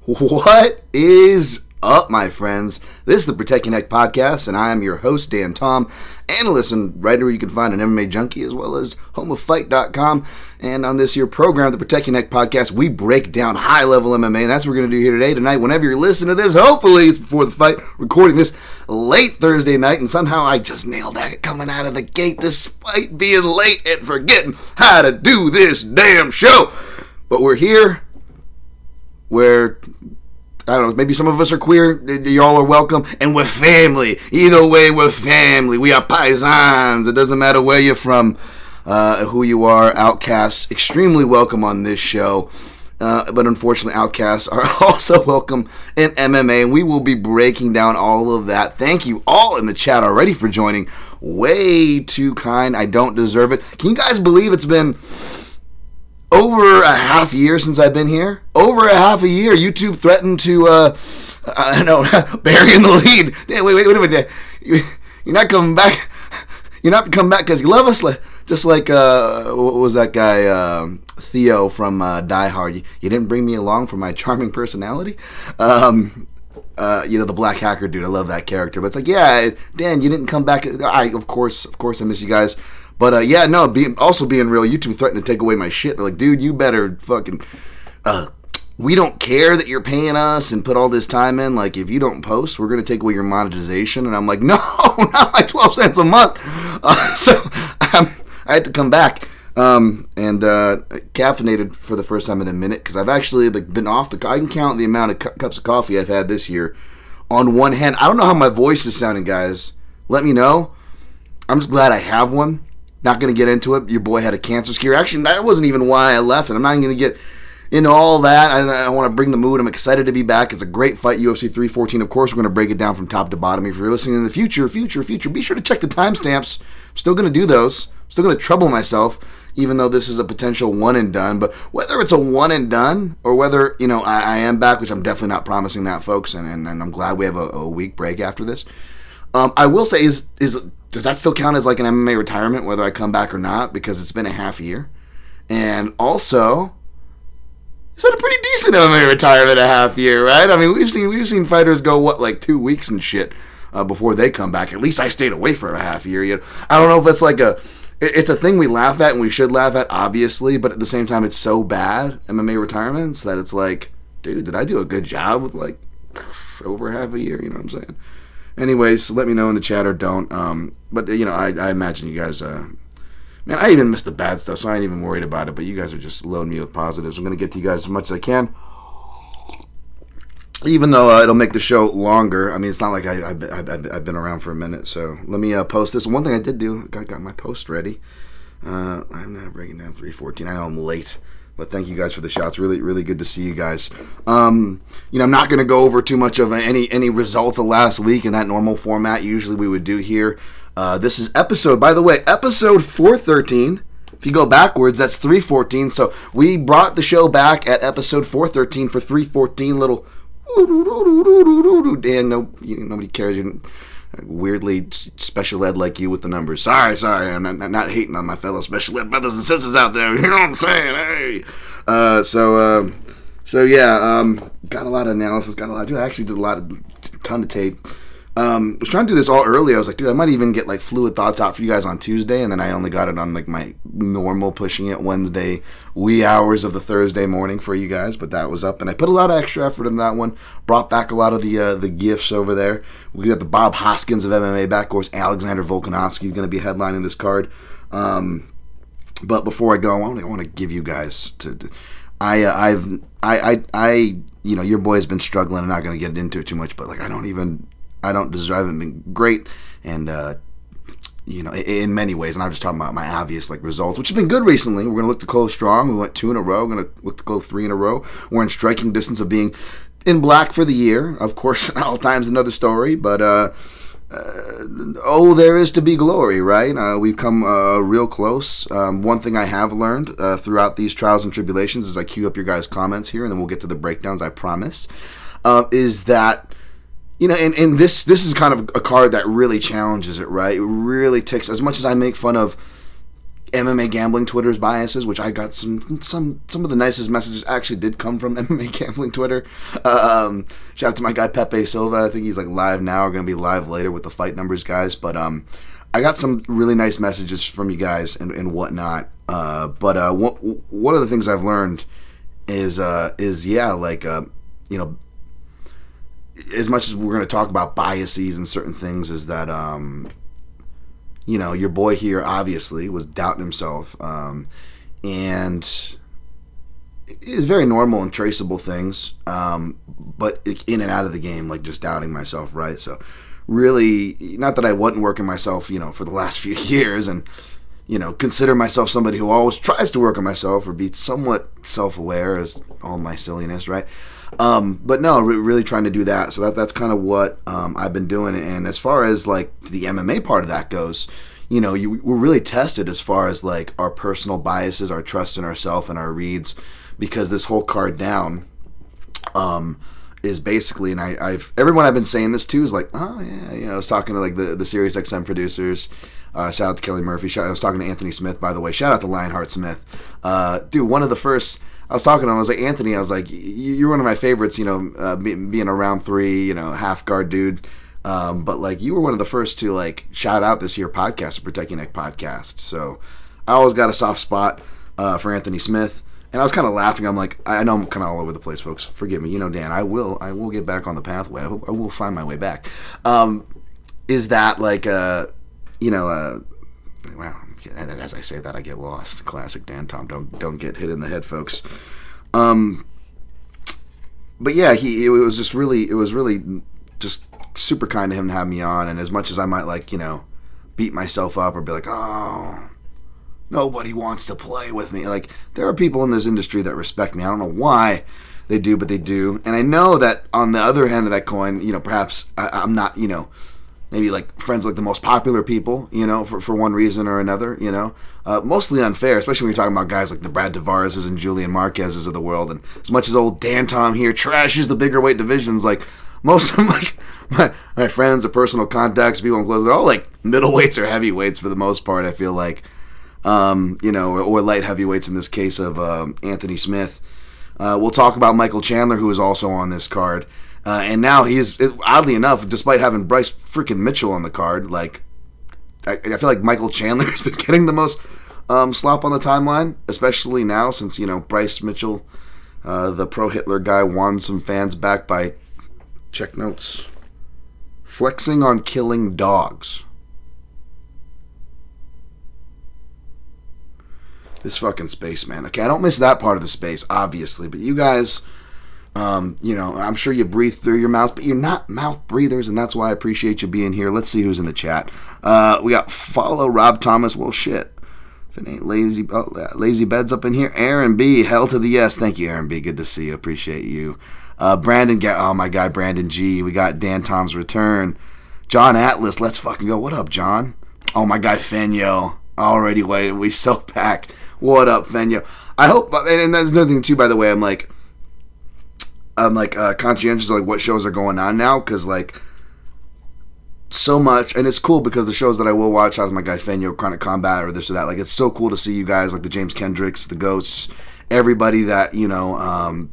What is up, my friends? This is the Protect Your Neck podcast, and I am your host, Dan Tom, analyst and writer. You can find an MMA junkie as well as homeoffight.com. And on this here program, the Protect Your Neck podcast, we break down high-level MMA, and that's what we're going to do here today, tonight. Whenever you're listening to this, hopefully it's before the fight, recording this late Thursday night, and somehow I just nailed it coming out of the gate despite being late and forgetting how to do this damn show. But we're here. Where, I don't know, maybe some of us are queer, y'all are welcome, and we're family. Either way, we're family. We are paisans. It doesn't matter where you're from, who you are, outcasts, extremely welcome on this show. But unfortunately, outcasts are also welcome in MMA, and we will be breaking down all of that. Thank you all in the chat already for joining. Way too kind. I don't deserve it. Can you guys believe it's been over a half year since I've been here? Over a half a year. YouTube threatened to, I don't know, bury in the lead. Yeah, wait a minute. You're not coming back. You're not coming back because you love us, just like, what was that guy, Theo from Die Hard. You didn't bring me along for my charming personality? The black hacker dude. I love that character. But it's like, yeah, Dan, you didn't come back. Of course, I miss you guys. But, being real, YouTube threatened to take away my shit. They're like, dude, you better fucking, we don't care that you're paying us and put all this time in. Like, if you don't post, we're going to take away your monetization. And I'm like, no, not my 12 cents a month. So I had to come back and caffeinated for the first time in a minute because I've actually been off I can count the amount of cups of coffee I've had this year on one hand. I don't know how my voice is sounding, guys. Let me know. I'm just glad I have one. Not going to get into it. Your boy had a cancer scare. Actually, that wasn't even why I left, and I'm not going to get into all that. I want to bring the mood. I'm excited to be back. It's a great fight, UFC 314. Of course, we're going to break it down from top to bottom. If you're listening in the future, be sure to check the timestamps. I'm still going to do those. I'm still going to trouble myself, even though this is a potential one and done. But whether it's a one and done or whether, I am back, which I'm definitely not promising that, folks, and I'm glad we have a week break after this. I will say, does that still count as like an MMA retirement, whether I come back or not? Because it's been a half year. And also, is that a pretty decent MMA retirement a half year, right? I mean, we've seen fighters go, like 2 weeks and shit before they come back. At least I stayed away for a half year. I don't know if that's like it's a thing we laugh at and we should laugh at, obviously, but at the same time, it's so bad, MMA retirements, that it's like, dude, did I do a good job with like over half a year? You know what I'm saying? Anyways, let me know in the chat or don't. But I imagine you guys, man, I even missed the bad stuff, so I ain't even worried about it. But you guys are just loading me with positives. I'm going to get to you guys as much as I can. Even though it'll make the show longer. I mean, it's not like I've been around for a minute. So let me post this. One thing I did do, got my post ready. I'm now breaking down 314. I know I'm late. But thank you guys for the shouts. Really, really good to see you guys. I'm not going to go over too much of any results of last week in that normal format usually we would do here. This is episode 413. If you go backwards, that's 314. So we brought the show back at episode 413 for 314. Little Dan, nobody cares. Weirdly special ed like you with the numbers. Sorry, I'm not hating on my fellow special ed brothers and sisters out there. You know what I'm saying? Hey, got a lot of analysis. I actually did a ton of tape. I was trying to do this all early. I was like, dude, I might even get like fluid thoughts out for you guys on Tuesday, and then I only got it on like my normal pushing it Wednesday wee hours of the Thursday morning for you guys. But that was up, and I put a lot of extra effort in that one. Brought back a lot of the gifts over there. We got the Bob Hoskins of MMA back. Of course, Alexander Volkanovski is going to be headlining this card. But before I go, I want to give you guys your boy's been struggling. I'm not going to get into it too much, but like I haven't been great, and in many ways, and I'm just talking about my obvious like results, which have been good recently. We're going to look to close strong. We went 2 in a row. We're going to look to go 3 in a row. We're in striking distance of being in black for the year. Of course, all time's another story, but there is to be glory, right? We've come real close. One thing I have learned throughout these trials and tribulations, as I queue up your guys' comments here, and then we'll get to the breakdowns, I promise, is that and this is kind of a card that really challenges it, right? It really takes, as much as I make fun of MMA gambling Twitter's biases, which I got some of the nicest messages actually did come from MMA gambling Twitter. Shout out to my guy Pepe Silva. I think he's like live now, or going to be live later with the fight numbers guys. But I got some really nice messages from you guys and whatnot. But one of the things I've learned is as much as we're going to talk about biases and certain things, is that your boy here obviously was doubting himself, and is very normal and traceable things, but in and out of the game, like just doubting myself, right? So really, not that I wasn't working myself, for the last few years, and consider myself somebody who always tries to work on myself or be somewhat self-aware, as all my silliness, right? But no, really trying to do that. So that's kind of what I've been doing. And as far as like the MMA part of that goes, we're really tested as far as like our personal biases, our trust in ourselves, and our reads, because this whole card down is basically, and everyone I've been saying this to is like, oh yeah, I was talking to like the Sirius XM producers. Shout out to Kelly Murphy. I was talking to Anthony Smith, by the way. Shout out to Lionheart Smith. Dude, one of the first, I was talking to him, I was like, Anthony, I was like, you're one of my favorites, being a round 3, half guard dude. But like, you were one of the first to like shout out this here podcast, the Protect Your Neck podcast. So I always got a soft spot for Anthony Smith. And I was kind of laughing. I'm like, I know I'm kind of all over the place, folks. Forgive me. Dan, I will get back on the pathway. I will find my way back. Is that like, wow, and as I say that, I get lost. Classic Dan Tom. Don't get hit in the head, folks. But yeah, it was really just super kind of him to have me on. And as much as I might like, beat myself up or be like, oh, nobody wants to play with me. Like, there are people in this industry that respect me. I don't know why they do, but they do. And I know that on the other hand of that coin, perhaps I'm not, maybe like friends with like the most popular people, for one reason or another, mostly unfair, especially when you're talking about guys like the Brad Tavareses and Julian Marquezes of the world. And as much as old Dan Tom here trashes the bigger weight divisions, like most of my friends or personal contacts, people in close, they're all like middleweights or heavyweights for the most part, I feel like, or light heavyweights in this case of Anthony Smith. We'll talk about Michael Chandler, who is also on this card. And now he is, oddly enough, despite having Bryce freaking Mitchell on the card, like, I feel like Michael Chandler has been getting the most slop on the timeline, especially now since, Bryce Mitchell, the pro-Hitler guy, won some fans back by, check notes, flexing on killing dogs. This fucking space, man. Okay, I don't miss that part of the space, obviously, but you guys... I'm sure you breathe through your mouths, but you're not mouth breathers, and that's why I appreciate you being here. Let's see who's in the chat. We got follow Rob Thomas. Well, shit. If it ain't lazy beds up in here. Aaron B. Hell to the yes. Thank you, Aaron B. Good to see you. Appreciate you. Brandon. Oh my guy, Brandon G. We got Dan Tom's return. John Atlas. Let's fucking go. What up, John? Oh my guy, Fenyo. Already waited. We so back. What up, Fenyo? I hope. And there's another thing too. By the way, I'm conscientious of like what shows are going on now, because like so much, and it's cool because the shows that I will watch, out of my guy Fenyo, Chronic Combat, or this or that, like it's so cool to see you guys like the James Kendricks, the Ghosts, everybody that I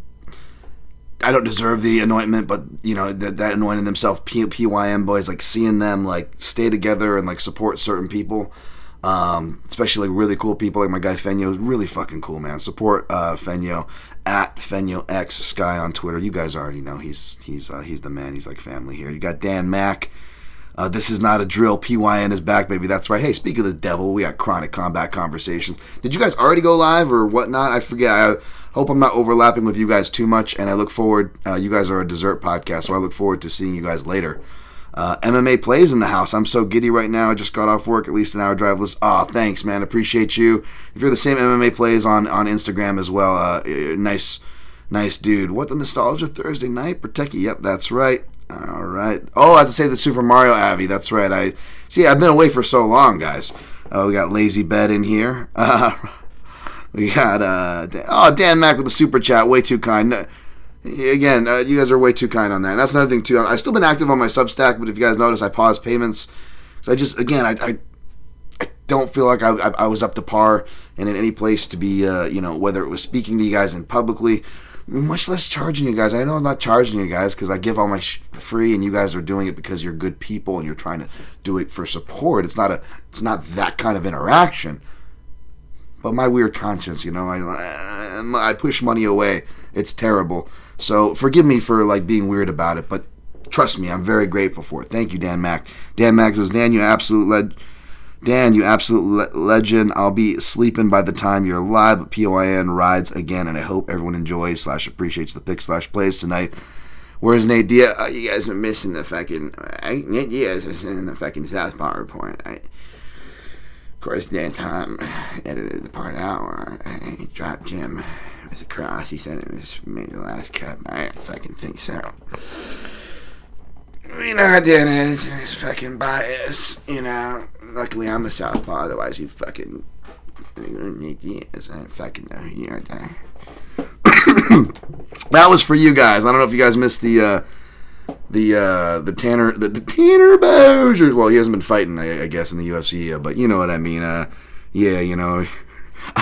don't deserve the anointment, but that anointing themselves, PYM boys, like seeing them like stay together and like support certain people, especially like really cool people like my guy Fenyo is really fucking cool, man. Support Fenyo at FenyoXSky on Twitter. You guys already know he's the man. He's like family here. You got Dan Mack. This is not a drill. PYN is back, baby. That's right. Hey, speak of the devil, we got Chronic Combat Conversations. Did you guys already go live or whatnot? I forget. I hope I'm not overlapping with you guys too much, and I look forward. You guys are a dessert podcast, so I look forward to seeing you guys later. MMA Plays in the house. I'm so giddy right now. I just got off work, at least an hour driveless. Oh, thanks, man. Appreciate you. If you're the same MMA Plays on Instagram as well, nice dude. What the nostalgia Thursday night? Protect you. Yep, that's right. All right. Oh, I have to say the Super Mario Avi. That's right. I've been away for so long, guys. We got Lazy Bed in here. We got Dan Mack with the super chat. Way too kind. Again, you guys are way too kind on that. And that's another thing, too. I've still been active on my Substack, but if you guys notice, I paused payments. So I just, again, I don't feel like I was up to par and in any place to be, whether it was speaking to you guys in publicly, much less charging you guys. I know I'm not charging you guys because I give all my free, and you guys are doing it because you're good people and you're trying to do it for support. It's not that kind of interaction. But my weird conscience, I push money away. It's terrible. So forgive me for like being weird about it, but trust me, I'm very grateful for it. Thank you, Dan Mack. Dan Mack says, Dan, you absolute legend. I'll be sleeping by the time you're live, but POIN rides again, and I hope everyone enjoys / appreciates the pick / plays tonight. Where's Nate Diaz? Oh, you guys are missing the fucking... Nate Diaz is in the fucking Southpaw report. Of course, Dan Tom edited the part out where he dropped Jim with a cross. He said it was made the last cut. I don't fucking think so. You know how Dan is, and his fucking bias, Luckily, I'm a Southpaw, otherwise he'd fucking... Nate Diaz, I fucking know who you are there. That was for you guys. I don't know if you guys missed the Tanner Bowser. Well, he hasn't been fighting, I guess, in the UFC, but you know what I mean. I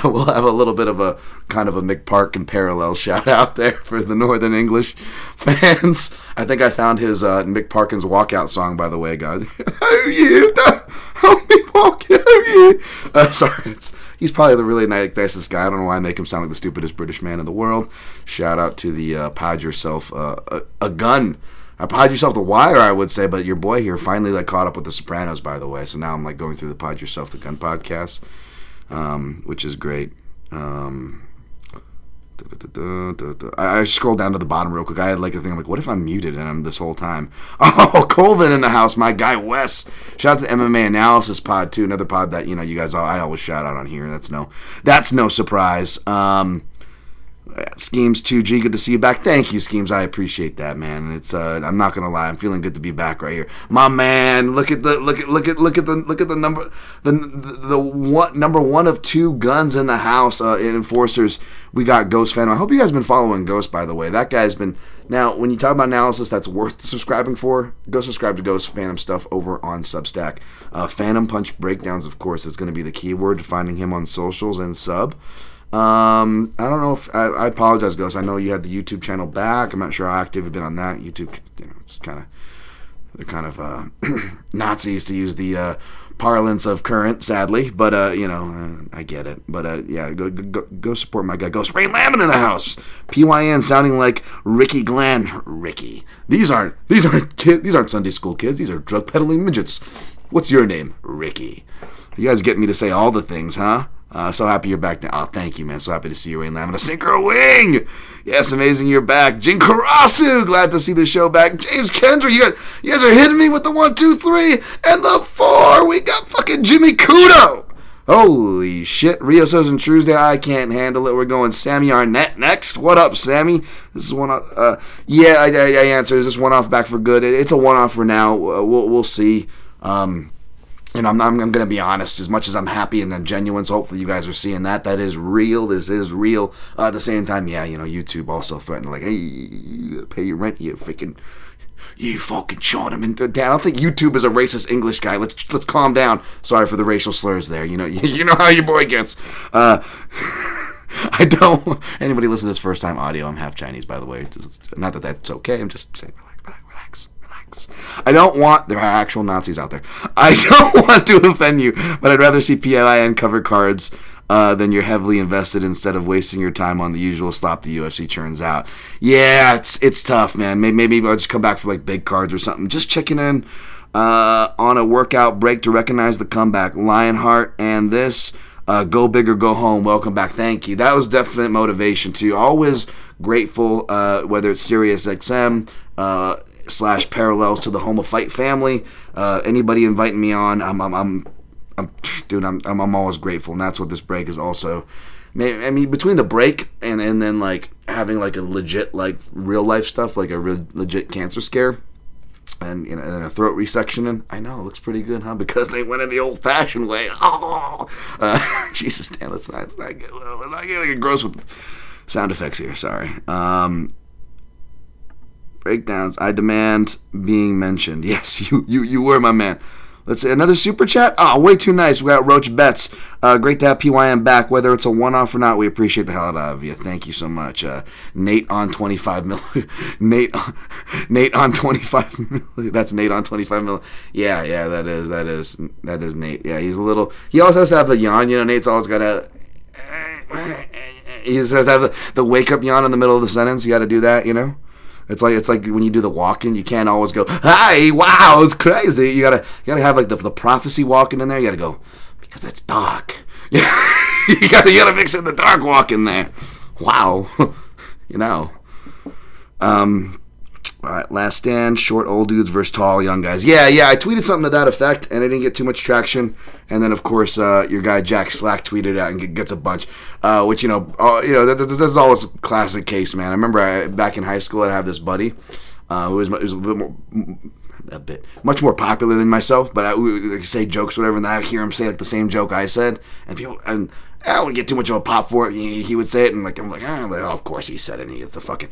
will have a little bit of a kind of a Mick Parkin parallel shout out there for the Northern English fans. I think I found his Mick Parkin's walkout song, by the way, guys. Oh, you don't help me walk. Oh, you. Sorry, he's probably the really nicest guy. I don't know why I make him sound like the stupidest British man in the world. Shout out to the Pod Yourself a Gun. Pod Yourself the Wire, I would say, but your boy here finally caught up with The Sopranos, by the way. So now I'm going through the Pod Yourself the Gun podcast. Which is great. I scrolled down to the bottom real quick. I had a thing. I'm like, what if I'm muted and I'm this whole time? Oh, Colvin in the house. My guy Wes. Shout out to the MMA Analysis Pod too. Another pod that you guys I always shout out on here. That's no surprise. Schemes 2G, good to see you back. Thank you, Schemes. I appreciate that, man. It's I'm not gonna lie, I'm feeling good to be back right here, my man. Look at the number, the number one of 2 guns in the house in enforcers. We got Ghost Phantom. I hope you guys been following Ghost, by the way. That guy's been. Now, when you talk about analysis that's worth subscribing for, go subscribe to Ghost Phantom stuff over on Substack. Phantom Punch Breakdowns, of course, is going to be the keyword to finding him on socials and sub. I don't know if I apologize, Ghost. I know you had the YouTube channel back. I'm not sure how active you've been on that. YouTube, it's they're kind of Nazis, to use the parlance of current, sadly. But I get it. But yeah, go support my guy Ghost. Ray Lamon in the house. PYN sounding like Ricky Glenn. Ricky. These aren't Sunday school kids. These are drug peddling midgets. What's your name? Ricky. You guys get me to say all the things, huh? So happy you're back now. Oh, thank you, man. So happy to see you, Rain Lamb. A Synchro Wing! Yes, amazing you're back. Jin Karasu! Glad to see the show back. James Kendra, you guys are hitting me with the 1, 2, 3, and the 4. We got fucking Jimmy Kudo! Holy shit. Rio says in Truesday, I can't handle it. We're going Sammy Arnett next. What up, Sammy? This is one off. Yeah, I answered. Is this one off back for good? It's a one off for now. We'll see. I'm going to be honest, as much as I'm happy and I'm genuine, so hopefully you guys are seeing that. That is real. This is real. At the same time, yeah, YouTube also threatened, hey, you gotta pay your rent, you fucking Sean. I don't think YouTube is a racist English guy. Let's calm down. Sorry for the racial slurs there. You know how your boy gets. I don't, anybody listen to this first time audio, I'm half Chinese, by the way. Not that that's okay, I'm just saying, relax. I don't want, there are actual Nazis out there. I don't want to offend you, but I'd rather see PLIN cover cards than you're heavily invested instead of wasting your time on the usual slop the UFC churns out. Yeah, it's tough, man. Maybe I'll just come back for big cards or something. Just checking in on a workout break to recognize the comeback. Lionheart and this. Go big or go home. Welcome back. Thank you. That was definite motivation too. Always grateful, whether it's SiriusXM, / parallels to the Home Fight family. Anybody inviting me on, I'm always grateful, and that's what this break is also. I mean, between the break and then having a legit real life stuff, a real legit cancer scare, and and a throat resection. I know it looks pretty good, huh? Because they went in the old fashioned way. Oh, Jesus, Dan, let's not get gross with sound effects here. Sorry. Breakdowns. I demand being mentioned. Yes, you were my man. Let's see, another super chat. Oh, way too nice. We got Roach Betts. Great to have PYM back. Whether it's a one-off or not, we appreciate the hell out of you. Thank you so much. Nate on 25 mil. Nate on 25 mil. That's Nate on 25 mil. Yeah, that is Nate. Yeah, he's a little. He always has to have the yawn. You know, Nate's always got to. He just has to have the wake up yawn in the middle of the sentence. You got to do that. You know. It's like when you do the walk-in, you can't always go, "Hi, wow, it's crazy." You gotta have like the prophecy walking in there. You gotta go because it's dark. you gotta mix in the dark walk in there. Wow, you know. All right, last stand, short old dudes versus tall young guys. Yeah, I tweeted something to that effect, and it didn't get too much traction. And then, of course, your guy Jack Slack tweeted it out and gets a bunch, which, that's always a classic case, man. I remember back in high school, I'd have this buddy who was a bit much more popular than myself, but I would say jokes, whatever, and then I'd hear him say like the same joke I said, and I wouldn't get too much of a pop for it. He would say it, and I'm like, oh, of course he said it. And he gets the fucking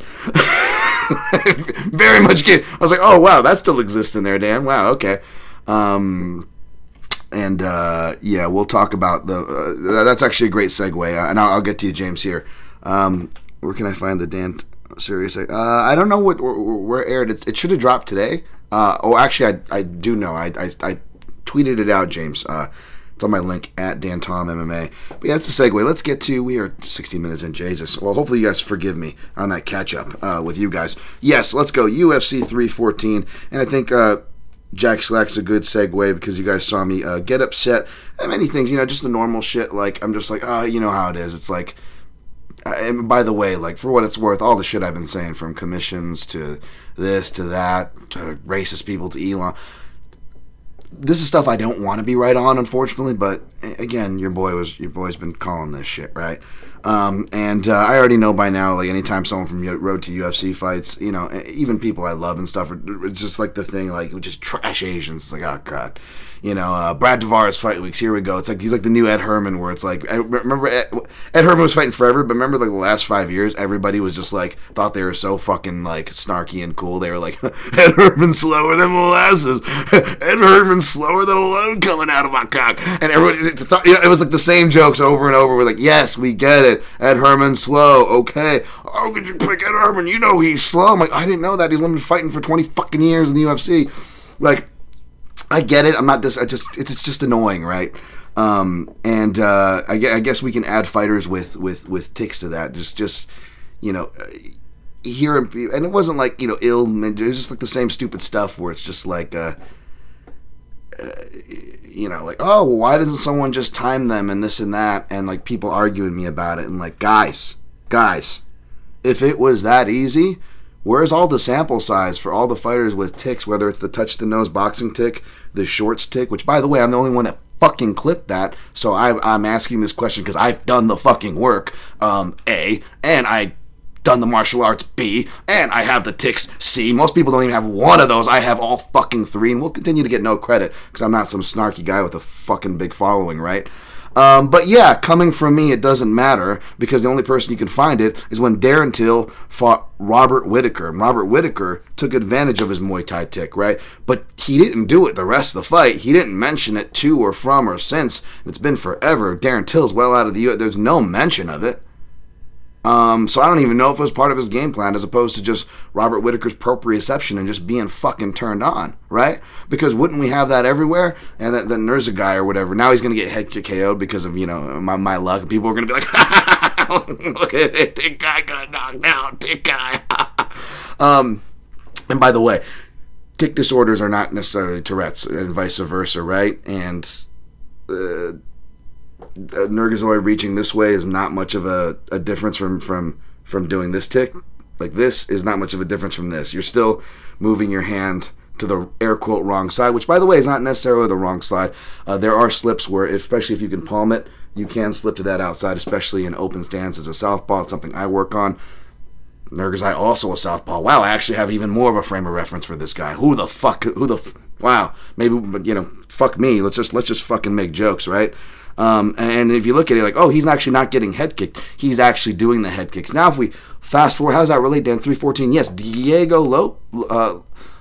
very much get. I was like, oh wow, that still exists in there, Dan. Wow, okay. We'll talk about that's actually a great segue, and I'll get to you, James. Here, where can I find the Dan series? I don't know where it aired. It should have dropped today. Actually, I do know. I tweeted it out, James. It's on my link at Dan Tom MMA. But yeah, that's a segue. Let's get to, we are 16 minutes in, Jesus. Well, hopefully you guys forgive me on that catch-up with you guys. Yes, let's go. UFC 314. And I think Jack Slack's a good segue because you guys saw me get upset at many things. Just the normal shit. Like, I'm just like, you know how it is. It's like, and by the way, like, for what it's worth, all the shit I've been saying, from commissions to this to that to racist people to Elon, this is stuff I don't want to be right on, unfortunately, but again, your boy's been calling this shit, right? I already know by now, like, anytime someone from Road to UFC fights, even people I love and stuff, it's just like the thing, like, just trash Asians. It's like, oh god, Brad Tavares fight weeks. Here we go. It's like he's like the new Ed Herman, where it's like, I remember Ed Herman was fighting forever, but remember like the last 5 years, everybody was just like thought they were so fucking like snarky and cool. They were like, Ed Herman's slower than molasses. Ed Herman's slower than a load coming out of my cock. And everybody, it was like the same jokes over and over. We're like, yes, we get it. Ed Herman's slow. Okay. Oh, could you pick Ed Herman? He's slow. I'm like, I didn't know that. He's been fighting for 20 fucking years in the UFC. Like, I get it. I'm not just. It's just annoying, right? I guess we can add fighters with ticks to that. Just hear him, and it wasn't like ill. It was just like the same stupid stuff where it's just like like, oh, well, why doesn't someone just time them and this and that, and like people arguing me about it, and like guys, if it was that easy, where's all the sample size for all the fighters with ticks, whether it's the touch the nose boxing tick, the shorts tick, which by the way, I'm the only one that fucking clipped that, so I'm asking this question because I've done the fucking work, A, and I done the martial arts, B, and I have the ticks, C. Most people don't even have one of those. I have all fucking three, and we'll continue to get no credit because I'm not some snarky guy with a fucking big following, right? But yeah, coming from me, it doesn't matter because the only person you can find it is when Darren Till fought Robert Whittaker. And Robert Whittaker took advantage of his Muay Thai tick, right? But he didn't do it the rest of the fight. He didn't mention it to or from or since. It's been forever. Darren Till's well out of the U.S. There's no mention of it. So I don't even know if it was part of his game plan as opposed to just Robert Whittaker's proprioception and just being fucking turned on, right? Because wouldn't we have that everywhere? And then there's a guy or whatever. Now he's going to get head kick KO'd because of, my luck. People are going to be like, look at it, Tick Guy got knocked out, Tick Guy. And by the way, tick disorders are not necessarily Tourette's and vice versa, right? And Nergazoid reaching this way is not much of a difference from doing this tick. Like, this is not much of a difference from this. You're still moving your hand to the air quote wrong side, which by the way is not necessarily the wrong side. There are slips where, especially if you can palm it, you can slip to that outside, especially in open stance as a southpaw. It's something I work on. Nergazai also a southpaw. Wow, I actually have even more of a frame of reference for this guy. Wow, maybe, but fuck me. Let's just fucking make jokes, right? And if you look at it, like, oh, he's actually not getting head kicked. He's actually doing the head kicks. Now, if we fast forward, how does that relate, Dan? 314. Yes, Diego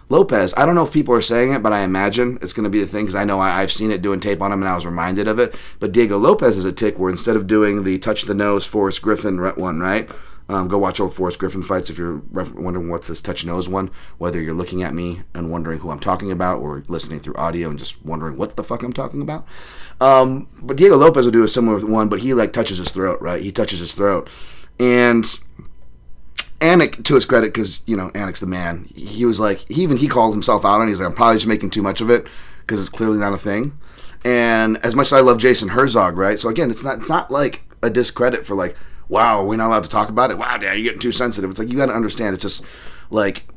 Lopes, I don't know if people are saying it, but I imagine it's going to be the thing because I know I've seen it doing tape on him and I was reminded of it. But Diego Lopes is a tick where instead of doing the touch the nose Forrest Griffin one, right? Go watch old Forrest Griffin fights if you're wondering what's this touch nose one, whether you're looking at me and wondering who I'm talking about or listening through audio and just wondering what the fuck I'm talking about. But Diego Lopes will do a similar one, but he like touches his throat, right? He touches his throat. And Anik, to his credit, because, you know, Anik's the man, he was like, he called himself out on it. He's like, I'm probably just making too much of it because it's clearly not a thing. And as much as I love Jason Herzog, right? So again, it's not like a discredit for like, wow, are we not allowed to talk about it? Wow, Dad, you're getting too sensitive. It's like, you got to understand, it's just like,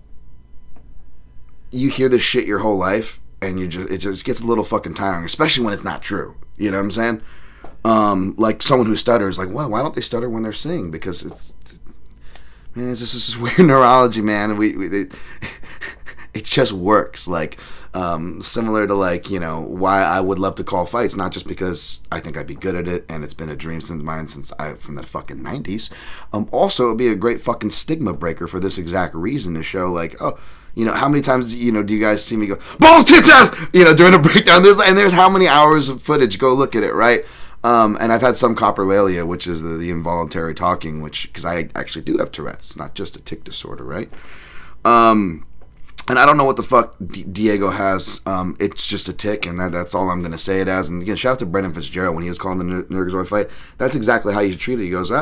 you hear this shit your whole life, and it just gets a little fucking tiring, especially when it's not true. You know what I'm saying? Like someone who stutters, like, well, why don't they stutter when they're singing? Because it's just this weird neurology, man. It just works. Like, similar to like, you know, why I would love to call fights, not just because I think I'd be good at it, and it's been a dream since mine from the fucking 90s. Also, it'd be a great fucking stigma breaker for this exact reason to show like, oh, you know, how many times, you know, do you guys see me go, balls, tits, ass, you know, during a breakdown? There's how many hours of footage. Go look at it, right? And I've had some coprolalia, which is the involuntary talking, because I actually do have Tourette's, not just a tic disorder, right? And I don't know what the fuck Diego has. It's just a tick, and that's all I'm going to say it as. And again, shout out to Brendan Fitzgerald when he was calling the Nurgazor fight. That's exactly how you should treat it. He goes,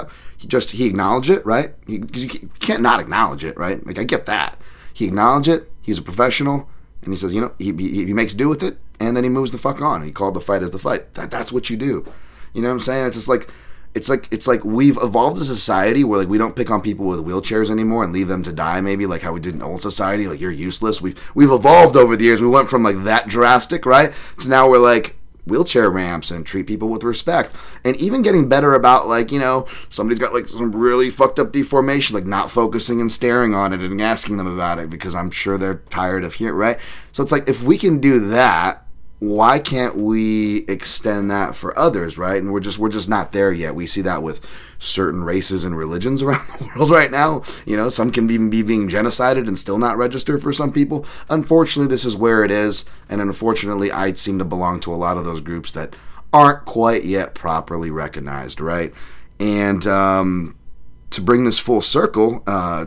he acknowledged it, right? Because you can't not acknowledge it, right? Like, I get that. He acknowledged it. He's a professional, and he says, you know, he makes do with it, and then he moves the fuck on. He called the fight as the fight. That's what you do. You know what I'm saying? It's just like, it's like we've evolved as a society where like we don't pick on people with wheelchairs anymore and leave them to die, maybe like how we did in old society. Like, you're useless. We've evolved over the years. We went from like that drastic, right? So now we're like wheelchair ramps and treat people with respect, and even getting better about like, you know, somebody's got like some really fucked up deformation, like not focusing and staring on it and asking them about it because I'm sure they're tired of hearing, right? So it's like, if we can do that, why can't we extend that for others, right? And we're just not there yet. We see that with certain races and religions around the world right now. You know, some can be being genocided and still not registered for some people. Unfortunately, this is where it is, and unfortunately, I seem to belong to a lot of those groups that aren't quite yet properly recognized, right? And to bring this full circle,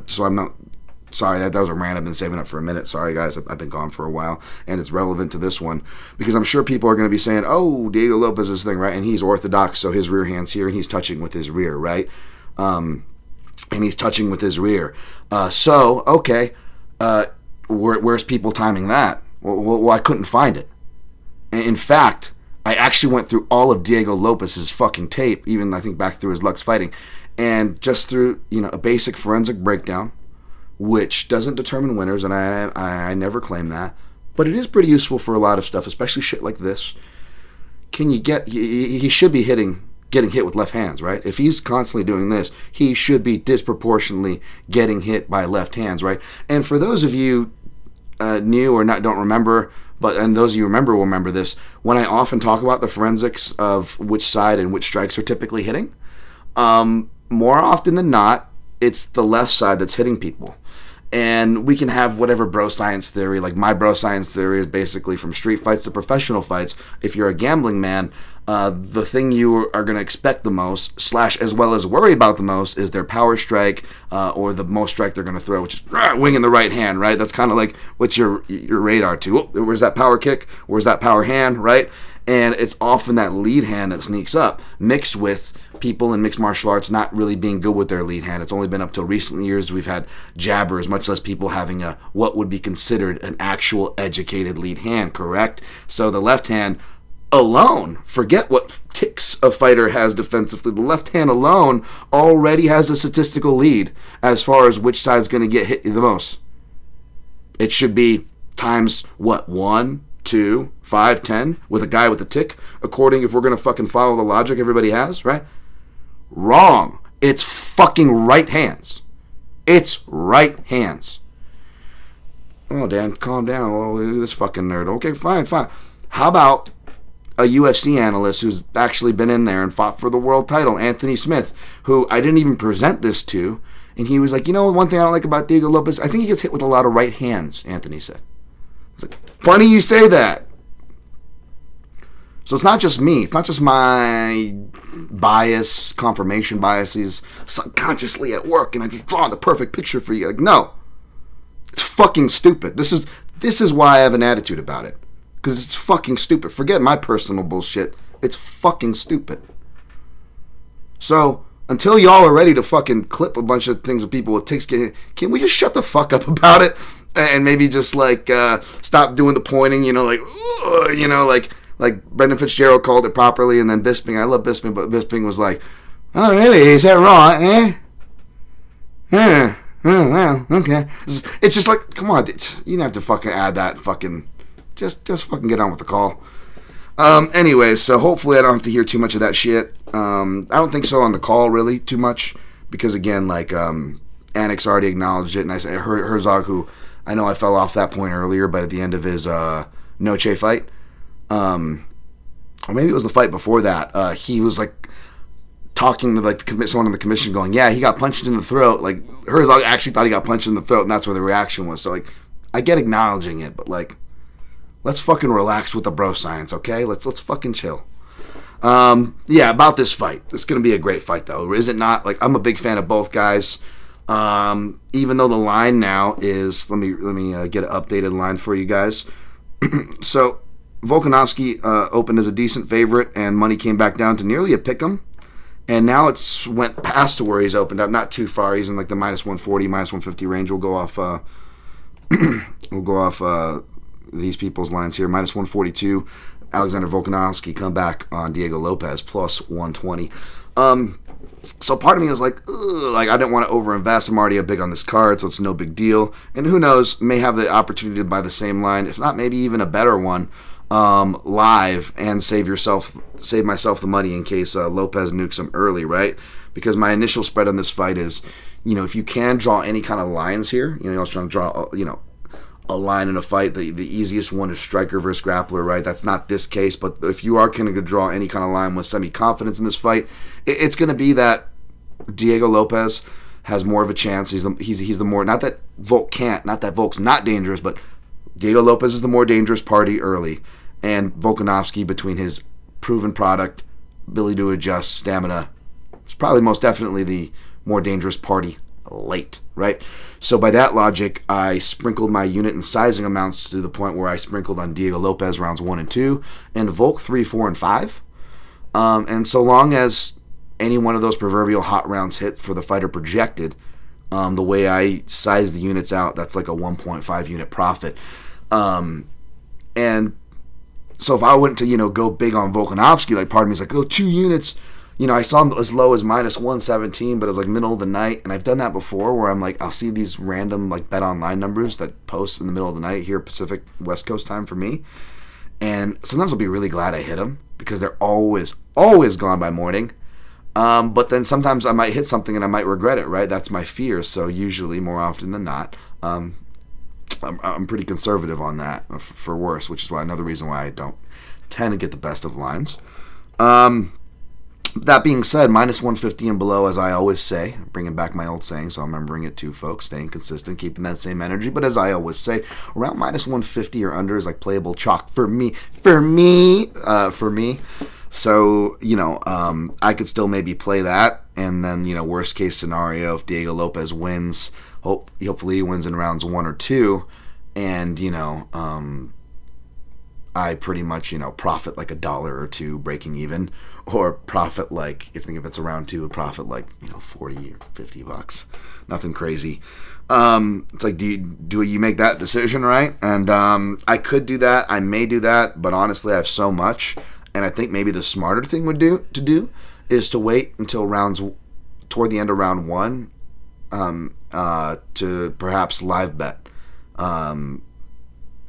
so I'm not... Sorry, that was a rant. I've been saving up for a minute. Sorry, guys. I've been gone for a while, and it's relevant to this one because I'm sure people are going to be saying, oh, Diego Lopes is this thing, right? And he's orthodox, so his rear hand's here, and he's touching with his rear, right? And he's touching with his rear. Okay, where's people timing that? Well, I couldn't find it. In fact, I actually went through all of Diego Lopes' fucking tape, even I think back through his Lux fighting, and just through, you know, a basic forensic breakdown, which doesn't determine winners, and I never claim that, but it is pretty useful for a lot of stuff, especially shit like this. He should be getting hit with left hands, right? If he's constantly doing this, he should be disproportionately getting hit by left hands, right? And for those of you new or don't remember, and those of you remember will remember this, when I often talk about the forensics of which side and which strikes are typically hitting, more often than not, it's the left side that's hitting people. And we can have whatever bro science theory, like my bro science theory is basically from street fights to professional fights. If you're a gambling man, the thing you are going to expect the most, / as well as worry about the most, is their power strike or the most strike they're going to throw, which is wing in the right hand, right? That's kind of like what's your radar to. Oh, where's that power kick? Where's that power hand, right? And it's often that lead hand that sneaks up, mixed with people in mixed martial arts not really being good with their lead hand. It's only been up till recent years we've had jabbers, much less people having what would be considered an actual educated lead hand, correct? So the left hand alone, forget what ticks a fighter has defensively, the left hand alone already has a statistical lead as far as which side's going to get hit the most. It should be times, 1, 2, 5, 10 with a guy with a tick, according, if we're going to fucking follow the logic everybody has, right? Wrong. It's fucking right hands. It's right hands. Oh, Dan, calm down. Oh, this fucking nerd. Okay, fine. How about a UFC analyst who's actually been in there and fought for the world title, Anthony Smith, who I didn't even present this to, And he was like, you know, one thing I don't like about Diego Lopes, I think he gets hit with a lot of right hands, Anthony said. It's like, funny you say that. So it's not just me. It's not just my bias, confirmation biases, subconsciously at work, and I just draw the perfect picture for you. Like, no. It's fucking stupid. This is why I have an attitude about it. Because it's fucking stupid. Forget my personal bullshit. It's fucking stupid. So, until y'all are ready to fucking clip a bunch of things with people with ticks, can we just shut the fuck up about it? And maybe just, like, stop doing the pointing, you know, like Brendan Fitzgerald called it properly, and then Bisping, I love Bisping, but Bisping was like, oh, really? Is that right, eh? Yeah. Oh, well, okay. It's just like, come on, you don't have to fucking add that fucking, just fucking get on with the call. Anyway, so hopefully I don't have to hear too much of that shit. I don't think so on the call, really, too much, because again, like, Anik already acknowledged it, and I said Herzog, who I know I fell off that point earlier, but at the end of his Noche fight, or maybe it was the fight before that, he was like talking to like someone in the commission going, yeah, he got punched in the throat. Like, Herzog actually thought he got punched in the throat, and that's where the reaction was. So, like, I get acknowledging it, but, like, let's fucking relax with the bro science, okay? Let's fucking chill. Yeah, about this fight. It's going to be a great fight, though. Is it not? Like, I'm a big fan of both guys. Even though the line now is, let me get an updated line for you guys. So, Volkanovski opened as a decent favorite, and money came back down to nearly a pick'em. And now it's went past to where he's opened up, not too far. He's in like the minus 140, minus 150 range. We'll go off these people's lines here. Minus 142, Alexander Volkanovski come back on Diego Lopes, plus 120. So part of me was like, ugh, like I didn't want to overinvest. I'm already big on this card, so it's no big deal. And who knows, may have the opportunity to buy the same line, if not maybe even a better one, live, and save myself the money in case Lopez nukes him early, right? Because my initial spread on this fight is, you know, if you can draw any kind of lines here, you know, I was trying to draw, a line in a fight. The easiest one is striker versus grappler, right? That's not this case, but if you are going to draw any kind of line with semi-confidence in this fight, it's going to be that Diego Lopes has more of a chance. He's the more, not that Volk can't, not that Volk's not dangerous, but Diego Lopes is the more dangerous party early, and Volkanovski, between his proven product, ability to adjust, stamina, is probably most definitely the more dangerous party late, right? So by that logic, I sprinkled my unit and sizing amounts to the point where I sprinkled on Diego Lopes rounds 1 and 2, and Volk 3, 4, and 5. And so long as any one of those proverbial hot rounds hit for the fighter projected, the way I size the units out, that's like a 1.5 unit profit. And so if I went to, go big on Volkanovski, like part of me is like, oh, 2 units. I saw him as low as minus 117, but it was like middle of the night. And I've done that before where I'm like, I'll see these random like bet online numbers that post in the middle of the night here, Pacific West Coast time for me. And sometimes I'll be really glad I hit them because they're always gone by morning. But then sometimes I might hit something and I might regret it, right? That's my fear. So usually, more often than not, I'm pretty conservative on that, for worse, which is why another reason why I don't tend to get the best of lines. That being said, minus 150 and below, as I always say, bringing back my old saying, so I'm remembering it too, folks, staying consistent, keeping that same energy. But as I always say, around minus 150 or under is like playable chalk for me. So, I could still maybe play that. And then, worst case scenario, if Diego Lopes wins, hopefully he wins in rounds 1 or 2. And, I pretty much, profit like $1 or $2 breaking even, or profit like, if it's a round 2, profit like, $40 or $50. Nothing crazy. It's like, do you make that decision, right? And I could do that. I may do that, but honestly, I have so much. And I think maybe the smarter thing to do is to wait until toward the end of round 1 to perhaps live bet.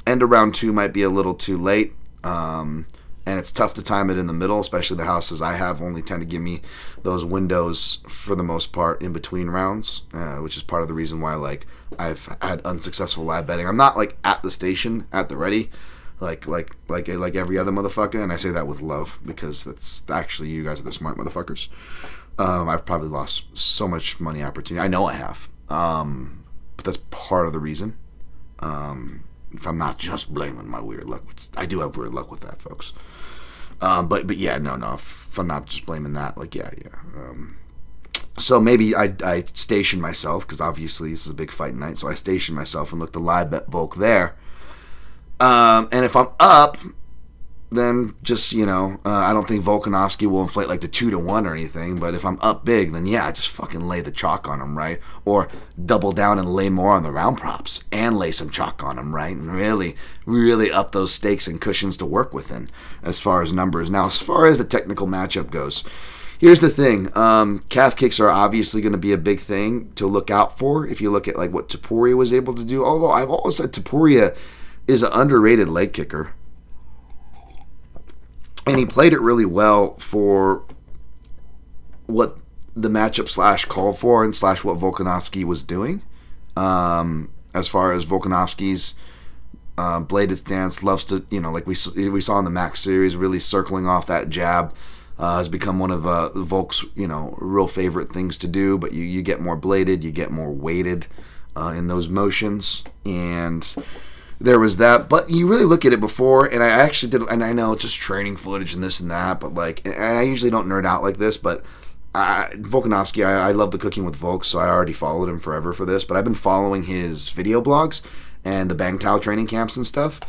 End of round 2 might be a little too late, and it's tough to time it in the middle, especially the houses I have only tend to give me those windows for the most part in between rounds, which is part of the reason why I've had unsuccessful live betting. I'm not at the station at the ready, like every other motherfucker, and I say that with love because that's actually, you guys are the smart motherfuckers. I've probably lost so much money opportunity. I know I have. But that's part of the reason. If I'm not just blaming my weird luck, which I do have weird luck with that, folks. But yeah, no. If I'm not just blaming that, like, yeah. So maybe I station myself, because obviously this is a big fight night, so I station myself and look to live bet Volk there. And if I'm up, then just, I don't think Volkanovski will inflate like the 2-1 or anything, but if I'm up big, then yeah, just fucking lay the chalk on him, right? Or double down and lay more on the round props and lay some chalk on him, right? And really, really up those stakes and cushions to work within as far as numbers. Now, as far as the technical matchup goes, here's the thing. Calf kicks are obviously going to be a big thing to look out for if you look at like what Topuria was able to do. Although I've always said Topuria is an underrated leg kicker. And he played it really well for what the matchup / called for and / what Volkanovski was doing. As far as Volkanovski's bladed stance, loves to, like we saw in the Max series, really circling off that jab has become one of Volk's, real favorite things to do. But you get more bladed, you get more weighted in those motions. And there was that, but you really look at it before, and I actually did, and I know it's just training footage and this and that, but like, and I usually don't nerd out like this, but Volkanovski, I love the Cooking with Volk, so I already followed him forever for this, but I've been following his video blogs and the Bang Tao training camps and stuff,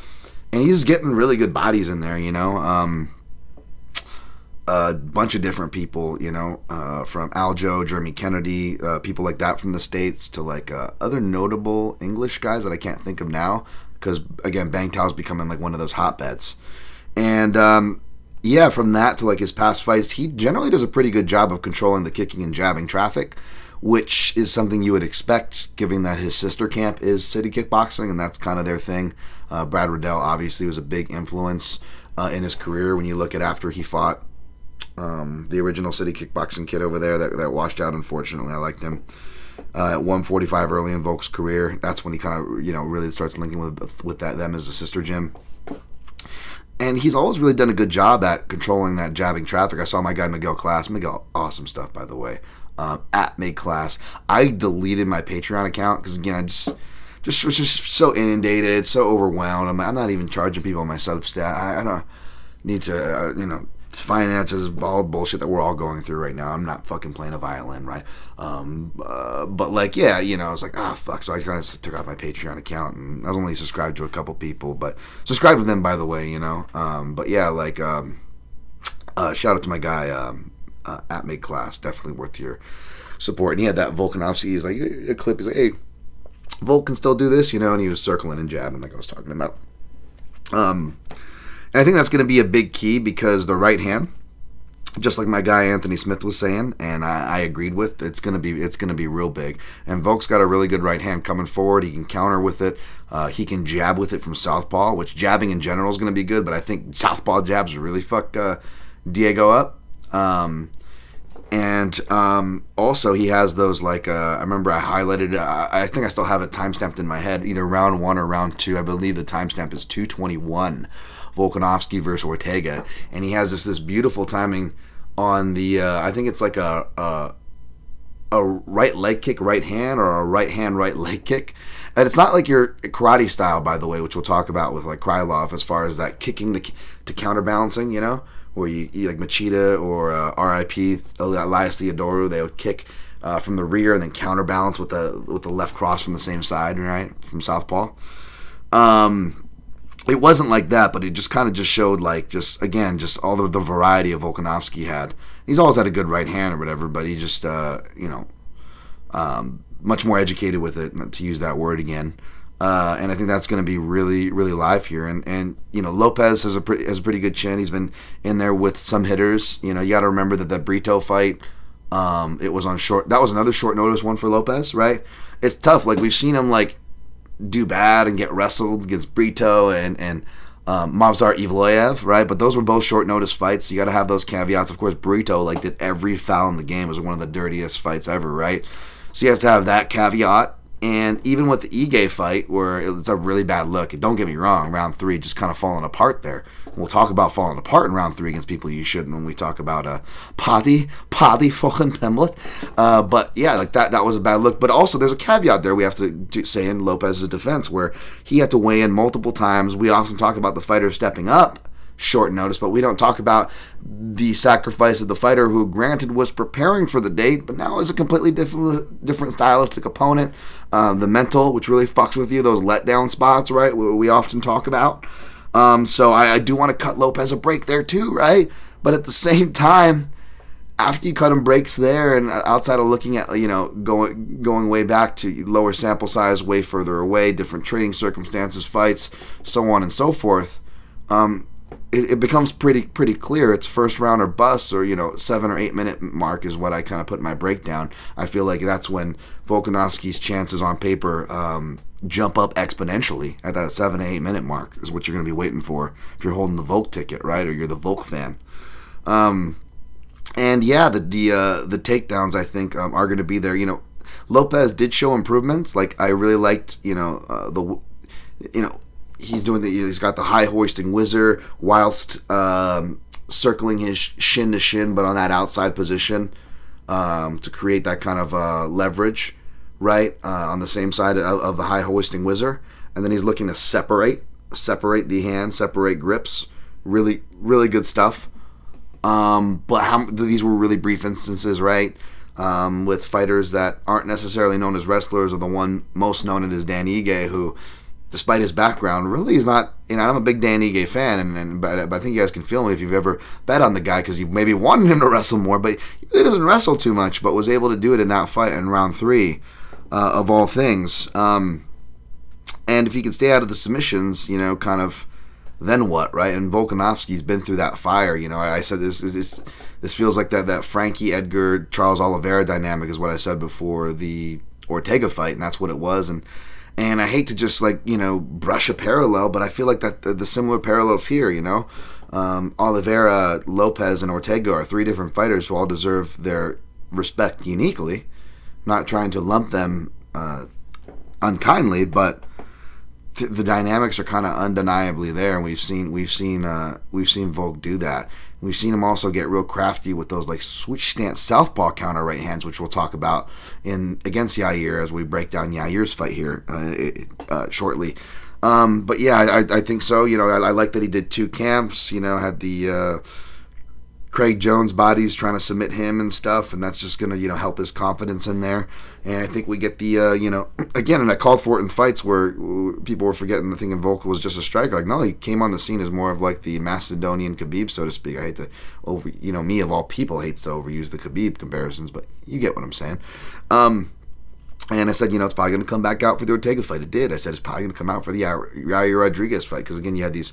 and he's getting really good bodies in there, a bunch of different people, from Aljo, Jeremy Kennedy, people like that from the States, to like other notable English guys that I can't think of now, because again, Bang Tao's becoming like one of those hotbeds. And from that to like his past fights, he generally does a pretty good job of controlling the kicking and jabbing traffic, which is something you would expect, given that his sister camp is City Kickboxing, and that's kind of their thing. Brad Riddell obviously was a big influence in his career. When you look at after he fought the original City Kickboxing kid over there that washed out, unfortunately, I liked him. At 145 early in Volk's career, that's when he kind of, really starts linking with them as a sister gym. And he's always really done a good job at controlling that jabbing traffic. I saw my guy Miguel Class. Miguel, awesome stuff, by the way. At Mig Class. I deleted my Patreon account because, again, I just was just so inundated, so overwhelmed. I'm not even charging people on my Substack. I don't need to, finances, all bullshit that we're all going through right now. I'm not fucking playing a violin, right? But like, yeah, I was like, fuck. So I kind of took out my Patreon account, and I was only subscribed to a couple people, but subscribe to them, by the way, But yeah, like, shout out to my guy at Mid Class, definitely worth your support. And he had that Volkanovski. He's like a clip. He's like, hey, Volk can still do this, and he was circling and jabbing like I was talking about. And I think that's going to be a big key, because the right hand, just like my guy Anthony Smith was saying, and I agreed with, it's going to be real big. And Volk's got a really good right hand coming forward. He can counter with it. He can jab with it from southpaw, which jabbing in general is going to be good, but I think southpaw jabs really fuck Diego up. And also he has those, like, I remember I highlighted, I think I still have it timestamped in my head, either round 1 or round 2. I believe the timestamp is 2:21. Volkanovski versus Ortega, and he has this beautiful timing on the I think it's like a right leg kick, right hand, or a right hand, right leg kick. And it's not like your karate style, by the way, which we'll talk about with like Krylov, as far as that kicking to counterbalancing, where you like Machida or R.I.P. Elias Theodorou, they would kick from the rear and then counterbalance with the left cross from the same side, right, from southpaw. It wasn't like that, but it just kind of just showed, like, just all the variety of Volkanovski had. He's always had a good right hand or whatever, but he just, much more educated with it, to use that word again. And I think that's going to be really, really live here. And Lopez has a pretty good chin. He's been in there with some hitters. You got to remember that Brito fight, it was on short. That was another short notice one for Lopez, right? It's tough. Like, we've seen him, like, do bad and get wrestled against Brito and Mavzar Evloev, right? But those were both short notice fights. You got to have those caveats. Of course, Brito did every foul in the game. It was one of the dirtiest fights ever, right? So you have to have that caveat. And even with the Ige fight, where it's a really bad look, don't get me wrong, round 3 just kind of falling apart there. We'll talk about falling apart in round 3 against people you shouldn't when we talk about Paddy Volkanovski-Lopes. But yeah, like that was a bad look. But also there's a caveat there we have to say in Lopez's defense, where he had to weigh in multiple times. We often talk about the fighter stepping up short notice, but we don't talk about the sacrifice of the fighter who, granted, was preparing for the date, but now is a completely different stylistic opponent. The mental, which really fucks with you, those letdown spots, right, we often talk about. So I do want to cut Lopez a break there too, right? But at the same time, after you cut him breaks there, and outside of looking at, going way back to lower sample size, way further away, different training circumstances, fights, so on and so forth, it becomes pretty clear. It's first round or bust, or 7 or 8 minute mark is what I kind of put in my breakdown. I feel like that's when Volkanovski's chances on paper jump up exponentially. At that 7 to 8 minute mark is what you're going to be waiting for if you're holding the Volk ticket, right, or you're the Volk fan. And yeah, the takedowns I think are going to be there. Lopez did show improvements. Like, I really liked he's got the high hoisting whizzer whilst circling his shin to shin, but on that outside position to create that kind of leverage, right, on the same side of the high hoisting whizzer. And then he's looking to separate the hand, separate grips. Really, really good stuff. But these were really brief instances, right? With fighters that aren't necessarily known as wrestlers, or the one most known as Dan Ige, who, despite his background, really is not. I'm a big Dan Ige fan, but I think you guys can feel me if you've ever bet on the guy because you've maybe wanted him to wrestle more, but he really doesn't wrestle too much, but was able to do it in that fight in round 3, of all things. And if he can stay out of the submissions, kind of, then what, right? And Volkanovski's been through that fire. I said this feels like that Frankie Edgar Charles Oliveira dynamic is what I said before the Ortega fight, and that's what it was. And I hate to just brush a parallel, but I feel like that the similar parallels here. Oliveira, Lopez, and Ortega are 3 different fighters who all deserve their respect uniquely. Not trying to lump them unkindly, but the dynamics are kind of undeniably there, and we've seen Volk do that. We've seen him also get real crafty with those switch stance southpaw counter right hands, which we'll talk about against Yair as we break down Yair's fight here shortly. But yeah, I think so. I like that he did 2 camps. Had the Craig Jones bodies trying to submit him and stuff, and that's just going to help his confidence in there. And I think we get the again, and I called for it in fights where people were forgetting the thing in Volk was just a striker. No, he came on the scene as more of the Macedonian Khabib, so to speak. I hate to me of all people hates to overuse the Khabib comparisons, but you get what I'm saying. And I said, it's probably going to come back out for the Ortega fight. It did. I said it's probably going to come out for the Yair-Rodriguez fight, because again, you had these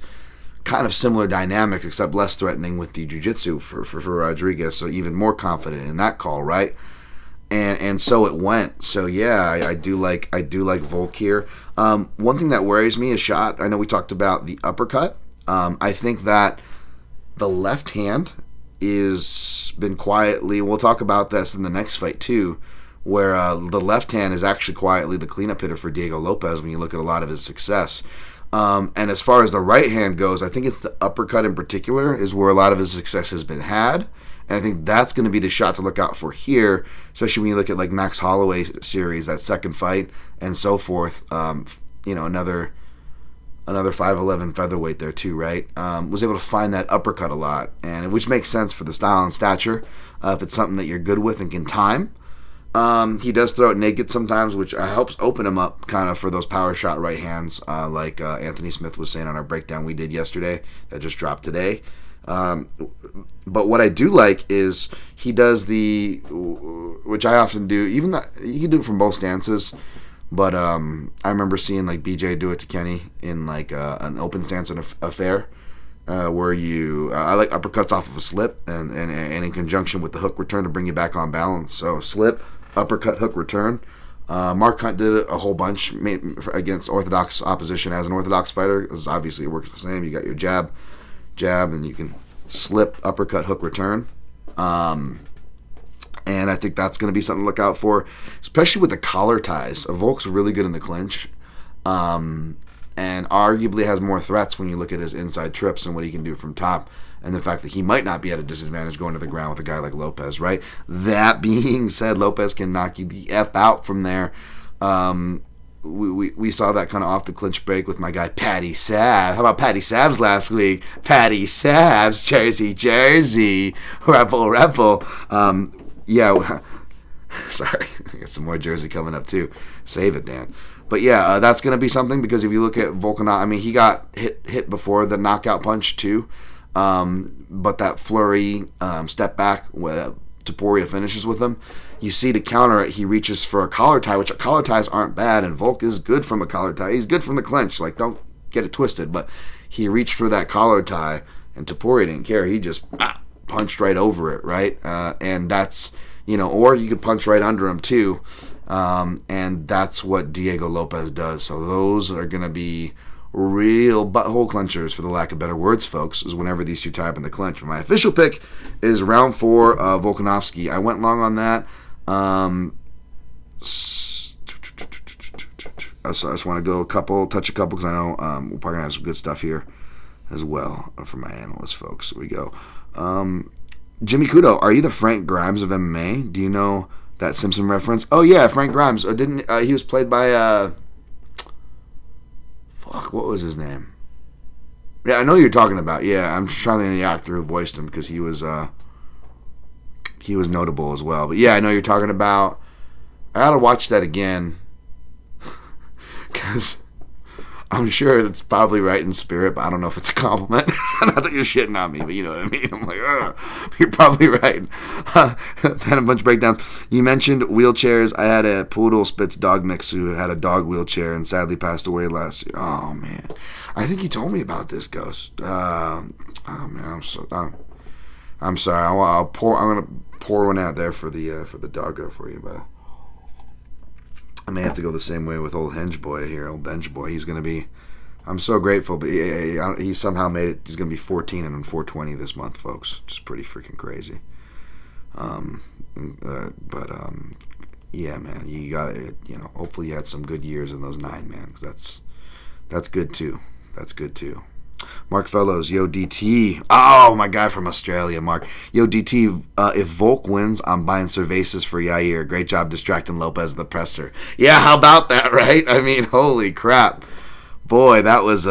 kind of similar dynamics, except less threatening with the jiu-jitsu for Rodriguez, so even more confident in that call, right? And so it went. So yeah, I do like Volk here. One thing that worries me is shot. I know we talked about the uppercut. I think that the left hand is been quietly. We'll talk about this in the next fight too, where the left hand is actually quietly the cleanup hitter for Diego Lopez when you look at a lot of his success. And as far as the right hand goes, I think it's the uppercut in particular is where a lot of his success has been had. And I think that's going to be the shot to look out for here, especially when you look at Max Holloway series, that second fight, and so forth. Another 5'11" featherweight there too, right? Was able to find that uppercut a lot, and which makes sense for the style and stature. If it's something that you're good with and can time. He does throw it naked sometimes, which helps open him up kind of for those power shot right hands, like Anthony Smith was saying on our breakdown we did yesterday that just dropped today. But what I do like is he does which I often do, even that you can do it from both stances, but I remember seeing BJ do it to Kenny in an open stance in a fair, where I like uppercuts off of a slip and in conjunction with the hook return to bring you back on balance. So slip, uppercut, hook return. Mark Hunt did it a whole bunch against orthodox opposition as an orthodox fighter, because obviously it works the same. You got your jab, and you can slip, uppercut, hook return. And And I think that's going to be something to look out for, especially with the collar ties. Volk's really good in the clinch, and arguably has more threats when you look at his inside trips and what he can do from top, and the fact that he might not be at a disadvantage going to the ground with a guy like Lopes, right? That being said, Lopes can knock you the F out from there. We saw that kind of off the clinch break with my guy Patty Sav. How about Patty Savs last week? Patty Savs, Jersey, Rebel. Yeah, sorry, I got some more Jersey coming up too. Save it, Dan. But yeah, that's going to be something, because if you look at Volkanovski, I mean, he got hit before the knockout punch too. But that flurry step back where Topuria finishes with him, you see to counter it, he reaches for a collar tie, which collar ties aren't bad, and Volk is good from a collar tie. He's good from the clinch, like, don't get it twisted, but he reached for that collar tie, and Topuria didn't care. He just punched right over it, right? And that's, or you could punch right under him too, and that's what Diego Lopes does. So those are going to be real butthole clenchers, for the lack of better words, folks, is whenever these two tie up in the clinch. But my official pick is round 4, Volkanovski. I went long on that. So I just want to go touch a couple, because I know we're probably going to have some good stuff here as well for my analysts, folks. Here we go. Jimmy Kudo, are you the Frank Grimes of MMA? Do you know that Simpson reference? Oh yeah, Frank Grimes. He was played by what was his name? Yeah, I know you're talking about. Yeah, I'm just trying to think of the actor who voiced him, because he was notable as well. But yeah, I know you're talking about. I gotta watch that again, because I'm sure it's probably right in spirit, but I don't know if it's a compliment. Not that you're shitting on me, but you know what I mean. I'm like, you're probably right. Had a bunch of breakdowns. You mentioned wheelchairs. I had a poodle Spitz dog mix who had a dog wheelchair and sadly passed away last year. Oh man, I think you told me about this, Ghost. Oh man, I'm sorry. I'm gonna pour one out there for the doggo for you, but I may have to go the same way with old Hinge Boy here, old Bench Boy. He's going to be, I'm so grateful, but he somehow made it. He's going to be 14 and 420 this month, folks. Just pretty freaking crazy. Yeah, man, you got to, hopefully you had some good years in those 9, man, because that's good too. That's good too. Mark Fellows, yo DT. Oh, my guy from Australia, Mark. Yo DT, if Volk wins, I'm buying cervezas for Yair. Great job distracting Lopes the presser. Yeah, how about that, right? I mean, holy crap. Boy, that was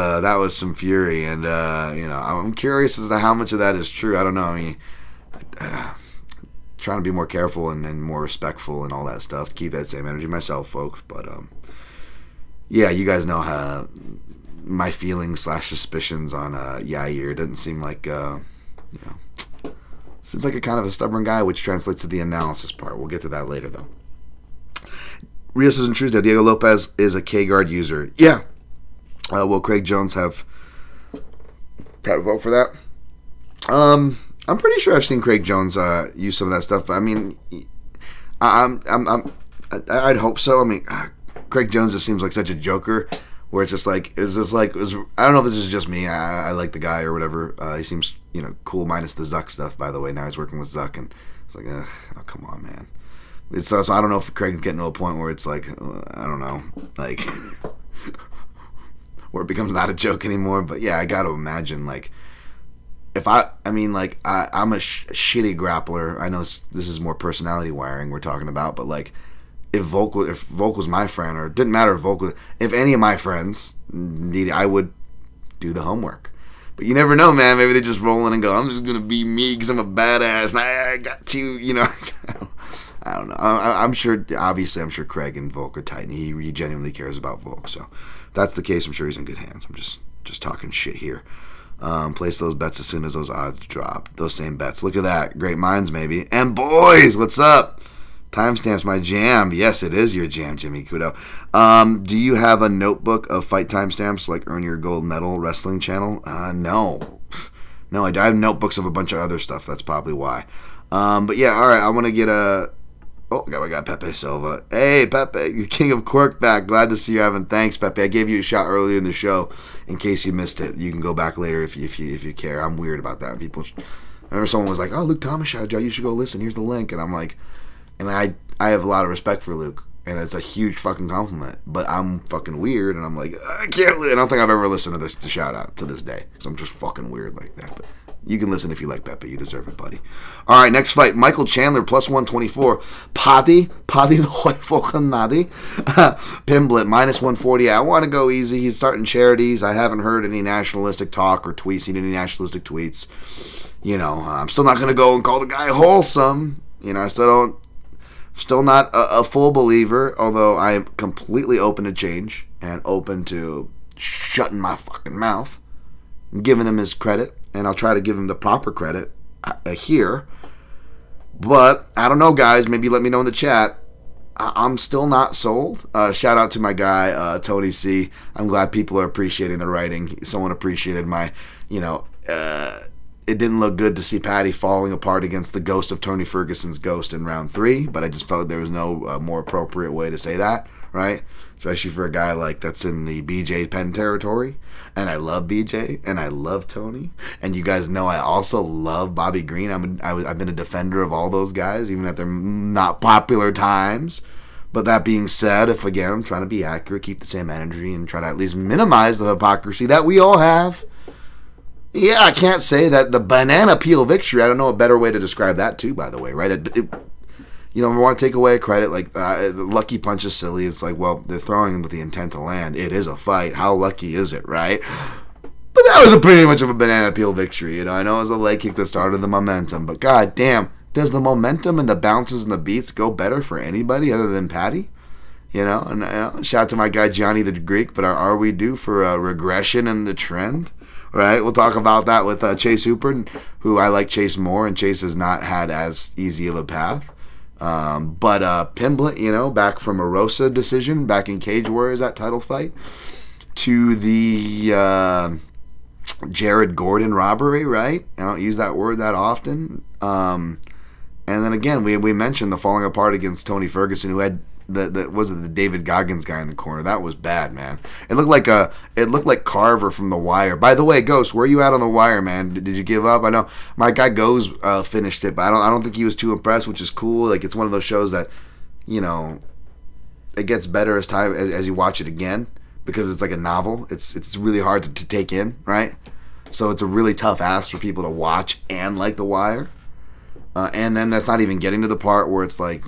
some fury, and I'm curious as to how much of that is true. I don't know. I mean, trying to be more careful and more respectful and all that stuff to keep that same energy myself, folks. But yeah, you guys know how my feelings / suspicions on Yair. Doesn't seem like seems like a kind of a stubborn guy, which translates to the analysis part. We'll get to that later, though. Rios isn't Truesdale. Diego Lopes is a K-guard user. Yeah. Will Craig Jones have private vote for that? I'm pretty sure I've seen Craig Jones use some of that stuff, but I mean, I'd hope so. I mean, Craig Jones just seems like such a joker, where it's just like, I don't know if this is just me. I like the guy or whatever. He seems, cool, minus the Zuck stuff, by the way. Now he's working with Zuck, and it's like, oh, come on, man. It's so I don't know if Craig's getting to a point where it's like, I don't know, like, where it becomes not a joke anymore. But yeah, I got to imagine, like, if I'm a shitty grappler. I know this is more personality wiring we're talking about, but like, if Volk was my friend, or it didn't matter if any of my friends needed, I would do the homework. But you never know, man. Maybe they just roll in and go, I'm just going to be me because I'm a badass and I got you, I don't know. I'm sure Craig and Volk are tight, and he genuinely cares about Volk. So if that's the case, I'm sure he's in good hands. I'm just talking shit here. Place those bets as soon as those odds drop. Those same bets. Look at that. Great minds, maybe. And boys, what's up? Timestamps my jam. Yes, it is your jam, Jimmy Kudo. Do you have a notebook of fight timestamps like Earn Your Gold Medal Wrestling Channel? No. No, I have notebooks of a bunch of other stuff. That's probably why. But yeah, all right. I want to get a... Oh, I got Pepe Silva. Hey, Pepe, King of Cork back. Glad to see you, Evan. Thanks, Pepe. I gave you a shot earlier in the show in case you missed it. You can go back later if you care. I'm weird about that. I remember someone was like, oh, Luke Thomas shot you. You should go listen. Here's the link. And I'm like, And I have a lot of respect for Luke, and it's a huge fucking compliment. But I'm fucking weird, and I'm like, I don't think I've ever listened to the shout out to this day, because I'm just fucking weird like that. But you can listen if you like Pepe. You deserve it, buddy. All right, next fight. Michael Chandler, plus 124. Paddy the white Volkanovski-Lopes. minus 140. I want to go easy. He's starting charities. I haven't heard any nationalistic talk or seen any nationalistic tweets. I'm still not going to go and call the guy wholesome. I still not a full believer, although I am completely open to change and open to shutting my fucking mouth and giving him his credit. And I'll try to give him the proper credit here. But, I don't know, guys. Maybe let me know in the chat. I'm still not sold. Shout out to my guy, Tony C. I'm glad people are appreciating the writing. Someone appreciated my, it didn't look good to see Paddy falling apart against the ghost of Tony Ferguson's ghost in round 3. But I just felt there was no more appropriate way to say that, right? Especially for a guy that's in the BJ Penn territory. And I love BJ, and I love Tony. And you guys know I also love Bobby Green. I've been a defender of all those guys, even at their not popular times. But that being said, if again I'm trying to be accurate, keep the same energy, and try to at least minimize the hypocrisy that we all have. Yeah, I can't say that the banana peel victory. I don't know a better way to describe that too, by the way, right? I want to take away credit, lucky punch is silly. It's like, well, they're throwing with the intent to land. It is a fight. How lucky is it, right? But that was pretty much of a banana peel victory. I know it was a leg kick that started the momentum, but god damn, does the momentum and the bounces and the beats go better for anybody other than Paddy? And shout out to my guy Johnny the Greek, but are we due for a regression in the trend? Right, we'll talk about that with Chase Hooper, who I like Chase more, and Chase has not had as easy of a path. But Pimblett, back from Erosa decision, back in Cage Warriors, that title fight, to the Jared Gordon robbery, right? I don't use that word that often. And then again, we mentioned the falling apart against Tony Ferguson, who had the David Goggins guy in the corner. That was bad, man. It looked like Carver from The Wire. By the way, Ghost, where you at on The Wire, man? Did you give up? I know my guy Goes finished it, but I don't think he was too impressed, which is cool. It's one of those shows that, it gets better as you watch it again, because it's like a novel. It's really hard to take in, right? So it's a really tough ask for people to watch and like The Wire. And then that's not even getting to the part where it's like,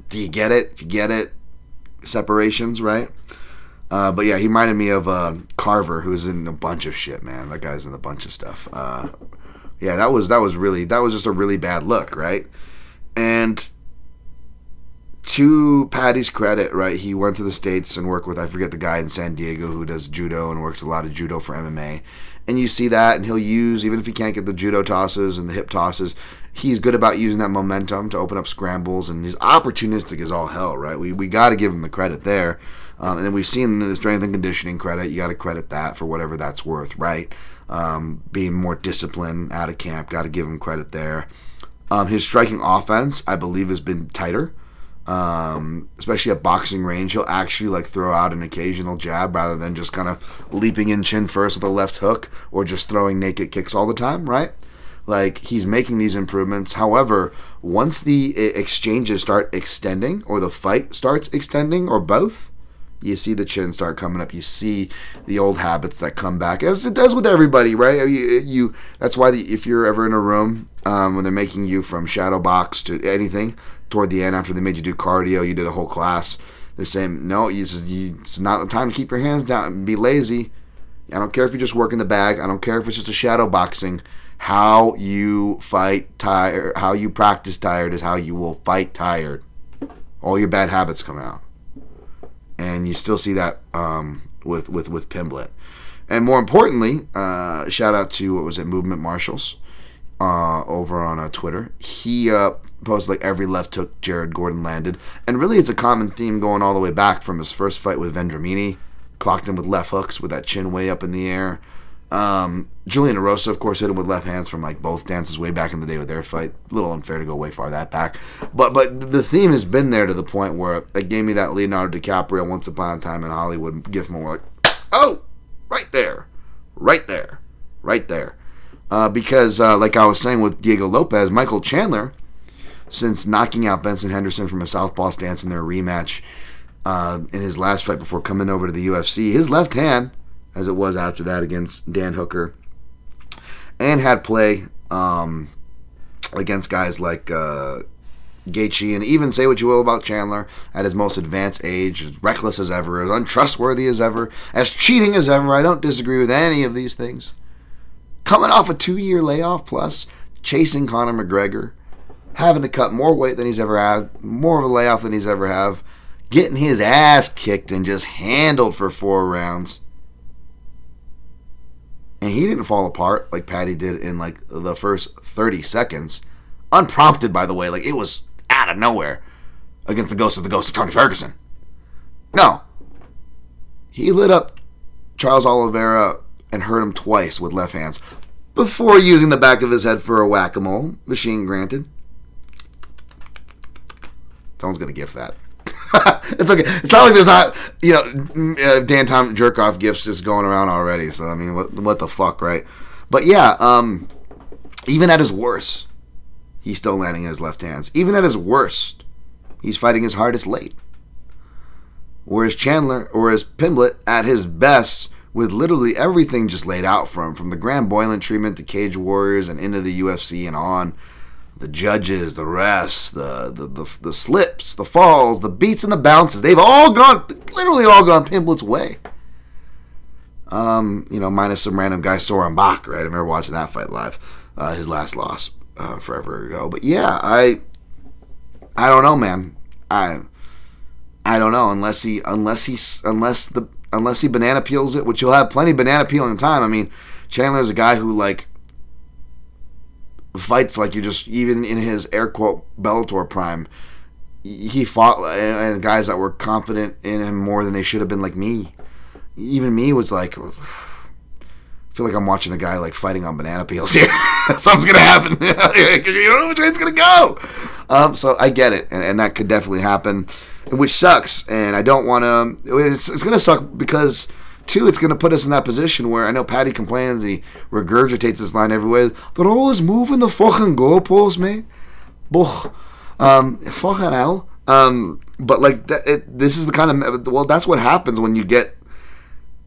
do you get it? If you get it, separations, right? But yeah, he reminded me of Carver, who's in a bunch of shit, man. That guy's in a bunch of stuff. Yeah, that was just a really bad look, right? And to Paddy's credit, right, he went to the States and worked with, I forget the guy in San Diego who does judo and works a lot of judo for MMA. And you see that, and he'll use, even if he can't get the judo tosses and the hip tosses, he's good about using that momentum to open up scrambles, and he's opportunistic as all hell, right? We got to give him the credit there. And then we've seen the strength and conditioning credit. You got to credit that for whatever that's worth, right? Being more disciplined out of camp, got to give him credit there. His striking offense, I believe, has been tighter. Especially at boxing range, he'll actually throw out an occasional jab rather than just kind of leaping in chin first with a left hook or just throwing naked kicks all the time, right? He's making these improvements. However, once the exchanges start extending or the fight starts extending or both, you see the chin start coming up. You see the old habits that come back, as it does with everybody, right? That's why if you're ever in a room when they're making you from shadow box to anything, toward the end after they made you do cardio, you did a whole class, they're saying, no, it's not the time to keep your hands down and be lazy. I don't care if you're just working the bag. I don't care if it's just a shadow boxing. How you fight tired, how you practice tired is how you will fight tired. All your bad habits come out. And you still see that with Pimblett. And more importantly, shout out to, Movement Marshals over on Twitter. He posted every left hook Jared Gordon landed. And really it's a common theme going all the way back from his first fight with Vendramini. Clocked him with left hooks with that chin way up in the air. Ige-Woodson, of course, hit him with left hands from both stances way back in the day with their fight. A little unfair to go way far that back. But the theme has been there to the point where it gave me that Leonardo DiCaprio Once Upon a Time in Hollywood gif moment, oh, right there. Because like I was saying with Diego Lopes, Michael Chandler since knocking out Benson Henderson from a southpaw stance in their rematch in his last fight before coming over to the UFC. His left hand, as it was after that against Dan Hooker, and had play against guys like Gaethje, and even say what you will about Chandler at his most advanced age, as reckless as ever, as untrustworthy as ever, as cheating as ever. I don't disagree with any of these things. Coming off a 2-year layoff plus, chasing Conor McGregor, having to cut more weight than he's ever had, more of a layoff than he's ever have, getting his ass kicked and just handled for 4 rounds. And he didn't fall apart like Paddy did in like the first 30 seconds. Unprompted, by the way. Like, it was out of nowhere against the ghost of Tony Ferguson. No. He lit up Charles Oliveira and hurt him twice with left hands before using the back of his head for a whack-a-mole. Machine granted. Someone's going to gift that. It's okay. It's not like there's not, Dan Tom jerk-off gifts just going around already. So, I mean, what the fuck, right? But, yeah, even at his worst, he's still landing his left hands. Even at his worst, he's fighting his hardest late. Whereas Pimblett, at his best, with literally everything just laid out for him, from the Graham Boylan treatment to Cage Warriors and into the UFC and on, the judges, the refs, the slips, the falls, the beats and the bounces, they've literally all gone Pimblett's way. Minus some random guy, Soren Bach, right? I remember watching that fight live, his last loss forever ago. But yeah, I don't know, man. I don't know unless he banana peels it, which you'll have plenty of banana peeling time. I mean, Chandler's a guy who like fights like you're just, even in his air quote Bellator prime, he fought and guys that were confident in him more than they should have been, like me. Even me was like, I feel like I'm watching a guy like fighting on banana peels here. Something's gonna happen. You don't know which way it's gonna go. So I get it, and that could definitely happen, which sucks. And I don't want to. It's gonna suck because, two, it's gonna put us in that position where I know Paddy complains, he regurgitates this line everywhere. They're always moving the fucking goalposts, man. Fucking hell. But like this is the kind of, well, that's what happens when you get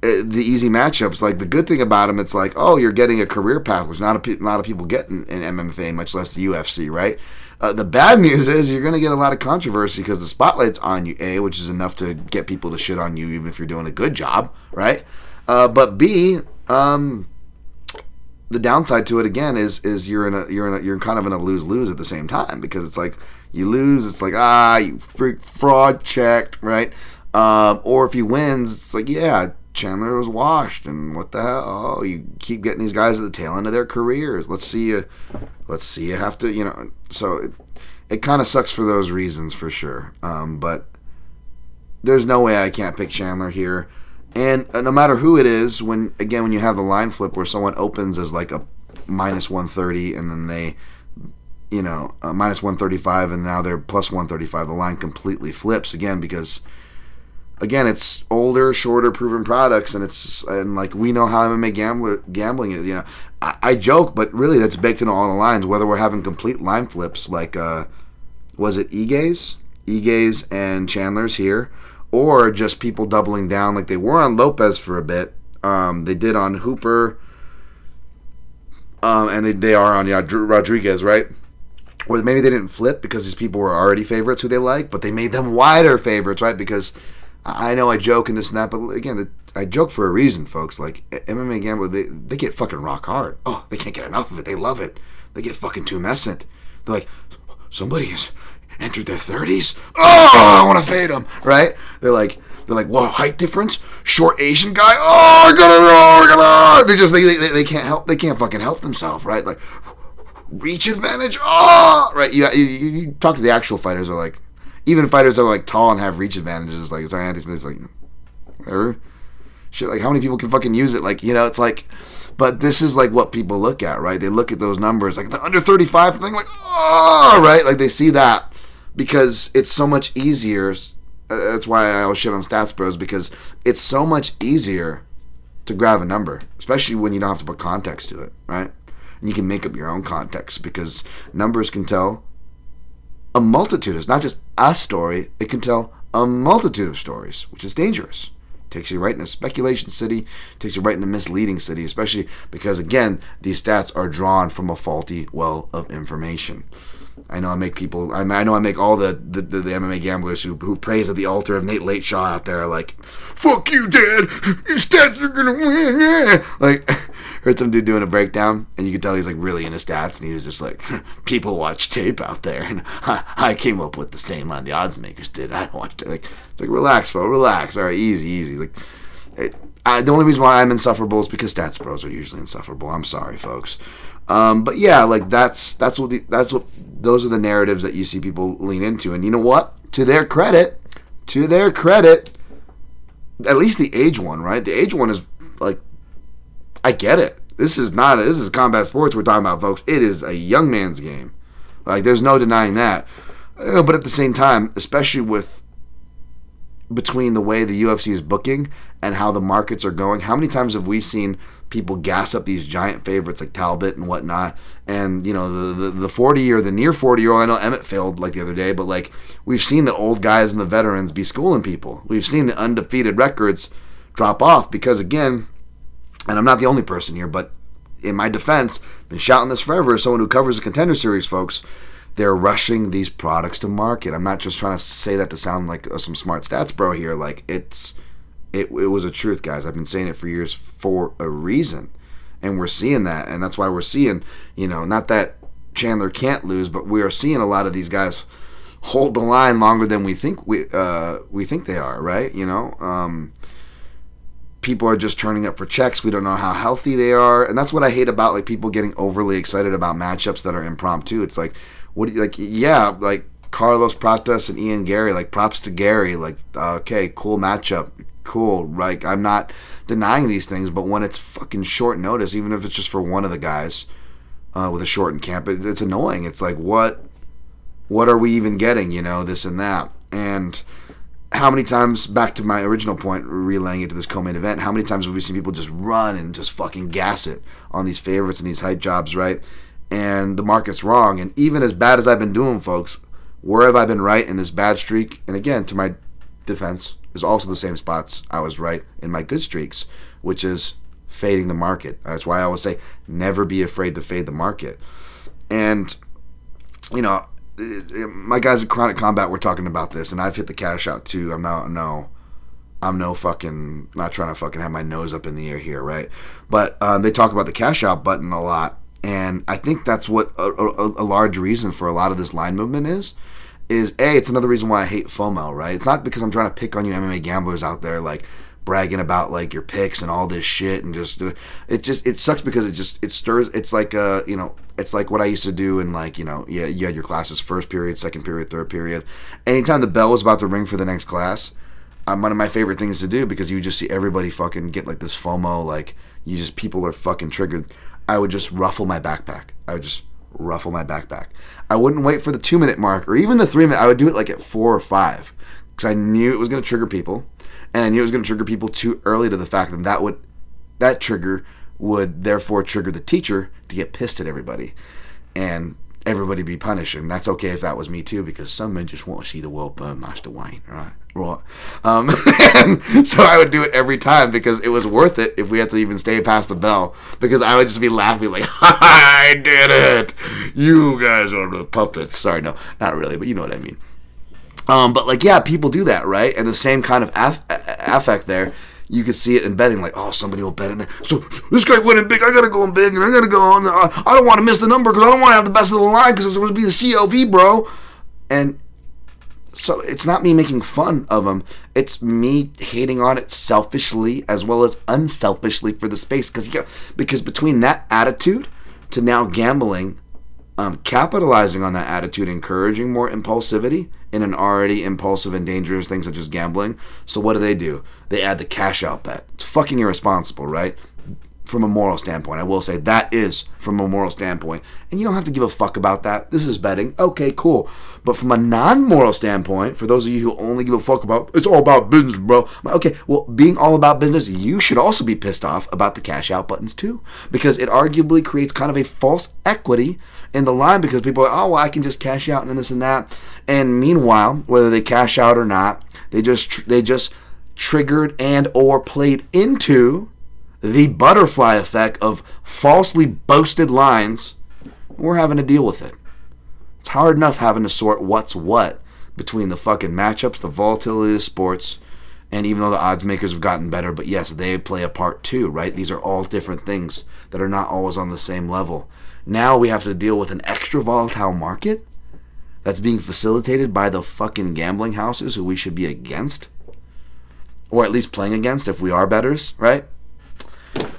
the easy matchups. Like, the good thing about them, it's like, oh, you're getting a career path, which not a lot of people get in MMA, much less the UFC, right? The bad news is you're going to get a lot of controversy because the spotlight's on you, A, which is enough to get people to shit on you even if you're doing a good job, right? But B, the downside to it again is you're kind of in a lose-lose at the same time, because it's like you lose, it's like, you freak, fraud checked, right? Or if he wins, it's like, yeah, Chandler was washed, and what the hell? Oh, you keep getting these guys at the tail end of their careers. Let's see you have to, So it kind of sucks for those reasons, for sure. But there's no way I can't pick Chandler here. And no matter who it is, when you have the line flip where someone opens as like a minus 130, and then they, minus 135, and now they're plus 135, the line completely flips again, because again, it's older, shorter, proven products, and like, we know how MMA gambling is. I joke, but really that's baked into all the lines. Whether we're having complete line flips, like was it Ige's and Chandler's here, or just people doubling down like they were on Lopez for a bit. They did on Hooper, and they are on Rodriguez, right? Or maybe they didn't flip because these people were already favorites who they like, but they made them wider favorites, right? Because I know I joke and this and that, but again, I joke for a reason, folks. Like, MMA gambler, they get fucking rock hard. Oh, they can't get enough of it. They love it. They get fucking tumescent. They're like, somebody has entered their 30s? Oh, I want to fade them, right? They're like, whoa, height difference? Short Asian guy? Oh, I gotta. They can't fucking help themselves, right? Like, reach advantage? Oh, right? You talk to the actual fighters, are like, even fighters that are like tall and have reach advantages, like Anthony Smith's like, whatever. Shit, like, how many people can fucking use it? Like, it's like, but this is like what people look at, right? They look at those numbers, like the under 35 thing, like, oh, right? Like, they see that because it's so much easier. That's why I always shit on Stats Bros, because it's so much easier to grab a number, especially when you don't have to put context to it, right? And you can make up your own context because numbers can tell a multitude. It's not just a story. It can tell a multitude of stories, which is dangerous. Takes you right in a speculation city, takes you right in a misleading city, especially because, again, these stats are drawn from a faulty well of information. I know I make all the MMA gamblers who praise at the altar of Nate Lateshaw out there like, fuck you, Dad, your stats are gonna win, yeah. Like, heard some dude doing a breakdown, and you could tell he's like really into stats, and he was just like, people watch tape out there, and I came up with the same line the odds makers did. I don't watch tape. Like, it's like, relax, bro, relax. All right, easy. Like, the only reason why I'm insufferable is because stats bros are usually insufferable. I'm sorry, folks. But yeah, like those are the narratives that you see people lean into, and you know what? To their credit, at least the age one, right? The age one is like, I get it. This is combat sports we're talking about, folks. It is a young man's game. Like, there's no denying that. But at the same time, especially between the way the UFC is booking and how the markets are going, how many times have we seen people gas up these giant favorites like Talbot and whatnot, and you know the 40 or the near 40-year-old, I know Emmett failed like the other day, but like we've seen the old guys and the veterans be schooling people. We've seen the undefeated records drop off because, again, and I'm not the only person here, but in my defense, been shouting this forever as someone who covers the Contender Series, folks, they're rushing these products to market. I'm not just trying to say that to sound like some smart stats bro here. Like, it was a truth, guys. I've been saying it for years for a reason. And we're seeing that. And that's why we're seeing, not that Chandler can't lose, but we are seeing a lot of these guys hold the line longer than we think we think they are, right? People are just turning up for checks. We don't know how healthy they are. And that's what I hate about like people getting overly excited about matchups that are impromptu. It's like, like Carlos Pratas and Ian Gary, like props to Gary, like, okay, cool matchup. Cool, like I'm not denying these things, but when it's fucking short notice, even if it's just for one of the guys with a shortened camp, it's annoying. It's like, what are we even getting, this and that. And how many times, back to my original point, relaying it to this co-main event, how many times have we seen people just run and just fucking gas it on these favorites and these hype jobs, right? And the market's wrong. And even as bad as I've been doing, folks, where have I been right in this bad streak? And again, to my defense, is also the same spots I was right in my good streaks, which is fading the market. That's why I always say never be afraid to fade the market. And, my guys at Chronic Combat were talking about this, and I've hit the cash out too. I'm no fucking, not trying to fucking have my nose up in the air here, right? But they talk about the cash out button a lot, and I think that's what a large reason for a lot of this line movement is it's another reason why I hate FOMO, right? It's not because I'm trying to pick on you MMA gamblers out there, like bragging about like your picks and all this shit, and it sucks because it stirs. It's like it's like what I used to do in like you had your classes, first period, second period, third period. Anytime the bell was about to ring for the next class, one of my favorite things to do, because you just see everybody fucking get like this FOMO, like people are fucking triggered. I would just ruffle my backpack. I wouldn't wait for the 2-minute mark or even the 3-minute. I would do it like at 4 or 5 because I knew it was going to trigger people, and I knew it was going to trigger people too early to the fact that trigger would therefore trigger the teacher to get pissed at everybody and everybody be punished. And that's okay if that was me too, because some men just want to see the world burn, Master Wayne, right? So I would do it every time because it was worth it if we had to even stay past the bell, because I would just be laughing like, I did it, you guys are the puppets. Sorry, no, not really, but you know what I mean. But like, yeah, people do that, right? And the same kind of affect there, you could see it in betting, like, oh, somebody will bet in there, so this guy winning big, I gotta go in big, and I gotta go on, I don't want to miss the number because I don't want to have the best of the line because it's going to be the CLV, bro. And so it's not me making fun of them. It's me hating on it selfishly as well as unselfishly for the space. Because between that attitude to now gambling, capitalizing on that attitude, encouraging more impulsivity in an already impulsive and dangerous thing such as gambling. So what do? They add the cash out bet. It's fucking irresponsible, right? from a moral standpoint. I will say that is from a moral standpoint. And you don't have to give a fuck about that. This is betting. Okay, cool. But from a non-moral standpoint, for those of you who only give a fuck about, it's all about business, bro. Okay, well, being all about business, you should also be pissed off about the cash out buttons too. Because it arguably creates kind of a false equity in the line, because people are, oh, well, I can just cash out and this and that. And meanwhile, whether they cash out or not, they just triggered and or played into the butterfly effect of falsely boasted lines. We're having to deal with it. It's hard enough having to sort what's what between the fucking matchups, the volatility of sports, and even though the odds makers have gotten better, but yes, they play a part too, right? These are all different things that are not always on the same level. Now we have to deal with an extra volatile market that's being facilitated by the fucking gambling houses who we should be against, or at least playing against if we are bettors, right?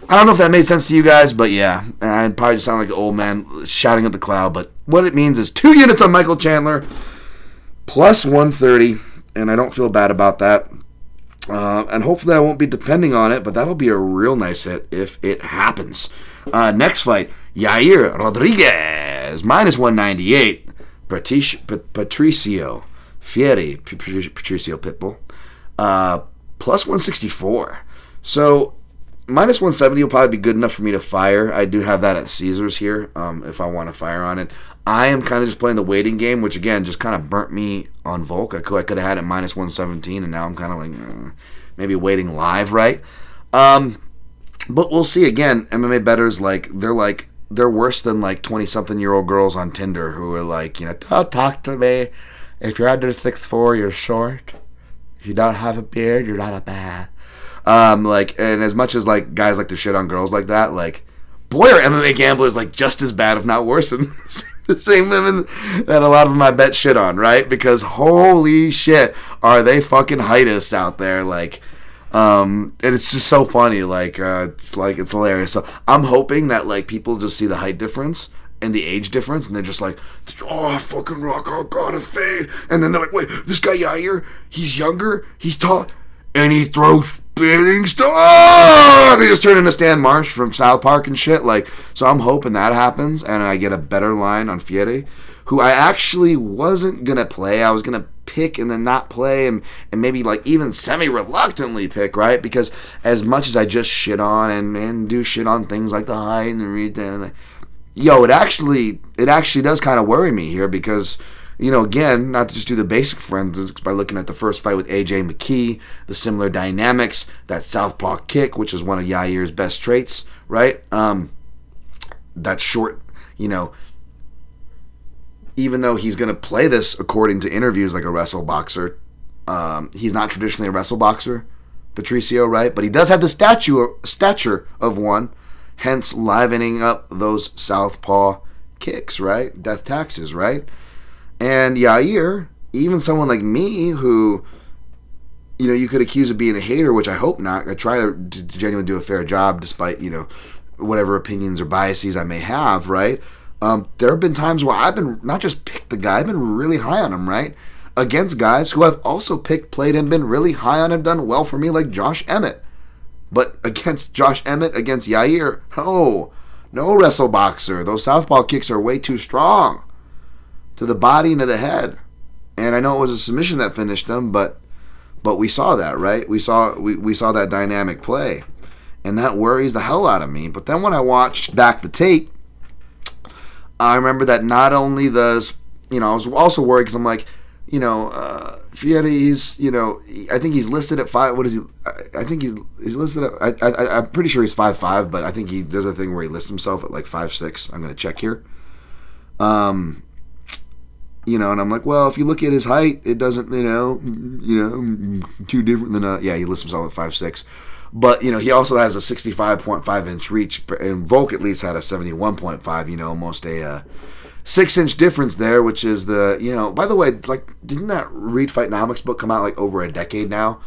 I don't know if that made sense to you guys, but yeah, I'd probably just sound like an old man shouting at the cloud, but what it means is 2 units on Michael Chandler, plus 130, and I don't feel bad about that. And hopefully I won't be depending on it, but that'll be a real nice hit if it happens. Next fight, Ige-Rodriguez, minus 198, Patricio Pitbull, plus 164. So minus 170 will probably be good enough for me to fire. I do have that at Caesars here if I want to fire on it. I am kind of just playing the waiting game, which again just kind of burnt me on Volk. I could have had it minus 117, and now I'm kind of like maybe waiting live, right? But we'll see. Again, MMA bettors, they're worse than 20-something-year-old girls on Tinder who are like, don't talk to me. If you're under 6'4", you're short. If you don't have a beard, you're not a man. And as much as guys like to shit on girls like that, boy, are MMA gamblers just as bad, if not worse, than the same women that a lot of them I bet shit on, right? Because holy shit, are they fucking heightists out there? And it's just so funny. It's hilarious. So I'm hoping that people just see the height difference and the age difference, and they're just like, oh, fucking rock, oh god, a fade. And then they're like, wait, this guy Yair, he's younger, he's tall, and he throws spinning stuff. Oh! They just turn into Stan Marsh from South Park and shit. So I'm hoping that happens, and I get a better line on Fieri, who I actually wasn't gonna play. I was gonna pick and then not play, and maybe even semi-reluctantly pick, right? Because as much as I just shit on and do shit on things like the height and the read, it actually does kind of worry me here, because again, not to just do the basic forensics by looking at the first fight with AJ McKee, the similar dynamics, that southpaw kick, which is one of Yair's best traits, right? That short, even though he's going to play this according to interviews like a wrestle boxer, he's not traditionally a wrestle boxer, Patricio, right? But he does have the stature of one, hence livening up those southpaw kicks, right? Death taxes, right? And Yair, even someone like me who, you could accuse of being a hater, which I hope not. I try to genuinely do a fair job despite, whatever opinions or biases I may have, right? There have been times where I've been not just picked the guy, I've been really high on him, right? Against guys who I've also picked, played, and been really high on him, done well for me, like Josh Emmett. But against Josh Emmett, against Yair, no wrestle boxer. Those southpaw kicks are way too strong to the body and to the head. And I know it was a submission that finished him, but we saw that, right? We saw that dynamic play. And that worries the hell out of me. But then when I watched back the tape, I remember that not only I was also worried because I'm like, Fieri's, I think he's listed at 5. What is he? I think he's listed at. I'm pretty sure he's 5'5", but I think he does a thing where he lists himself at 5'6". I'm gonna check here. And I'm like, well, if you look at his height, it doesn't, too different than he lists himself at 5'6". But, he also has a 65.5 inch reach, and Volk at least had a 71.5, almost a 6-inch difference there, which is the, by the way, didn't that Read Fightnomics book come out over a decade now?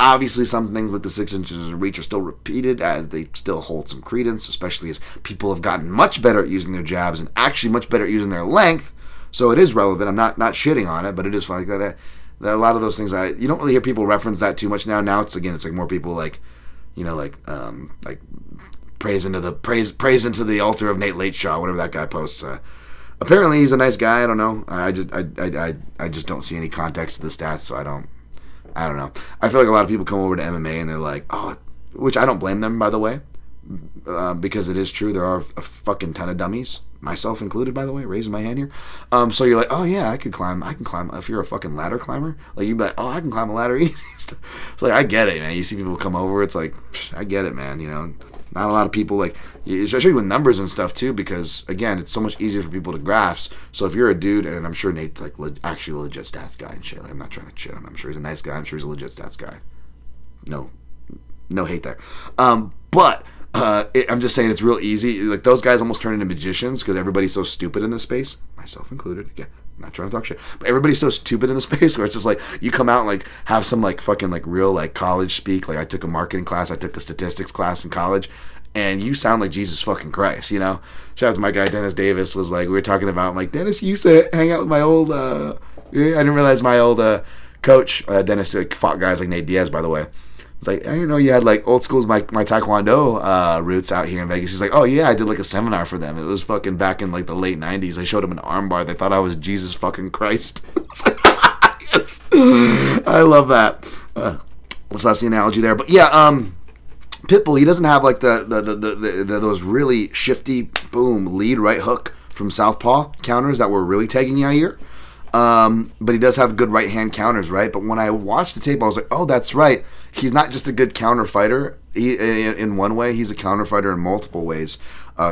Obviously, some things like the 6 inches of reach are still repeated as they still hold some credence, especially as people have gotten much better at using their jabs and actually much better at using their length. So it is relevant. I'm not shitting on it, but it is funny that a lot of those things you don't really hear people reference that too much now. Now it's more people praise into the altar of Nate Lateshaw, whatever that guy posts. Apparently he's a nice guy. I don't know. I just don't see any context to the stats, so I don't know. I feel like a lot of people come over to MMA and they're like, oh, which I don't blame them, by the way, because it is true. There are a fucking ton of dummies, myself included, by the way, raising my hand here. So you're like, oh yeah, I can climb. If you're a fucking ladder climber, like you'd be like, oh, I can climb a ladder easy. It's like, I get it, man. You see people come over, it's like, I get it, man. You know, not a lot of people, like, especially with numbers and stuff too, because again, it's so much easier for people to grasp. So if you're a dude, and I'm sure Nate's like actually a legit stats guy and shit. Like, I'm not trying to shit on him. I'm sure he's a nice guy. I'm sure he's a legit stats guy. No hate there. But I'm just saying it's real easy. Like, those guys almost turn into magicians because everybody's so stupid in this space, myself included. Again, I'm not trying to talk shit, but everybody's so stupid in the space where it's just like you come out and like have some like fucking like real like college speak. Like, I took a marketing class, I took a statistics class in college, and you sound like Jesus fucking Christ, you know? Shout out to my guy Dennis Davis. Was like, we were talking about, I'm like, Dennis used to hang out with my old I didn't realize my old coach Dennis like, fought guys like Nate Diaz, by the way. It's like, I didn't know you had like old school my Taekwondo roots out here in Vegas. He's like, oh yeah, I did like a seminar for them. It was fucking back in like the late 90s. I showed them an armbar. They thought I was Jesus fucking Christ. Yes. I love that. So that's the analogy there. But yeah, Pitbull, he doesn't have like the those really shifty boom lead right hook from southpaw counters that were really tagging Yair. But he does have good right hand counters, right? But when I watched the tape, I was like, oh, that's right. He's not just a good counter fighter. In one way, he's a counter fighter in multiple ways.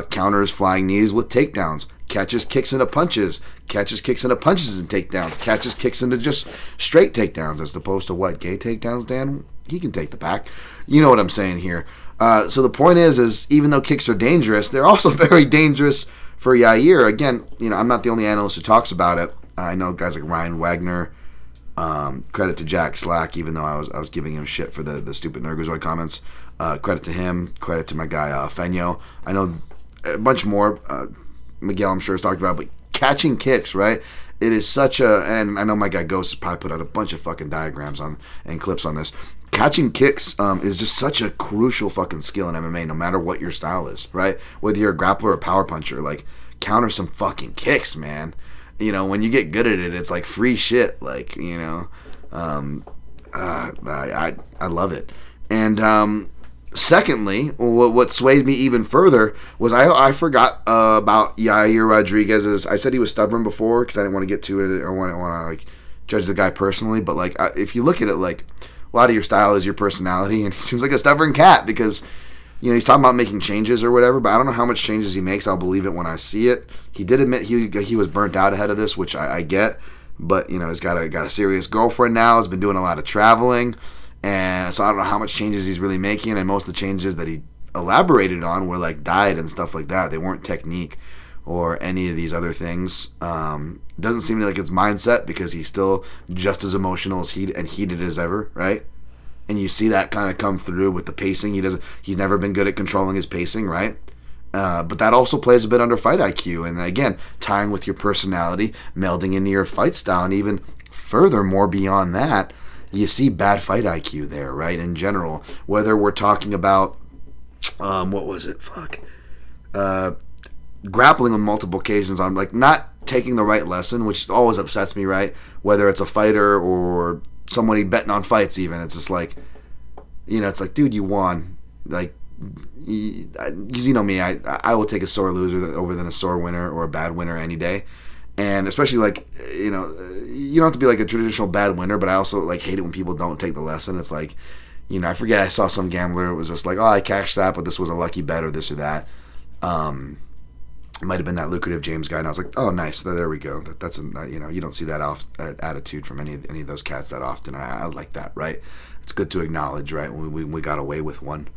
Counters flying knees with takedowns. Catches kicks into punches. Catches kicks into punches and takedowns. Catches kicks into just straight takedowns as opposed to what? Gay takedowns, Dan? He can take the back. You know what I'm saying here. So the point is even though kicks are dangerous, they're also very dangerous for Yair. Again, you know, I'm not the only analyst who talks about it. I know guys like Ryan Wagner. Credit to Jack Slack, even though I was giving him shit for the stupid Nergozoid comments. Credit to him. Credit to my guy Fenyo. I know a bunch more. Miguel, I'm sure, has talked about, but catching kicks, right? It is such a, and I know my guy Ghost has probably put out a bunch of fucking diagrams on and clips on this. Catching kicks is just such a crucial fucking skill in MMA, no matter what your style is, right? Whether you're a grappler or a power puncher, like, counter some fucking kicks, man. You know, when you get good at it, it's like free shit. Like, you know, I love it. And secondly, what swayed me even further was I forgot about Yair Rodriguez. I said he was stubborn before because I didn't want to get to it. I want to like judge the guy personally. But like, if you look at it, like, a lot of your style is your personality, and he seems like a stubborn cat because, you know, he's talking about making changes or whatever, but I don't know how much changes he makes. I'll believe it when I see it. He did admit he was burnt out ahead of this, which I get. But, you know, he's got a serious girlfriend now. He's been doing a lot of traveling. And so I don't know how much changes he's really making. And most of the changes that he elaborated on were like diet and stuff like that. They weren't technique or any of these other things. Doesn't seem like it's mindset because he's still just as emotional as heated as ever, right? And you see that kind of come through with the pacing. He's never been good at controlling his pacing, right? But that also plays a bit under fight IQ. And again, tying with your personality, melding into your fight style. And even furthermore beyond that, you see bad fight IQ there, right? In general, whether we're talking about, what was it? Grappling on multiple occasions on, like, not taking the right lesson, which always upsets me, right? Whether it's a fighter or somebody betting on fights even. It's just like, you know, it's like, dude, you won. Like, because you know me, I will take a sore loser over than a sore winner or a bad winner any day. And especially, like, you know, you don't have to be like a traditional bad winner, but I also like hate it when people don't take the lesson. It's like, you know, I forget, I saw some gambler, it was just like, oh, I cashed that, but this was a lucky bet or this or that. It might have been that lucrative James guy, and I was like, oh, nice, there we go. That's a, you know, you don't see that attitude from any of those cats that often. I like that, right? It's good to acknowledge, right, when we got away with one.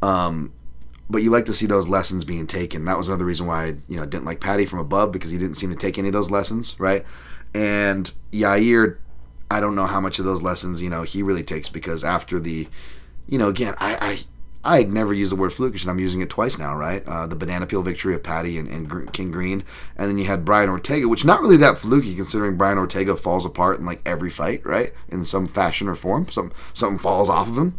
But you like to see those lessons being taken. That was another reason why I, you know, didn't like Patty from above, because he didn't seem to take any of those lessons, right? And Yair, I don't know how much of those lessons, you know, he really takes, because after the, you know, again, I'd never used the word flukish, and I'm using it twice now, right? The banana peel victory of Patty and King Green, and then you had Brian Ortega, which not really that fluky, considering Brian Ortega falls apart in like every fight, right? In some fashion or form, something falls off of him.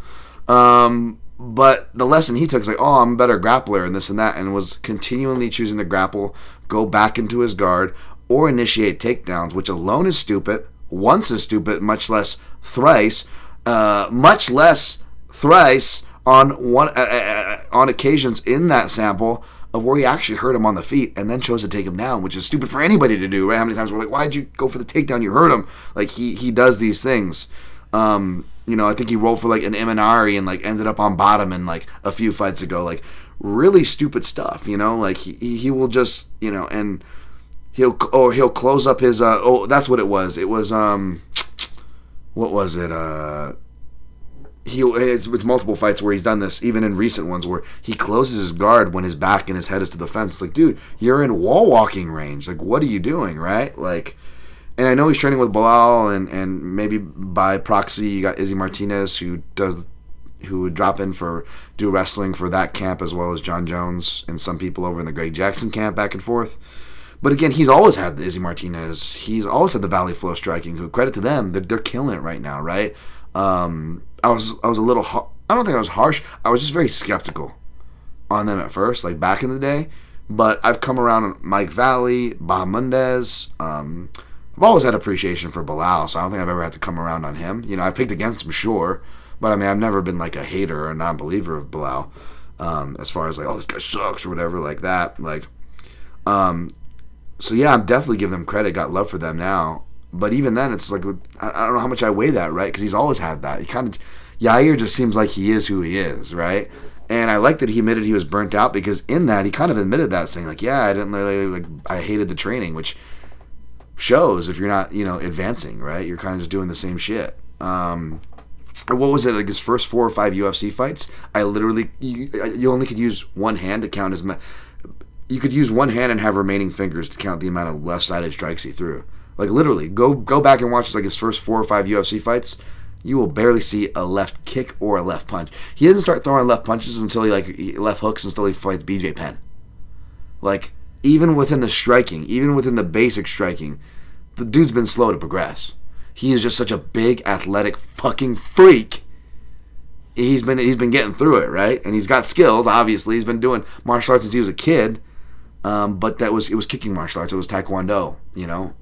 But the lesson he took is like, oh, I'm a better grappler and this and that, and was continually choosing to grapple, go back into his guard, or initiate takedowns, which alone is stupid. Once is stupid, much less thrice. On occasions in that sample of where he actually hurt him on the feet and then chose to take him down, which is stupid for anybody to do, right? How many times we're like, why'd you go for the takedown? You hurt him. Like, he does these things. I think he rolled for like an Imanari and like ended up on bottom in like a few fights ago. Like, really stupid stuff, like he will just, and he'll close up his that's what it was. It was what was it? It's multiple fights where he's done this, even in recent ones, where he closes his guard when his back and his head is to the fence. It's like, dude, you're in wall walking range. Like, what are you doing, right? Like, and I know he's training with Bilal, and maybe by proxy you got Izzy Martinez who would drop in do wrestling for that camp, as well as John Jones and some people over in the Greg Jackson camp, back and forth. But again, he's always had the Izzy Martinez. He's always had the Valley Flow Striking. Who, credit to them, they're killing it right now, right? I was a little. I don't think I was harsh. I was just very skeptical on them at first, like back in the day. But I've come around on Mike Valley, Bahamundes. I've always had appreciation for Bilal, so I don't think I've ever had to come around on him. I picked against him, sure, but I mean, I've never been like a hater or a non-believer of Bilal, as far as like, oh, this guy sucks or whatever like that. Like, so yeah, I'm definitely giving them credit. Got love for them now. But even then, it's like, I don't know how much I weigh that, right? Because he's always had that. Yair just seems like he is who he is, right? And I like that he admitted he was burnt out, because in that, he kind of admitted that, saying like, yeah, I didn't really, I hated the training, which shows if you're not, advancing, right? You're kind of just doing the same shit. What was it, like his first 4 or 5 UFC fights? I literally, you only could use one hand to count you could use one hand and have remaining fingers to count the amount of left-sided strikes he threw. Like, literally, go back and watch his first 4 or 5 UFC fights. You will barely see a left kick or a left punch. He doesn't start throwing left punches until he left hooks until he fights BJ Penn. Like, even within the striking, even within the basic striking, the dude's been slow to progress. He is just such a big, athletic fucking freak. He's been getting through it, right? And he's got skills, obviously. He's been doing martial arts since he was a kid. But it was kicking martial arts. It was Taekwondo,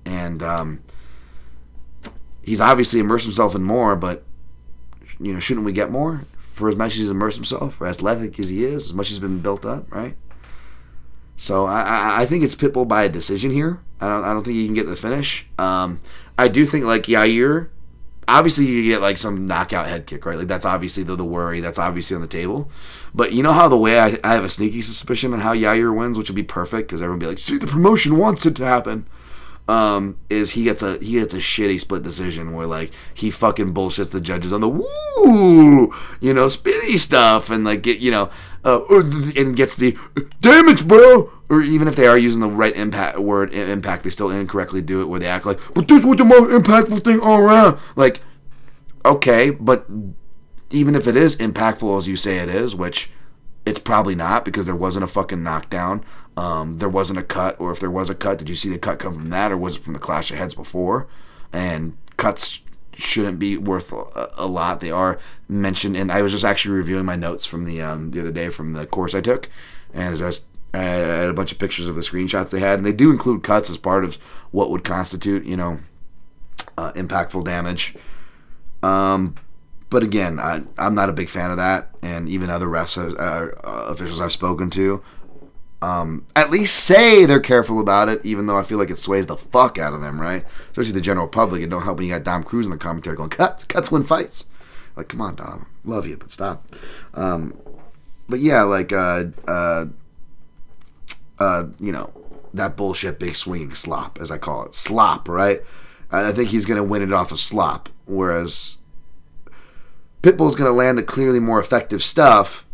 and he's obviously immersed himself in more, but, shouldn't we get more for as much as he's immersed himself, as athletic as he is, as much as he's been built up, right? So I think it's Pitbull by a decision here. I don't think he can get the finish. I do think, like, Yair, obviously you get like some knockout head kick, right? Like, that's obviously the worry. That's obviously on the table. But you know how the way I have a sneaky suspicion on how Yair wins, which would be perfect because everyone would be like, see, the promotion wants it to happen. Is he gets a shitty split decision where like he fucking bullshits the judges on the woo, spinny stuff and like get and gets the damage, bro. Or even if they are using the right impact, they still incorrectly do it where they act like, but this was the most impactful thing all around. Like, okay, but even if it is impactful as you say it is, which it's probably not because there wasn't a fucking knockdown, there wasn't a cut, or if there was a cut, did you see the cut come from that, or was it from the clash of heads before? And cuts shouldn't be worth a lot. They are mentioned, and I was just actually reviewing my notes from the other day from the course I took, and as I had a bunch of pictures of the screenshots they had, and they do include cuts as part of what would constitute, impactful damage. But again, I'm not a big fan of that, and even other refs, officials I've spoken to, at least say they're careful about it, even though I feel like it sways the fuck out of them, right? Especially the general public. It don't help when you got Dom Cruz in the commentary going, cuts win fights. Like, come on, Dom. Love you, but stop. But yeah, like, that bullshit big swinging slop, as I call it. Slop, right? I think he's going to win it off of slop, whereas Pitbull's going to land the clearly more effective stuff,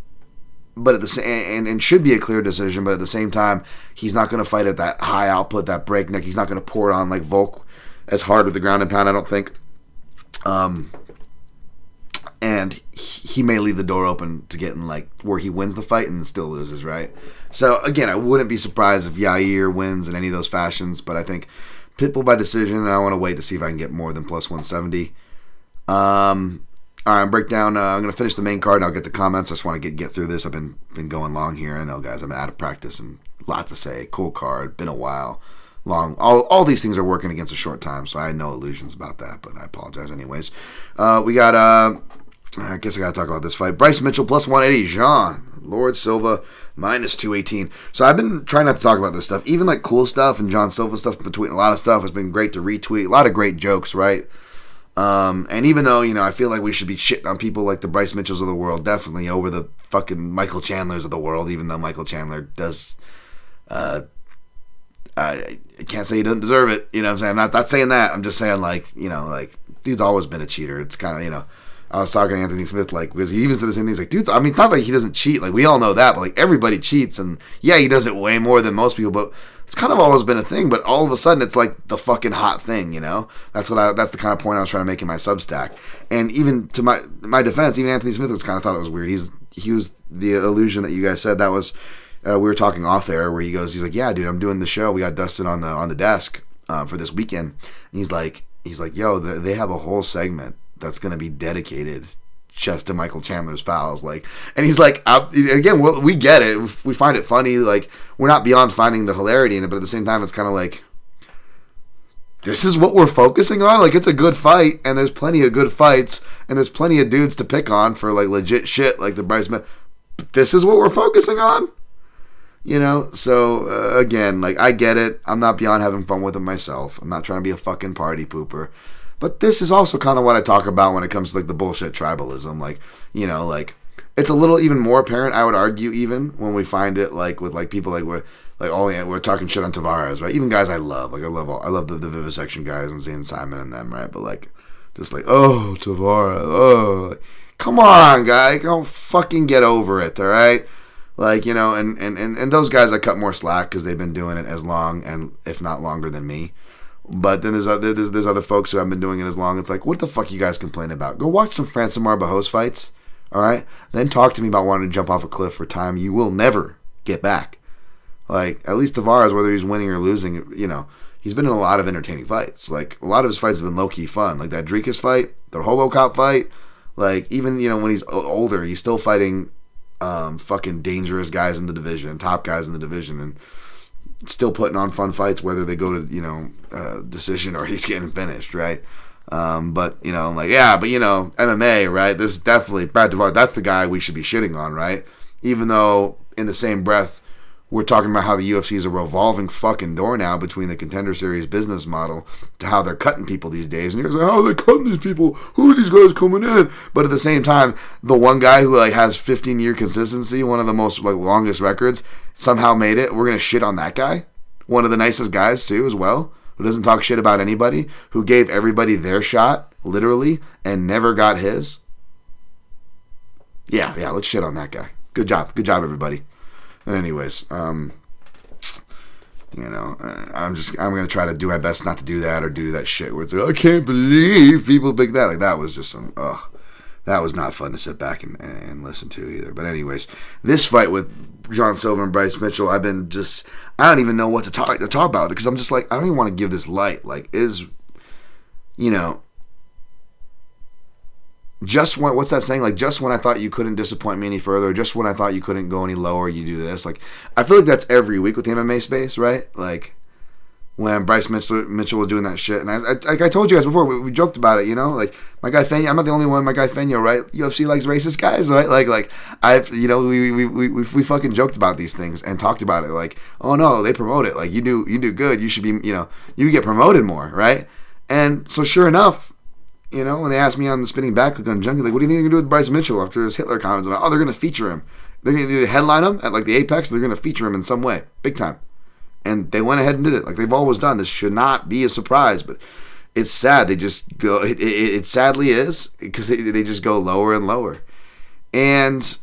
but at the same and should be a clear decision, but at the same time, he's not going to fight at that high output, that breakneck. He's not going to pour it on like Volk as hard with the ground and pound, I don't think. And he may leave the door open to getting like where he wins the fight and then still loses, right? So again, I wouldn't be surprised if Yair wins in any of those fashions, but I think Pitbull by decision, and I want to wait to see if I can get more than plus 170. All right, break down. I'm going to finish the main card and I'll get the comments. I just want to get through this. I've been going long here. I know, guys. I've been out of practice and a lot to say. Cool card. Been a while. Long. All these things are working against a short time, so I had no illusions about that, but I apologize anyways. We got, I guess I got to talk about this fight. Bryce Mitchell plus 180. Jean Silva minus 218. So I've been trying not to talk about this stuff. Even like cool stuff and John Silva stuff between a lot of stuff has been great to retweet. A lot of great jokes, right? And even though, I feel like we should be shitting on people like the Bryce Mitchells of the world, definitely over the fucking Michael Chandlers of the world, even though Michael Chandler does, I can't say he doesn't deserve it. You know what I'm saying? I'm not saying that. I'm just saying, like, dude's always been a cheater. It's kind of, I was talking to Anthony Smith, like, because he even said the same thing. He's like, dude, I mean, it's not like he doesn't cheat. Like, we all know that, but, like, everybody cheats. And, yeah, he does it way more than most people, but it's kind of always been a thing. But all of a sudden, it's, like, the fucking hot thing, That's the kind of point I was trying to make in my Substack. And even to my defense, even Anthony Smith was kind of thought it was weird. He was the illusion that you guys said. That was, we were talking off air where he's like, yeah, dude, I'm doing the show. We got Dustin on the desk for this weekend. And he's like, yo, they have a whole segment that's going to be dedicated just to Michael Chandler's fouls. Like, and he's like, again, we get it. We find it funny. Like, we're not beyond finding the hilarity in it, but at the same time, it's kind of like, this is what we're focusing on? Like, it's a good fight, and there's plenty of good fights, and there's plenty of dudes to pick on for, like, legit shit, like the Bryce Smith. But this is what we're focusing on? So, again, like, I get it. I'm not beyond having fun with it myself. I'm not trying to be a fucking party pooper. But this is also kind of what I talk about when it comes to, like, the bullshit tribalism. Like, like, it's a little even more apparent, I would argue, even when we find it, like, with, like, people like we're talking shit on Tavares, right? Even guys I love. Like, I love the Vivisection guys and Zane Simon and them, right? But, like, just like, oh, Tavares, oh. Like, come on, guy. Don't fucking get over it, all right? Like, and those guys I cut more slack because they've been doing it as long and if not longer than me. But then there's other folks who haven't been doing it as long. It's like, what the fuck you guys complain about? Go watch some Francimar Bajos fights, all right? Then talk to me about wanting to jump off a cliff for time you will never get back. Like, at least Tavares, whether he's winning or losing, he's been in a lot of entertaining fights. Like, a lot of his fights have been low-key fun. Like that Dricus fight, the Robocop fight. Like, even, when he's older, he's still fighting fucking dangerous guys in the division, top guys in the division, and still putting on fun fights, whether they go to, decision or he's getting finished, right? But, I'm like, yeah, but, MMA, right? This is definitely, Brad Tavares, that's the guy we should be shitting on, right? Even though, in the same breath, we're talking about how the UFC is a revolving fucking door now between the Contender Series business model to how they're cutting people these days. And you're like, how are they cutting these people? Who are these guys coming in? But at the same time, the one guy who like has 15-year consistency, one of the most like longest records, somehow made it. We're going to shit on that guy. One of the nicest guys too as well, who doesn't talk shit about anybody, who gave everybody their shot, literally, and never got his. Yeah, let's shit on that guy. Good job, everybody. Anyways, I'm gonna try to do my best not to do that or do that shit where it's like, I can't believe people pick that. Like, that was just that was not fun to sit back and listen to either. But anyways, this fight with John Silva and Bryce Mitchell, I don't even know what to talk about because I'm just like, I don't even want to give this light. Like, just when, what's that saying? Like, just when I thought you couldn't disappoint me any further, just when I thought you couldn't go any lower, you do this. Like, I feel like that's every week with the MMA space, right? Like, when Bryce Mitchell was doing that shit. And I told you guys before, we joked about it, like, my guy Feño, I'm not the only one, my guy Feño, right? UFC likes racist guys, right? Like we fucking joked about these things and talked about it. Like, oh no, they promote it. Like, you do good. You should be, you get promoted more, right? And so sure enough, when they asked me on the Spinning Backclick on Junkie, like, what do you think they're going to do with Bryce Mitchell after his Hitler comments about, they're going to feature him. They're going to either headline him at, like, the Apex, or they're going to feature him in some way. Big time. And they went ahead and did it. Like, they've always done. This should not be a surprise, but it's sad. They just go, it sadly is, because they just go lower and lower. And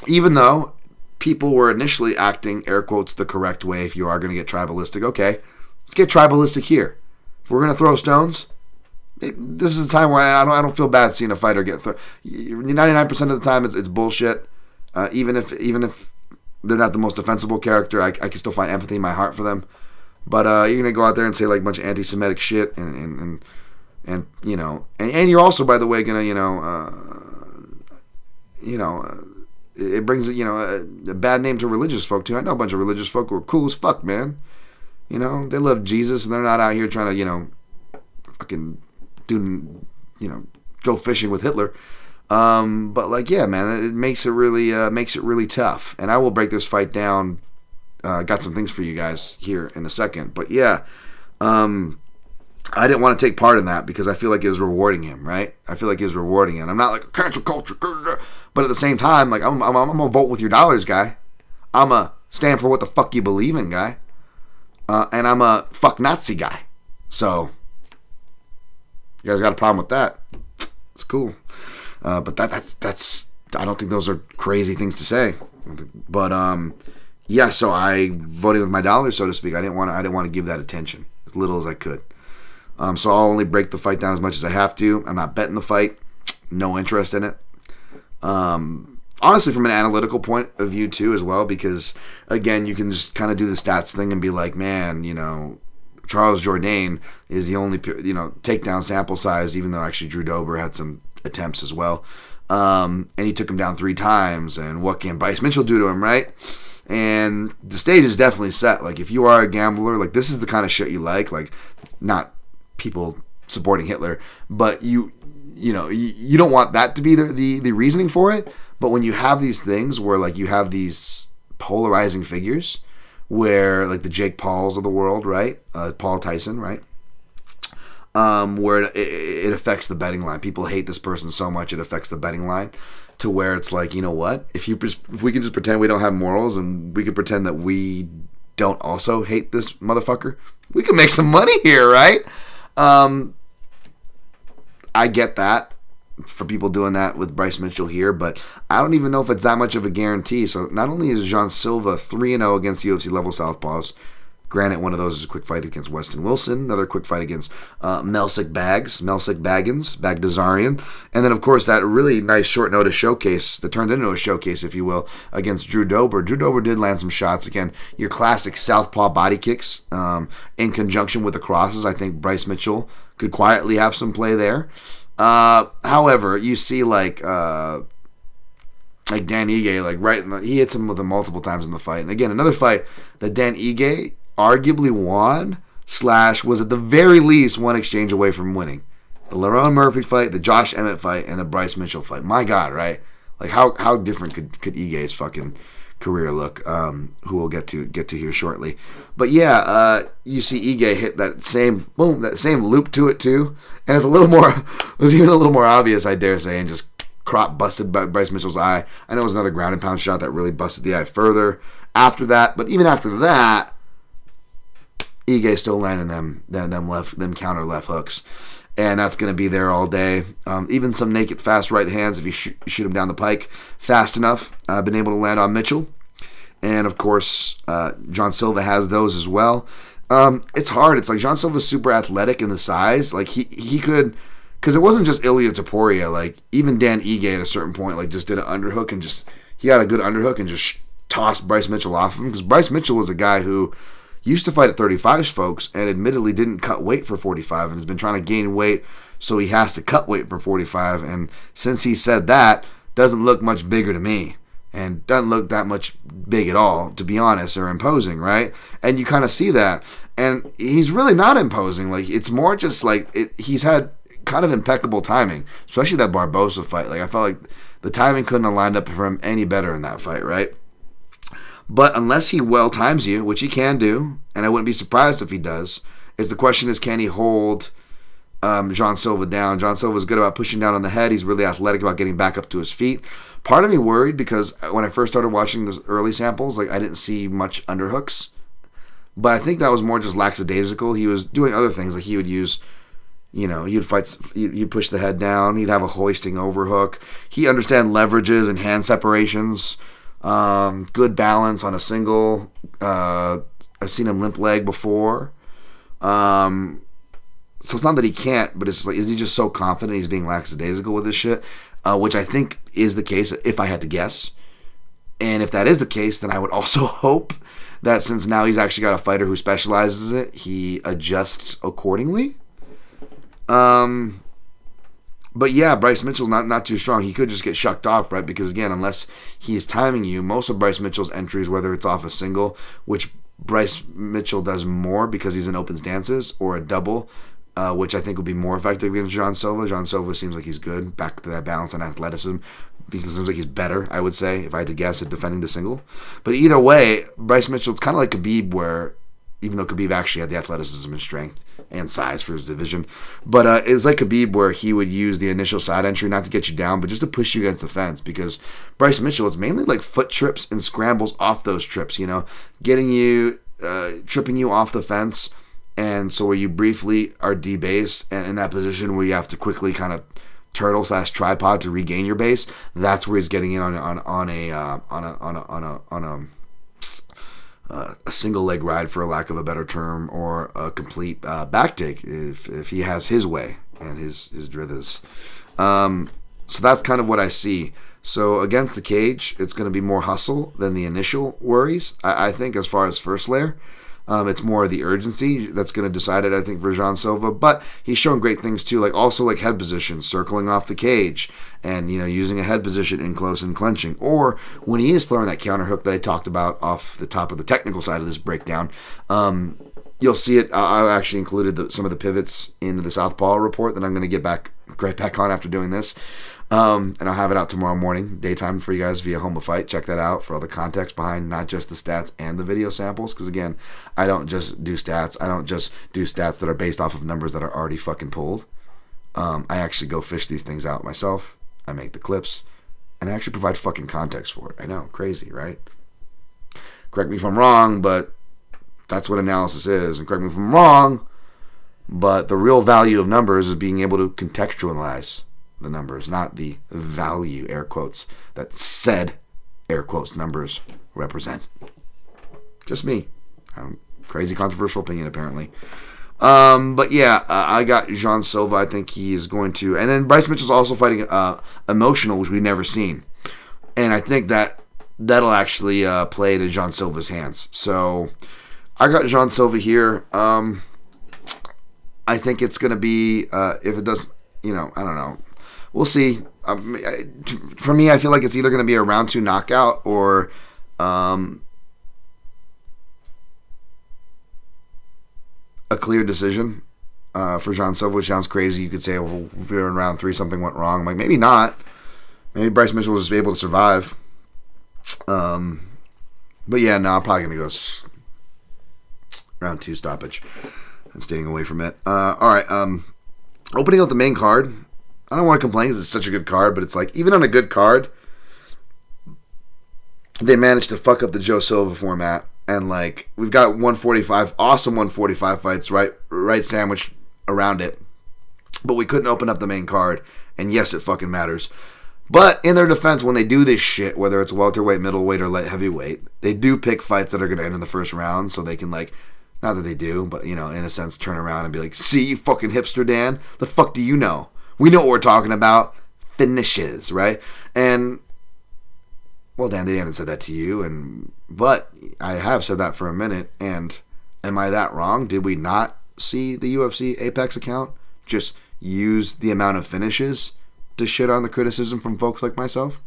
even though people were initially acting, air quotes, the correct way, if you are going to get tribalistic, okay, let's get tribalistic here. If we're going to throw stones, this is a time where I don't feel bad seeing a fighter get thrown. 99% of the time, it's bullshit. Even if they're not the most defensible character, I can still find empathy in my heart for them. But you're going to go out there and say like a bunch of anti-Semitic shit and And, and you're also, by the way, going to, it brings, a bad name to religious folk, too. I know a bunch of religious folk who are cool as fuck, man. They love Jesus, and they're not out here trying to, fucking go fishing with Hitler. But, like, yeah, man, it makes it really tough. And I will break this fight down. Got some things for you guys here in a second. But, yeah, I didn't want to take part in that because I feel like it was rewarding him, right? I feel like it was rewarding him. I'm not like a cancel culture, but at the same time, like I'm gonna vote with your dollars, guy. I'm a stand for what the fuck you believe in, guy. And I'm a fuck Nazi guy. So you guys got a problem with that? It's cool. But that's I don't think those are crazy things to say. But yeah. So I voted with my dollars, so to speak. I didn't want to give that attention as little as I could. So I'll only break the fight down as much as I have to. I'm not betting the fight. No interest in it. Honestly, from an analytical point of view, too, as well, because, again, you can just kind of do the stats thing and be like, man, Charles Jourdain is the only, takedown sample size, even though actually Drew Dober had some attempts as well. And he took him down 3 times. And what can Bryce Mitchell do to him, right? And the stage is definitely set. Like, if you are a gambler, like, this is the kind of shit you like not people supporting Hitler, but you don't want that to be the reasoning for it. But when you have these things where like you have these polarizing figures, where like the Jake Pauls of the world, right, Paul Tyson, right, where it affects the betting line. People hate this person so much it affects the betting line, to where it's like, you know what? If we can just pretend we don't have morals and we can pretend that we don't also hate this motherfucker, we can make some money here, right? I get that for people doing that with Bryce Mitchell here, but I don't even know if it's that much of a guarantee. So not only is Silva 3-0 against UFC level southpaws, granted one of those is a quick fight against Weston Wilson, another quick fight against Melsik Bagdasarian, and then of course that really nice short notice showcase that turned into a showcase, if you will, against Drew Dober. Drew Dober did land some shots. Again, your classic southpaw body kicks in conjunction with the crosses. I think Bryce Mitchell could quietly have some play there. However, you see like Dan Ige, he hits him with him multiple times in the fight. And again, another fight that Dan Ige arguably won / was at the very least one exchange away from winning. The Lerone Murphy fight, the Josh Emmett fight, and the Bryce Mitchell fight. My God, right? Like how different could Ige's fucking career look? Who we'll get to here shortly. But yeah, you see Ige hit that same loop to it too, and it was even a little more obvious, I dare say, and just crop busted by Bryce Mitchell's eye. I know it was another ground and pound shot that really busted the eye further after that, but even after that, Ige still landing them counter left hooks, and that's going to be there all day. Even some naked fast right hands if you shoot him down the pike fast enough. Been able to land on Mitchell, and of course John Silva has those as well. It's hard. It's like John Silva's super athletic in the size. Like he could, because it wasn't just Ilia Topuria. Like even Dan Ige at a certain point, like just did an underhook and he got a good underhook and just tossed Bryce Mitchell off of him. Because Bryce Mitchell was a guy who used to fight at 35s, folks, and admittedly didn't cut weight for 45 and has been trying to gain weight, so he has to cut weight for 45. And since he said that, doesn't look much bigger to me. And doesn't look that much big at all, to be honest, or imposing, right? And you kind of see that. And he's really not imposing. Like, it's more just like he's had kind of impeccable timing, especially that Barbosa fight. Like, I felt like the timing couldn't have lined up for him any better in that fight, right? But unless he well times you, which he can do, and I wouldn't be surprised if he does, the question is, can he hold John Silva down? John Silva's good about pushing down on the head. He's really athletic about getting back up to his feet. Part of me worried because when I first started watching the early samples, like I didn't see much underhooks. But I think that was more just lackadaisical. He was doing other things. Like he would use, he'd push the head down. He'd have a hoisting overhook. He understand leverages and hand separations. Good balance on a single. I've seen him limp leg before. So it's not that he can't, but it's like, is he just so confident he's being lackadaisical with this shit? Which I think is the case if I had to guess. And if that is the case, then I would also hope that since now he's actually got a fighter who specializes in it, he adjusts accordingly. But yeah, Bryce Mitchell's not too strong. He could just get shucked off, right? Because again, unless he's timing you, most of Bryce Mitchell's entries, whether it's off a single, which Bryce Mitchell does more because he's in open stances, or a double, which I think would be more effective against John Silva. John Silva seems like he's good, back to that balance and athleticism. He seems like he's better, I would say, if I had to guess, at defending the single. But either way, Bryce Mitchell's kind of like Khabib, where even though Khabib actually had the athleticism and strength and size for his division. But it's like Khabib, where he would use the initial side entry not to get you down, but just to push you against the fence. Because Bryce Mitchell, it's mainly like foot trips and scrambles off those trips, getting you, tripping you off the fence. And so where you briefly are debased and in that position where you have to quickly kind of turtle/tripod to regain your base, that's where he's getting in on a single leg ride, for a lack of a better term, or a complete back take if he has his way and his drithers. So that's kind of what I see. So against the cage, it's going to be more hustle than the initial worries. I think as far as first layer, it's more the urgency that's going to decide it, I think, for Jean Silva. But he's shown great things too, like head position, circling off the cage, and using a head position in close and clenching, or when he is throwing that counter hook that I talked about off the top of the technical side of this breakdown. You'll see it. I actually included some of the pivots into the Southpaw report that I'm going to get right back on after doing this. And I'll have it out tomorrow morning, daytime, for you guys via Home of Fight. Check that out for all the context behind not just the stats and the video samples. Because again, I don't just do stats. I don't just do stats that are based off of numbers that are already fucking pulled. I actually go fish these things out myself. I make the clips, and I actually provide fucking context for it. I know, crazy, right? Correct me if I'm wrong, but that's what analysis is. And correct me if I'm wrong, but the real value of numbers is being able to contextualize the numbers, not the value, air quotes, that said, air quotes, numbers represent. Just me. Crazy controversial opinion, apparently. But yeah, I got Jean Silva. I think he is going to. And then Bryce Mitchell's also fighting emotional, which we've never seen. And I think that'll actually play to Jean Silva's hands. So I got Jean Silva here. I think it's going to be, if it does, I don't know. We'll see. For me, I feel like it's either going to be a round 2 knockout or a clear decision for Jean Silva, which sounds crazy. You could say, well, if you're in round 3, something went wrong. I'm like, maybe not. Maybe Bryce Mitchell was just able to survive. But yeah, no, I'm probably going to go round 2 stoppage and staying away from it. All right. Opening up the main card. I don't want to complain because it's such a good card, but it's like, even on a good card, they managed to fuck up the Joe Silva format. And like, we've got 145, awesome 145 fights, right sandwiched around it. But we couldn't open up the main card. And yes, it fucking matters. But in their defense, when they do this shit, whether it's welterweight, middleweight, or light heavyweight, they do pick fights that are going to end in the first round, so they can, like, not that they do, but, in a sense, turn around and be like, see, you fucking hipster Dan, the fuck do you know? We know what we're talking about. Finishes, right? And, well, Dan, they haven't said that to you, but I have said that for a minute, and am I that wrong? Did we not see the UFC Apex account just use the amount of finishes to shit on the criticism from folks like myself?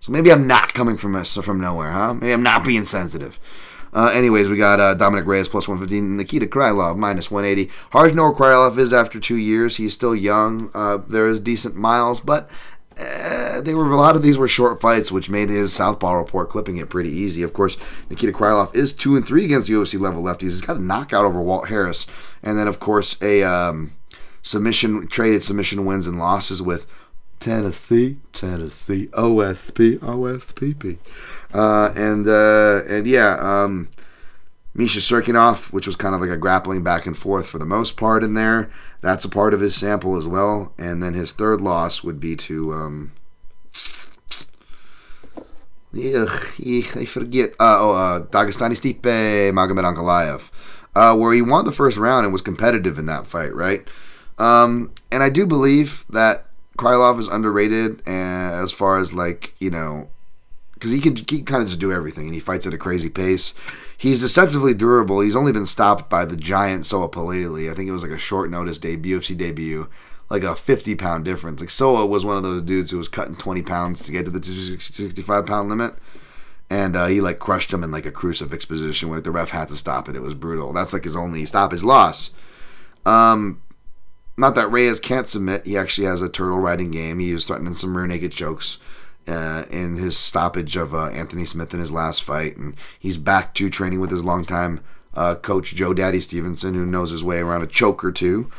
So maybe I'm not coming from nowhere, huh? Maybe I'm not being sensitive. Anyways, we got Dominic Reyes plus 115, Nikita Krylov minus 180. Hard to know where Krylov is after 2 years. He's still young. There is decent miles, but a lot of these were short fights, which made his Southpaw report clipping it pretty easy. Of course, Nikita Krylov is 2-3 against UFC level lefties. He's got a knockout over Walt Harris, and then of course a traded submission wins and losses with Tennessee, OSPP. Misha Serkinov, which was kind of like a grappling back and forth for the most part in there. That's a part of his sample as well. And then his third loss would be to, I forget. Dagestani Stipe Magomed Ankalaev, where he won the first round and was competitive in that fight, right? And I do believe that Krylov is underrated as far as, like, because he can kind of just do everything, and he fights at a crazy pace. He's deceptively durable. He's only been stopped by the giant Soa Paleli. I think it was like a short notice UFC debut, like a 50-pound difference. Like Soa was one of those dudes who was cutting 20 pounds to get to the 265-pound limit, and he like crushed him in like a crucifix position where the ref had to stop it. It was brutal. That's like his only stoppage loss. Not that Reyes can't submit. He actually has a turtle riding game. He was threatening some rear naked chokes in his stoppage of Anthony Smith in his last fight. And he's back to training with his longtime coach, Joe Daddy Stevenson, who knows his way around a choke or two.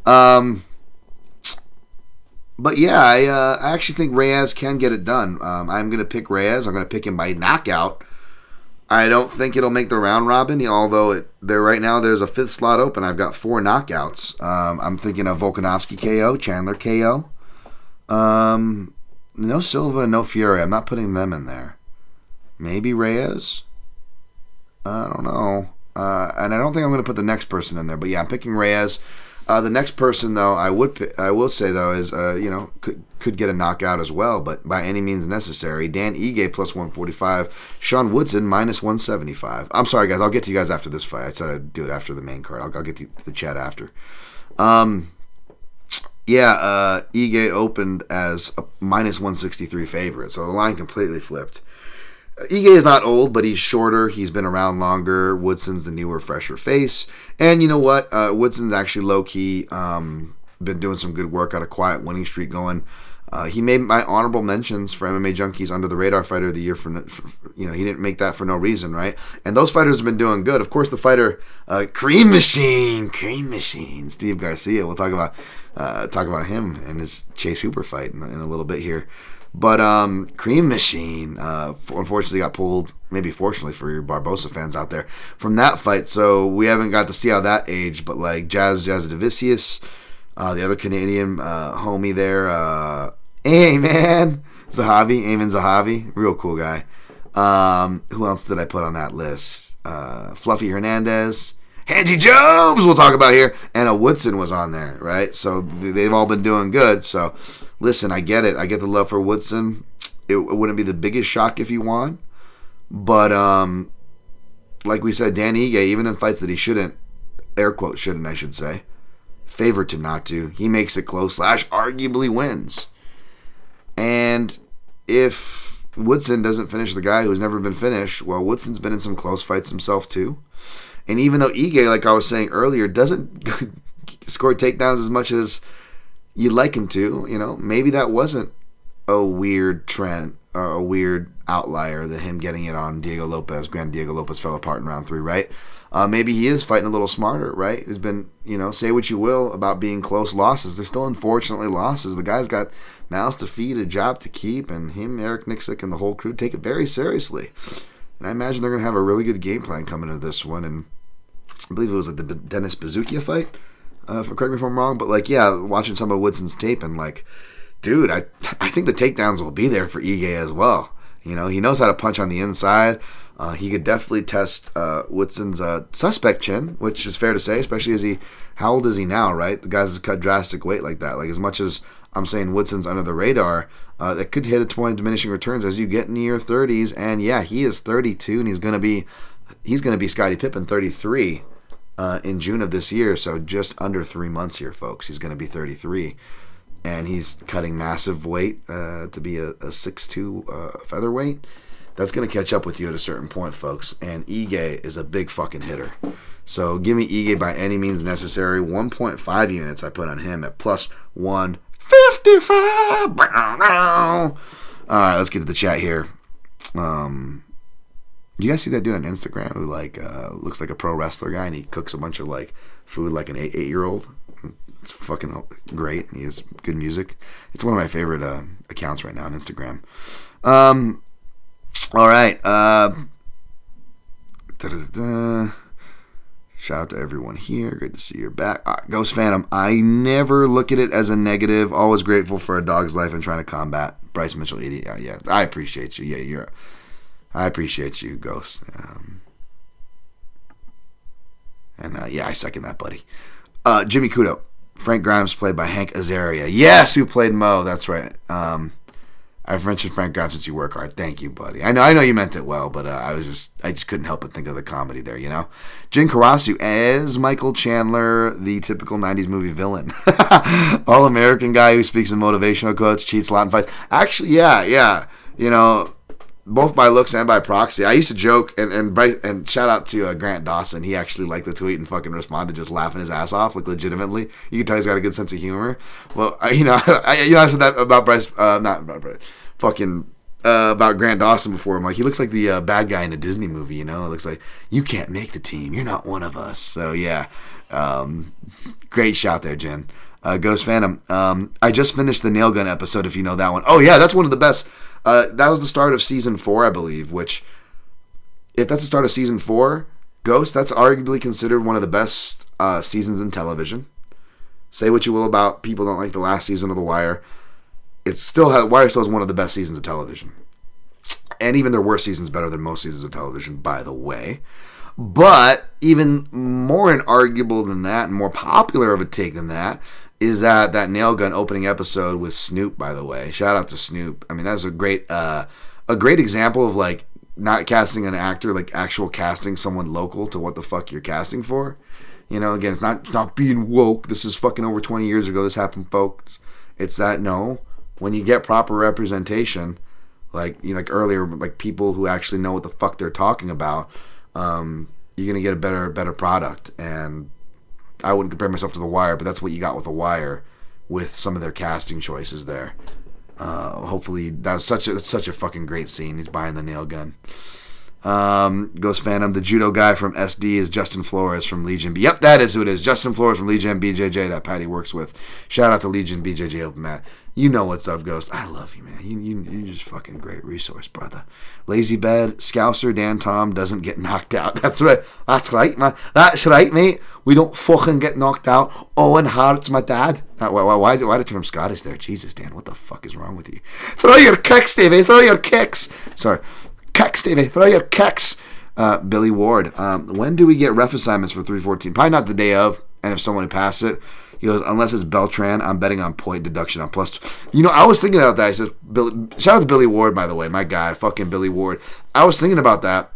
But yeah, I actually think Reyes can get it done. I'm going to pick Reyes. I'm going to pick him by knockout. I don't think it'll make the round robin, although right now there's a 5th slot open. I've got 4 knockouts. I'm thinking of Volkanovski KO, Chandler KO. No Silva, no Fury. I'm not putting them in there. Maybe Reyes? I don't know. And I don't think I'm going to put the next person in there. But yeah, I'm picking Reyes. The next person, though, I will say, though, is, could get a knockout as well, but by any means necessary. Dan Ige plus 145. Sean Woodson minus 175. I'm sorry, guys. I'll get to you guys after this fight. I said I'd do it after the main card. I'll get to the chat after. Ige opened as a minus 163 favorite, so the line completely flipped. Ige is not old, but he's shorter. He's been around longer. Woodson's the newer, fresher face. And you know what? Woodson's actually low-key been doing some good work, got a quiet winning streak going. He made my honorable mentions for MMA Junkies Under the Radar Fighter of the Year. For he didn't make that for no reason, right? And those fighters have been doing good. Of course, the fighter Cream Machine, Steve Garcia. We'll talk about him and his Chase Hooper fight in a little bit here. But Cream Machine, unfortunately, got pulled. Maybe fortunately for your Barbosa fans out there from that fight. So we haven't got to see how that aged. But like Jazz Davicius, the other Canadian homie there, Ayman Zahavi, real cool guy. Who else did I put on that list? Fluffy Hernandez, HANJI JOBES we'll talk about here, and Woodson was on there, right? So they've all been doing good. So listen, I get it. I get the love for Woodson. It wouldn't be the biggest shock if he won, but like we said, Dan Ige, even in fights that he shouldn't, air quote shouldn't, I should say, favored to not to, he makes it close / arguably wins. And if Woodson doesn't finish the guy who's never been finished, well, Woodson's been in some close fights himself too. And even though Ige, like I was saying earlier, doesn't score takedowns as much as you'd like him to, maybe that wasn't a weird trend or a weird outlier, that him getting it on Diego Lopez. Granted, Diego Lopez fell apart in round 3, right? Maybe he is fighting a little smarter, right? There's been, say what you will about being close losses. They're still unfortunately losses. The guy's got mouths to feed, a job to keep, and him, Eric Nixick, and the whole crew take it very seriously. And I imagine they're going to have a really good game plan coming into this one. And I believe it was like the Dennis Bazukia fight, correct me if I'm wrong. But watching some of Woodson's tape and dude, I think the takedowns will be there for Ige as well. He knows how to punch on the inside. He could definitely test Woodson's suspect chin, which is fair to say, especially how old is he now, right? The guy's cut drastic weight like that. Like, as much as I'm saying Woodson's under the radar, that could hit a point of diminishing returns as you get into your 30s. And yeah, he is 32, and he's gonna be Scottie Pippen 33 in June of this year. So just under 3 months here, folks. He's gonna be 33. And he's cutting massive weight to be a 6'2" featherweight. That's going to catch up with you at a certain point, folks. And Ige is a big fucking hitter. So give me Ige by any means necessary. 1.5 units I put on him at plus 155. All right, let's get to the chat here. You guys see that dude on Instagram who looks like a pro wrestler guy, and he cooks a bunch of food like an 8-year-old? It's fucking great. He has good music. It's one of my favorite accounts right now on Instagram. All right. Shout out to everyone here. Great to see you're back. Ghost Phantom. I never look at it as a negative. Always grateful for a dog's life and trying to combat Bryce Mitchell. Yeah. I appreciate you. Yeah, I appreciate you, Ghost. I second that, buddy. Jimmy Kudo. Frank Grimes played by Hank Azaria. Yes, who played Mo. That's right. I've mentioned Frank Graf since you work hard. Thank you, buddy. I know you meant it well, but I just couldn't help but think of the comedy there, you know? Jin Karasu as Michael Chandler, the typical 90s movie villain. All-American guy who speaks in motivational quotes, cheats a lot in fights. Actually, yeah. You know, both by looks and by proxy. I used to joke, and shout out to Grant Dawson. He actually liked the tweet and fucking responded just laughing his ass off, like legitimately. You can tell he's got a good sense of humor. Well, I said that about about Grant Dawson before. I'm like, he looks like the bad guy in a Disney movie, you know? It looks like, you can't make the team. You're not one of us. So, yeah. Great shot there, Jen. Ghost Phantom. I just finished the Nail Gun episode, if you know that one. Oh, yeah, that's one of the best. That was the start of season 4, I believe, which, if that's the start of season 4, Ghost, that's arguably considered one of the best seasons in television. Say what you will about people don't like the last season of The Wire. Wire still is one of the best seasons of television. And even their worst season's better than most seasons of television, by the way. But even more inarguable than that, and more popular of a take than that, is that Nail Gun opening episode with Snoop, by the way. Shout out to Snoop. I mean, that's a great example of, like, not casting an actor, like, actual casting someone local to what the fuck you're casting for. You know, again, it's not being woke. This is fucking over 20 years ago. This happened, folks. It's that, no. When you get proper representation, like, you know, like earlier, like people who actually know what the fuck they're talking about, you're gonna get a better product. And I wouldn't compare myself to The Wire, but that's what you got with The Wire, with some of their casting choices there. Hopefully, that's such a fucking great scene. He's buying the nail gun. Ghost Phantom, the judo guy from SD is Justin Flores from Legion B. Yep, that is who it is. Justin Flores from Legion BJJ that Patty works with. Shout out to Legion BJJ Open Mat. You know what's up, Ghost. I love you, man. You're just fucking great resource, brother. Lazy Bed, Scouser Dan Tom doesn't get knocked out. That's right. That's right, man. That's right, mate. We don't fucking get knocked out. Owen Hart's my dad. Why did you turn Scottish there? Jesus, Dan, what the fuck is wrong with you? Throw your kicks, Davey. Throw your kicks. Sorry. Kicks, Davey. Throw your kicks. Billy Ward. When do we get ref assignments for 314? Probably not the day of. And if someone had passed it, he goes, unless it's Beltran, I'm betting on point deduction on plus. You know, I was thinking about that. He says, shout out to Billy Ward, by the way, my guy, fucking Billy Ward. I was thinking about that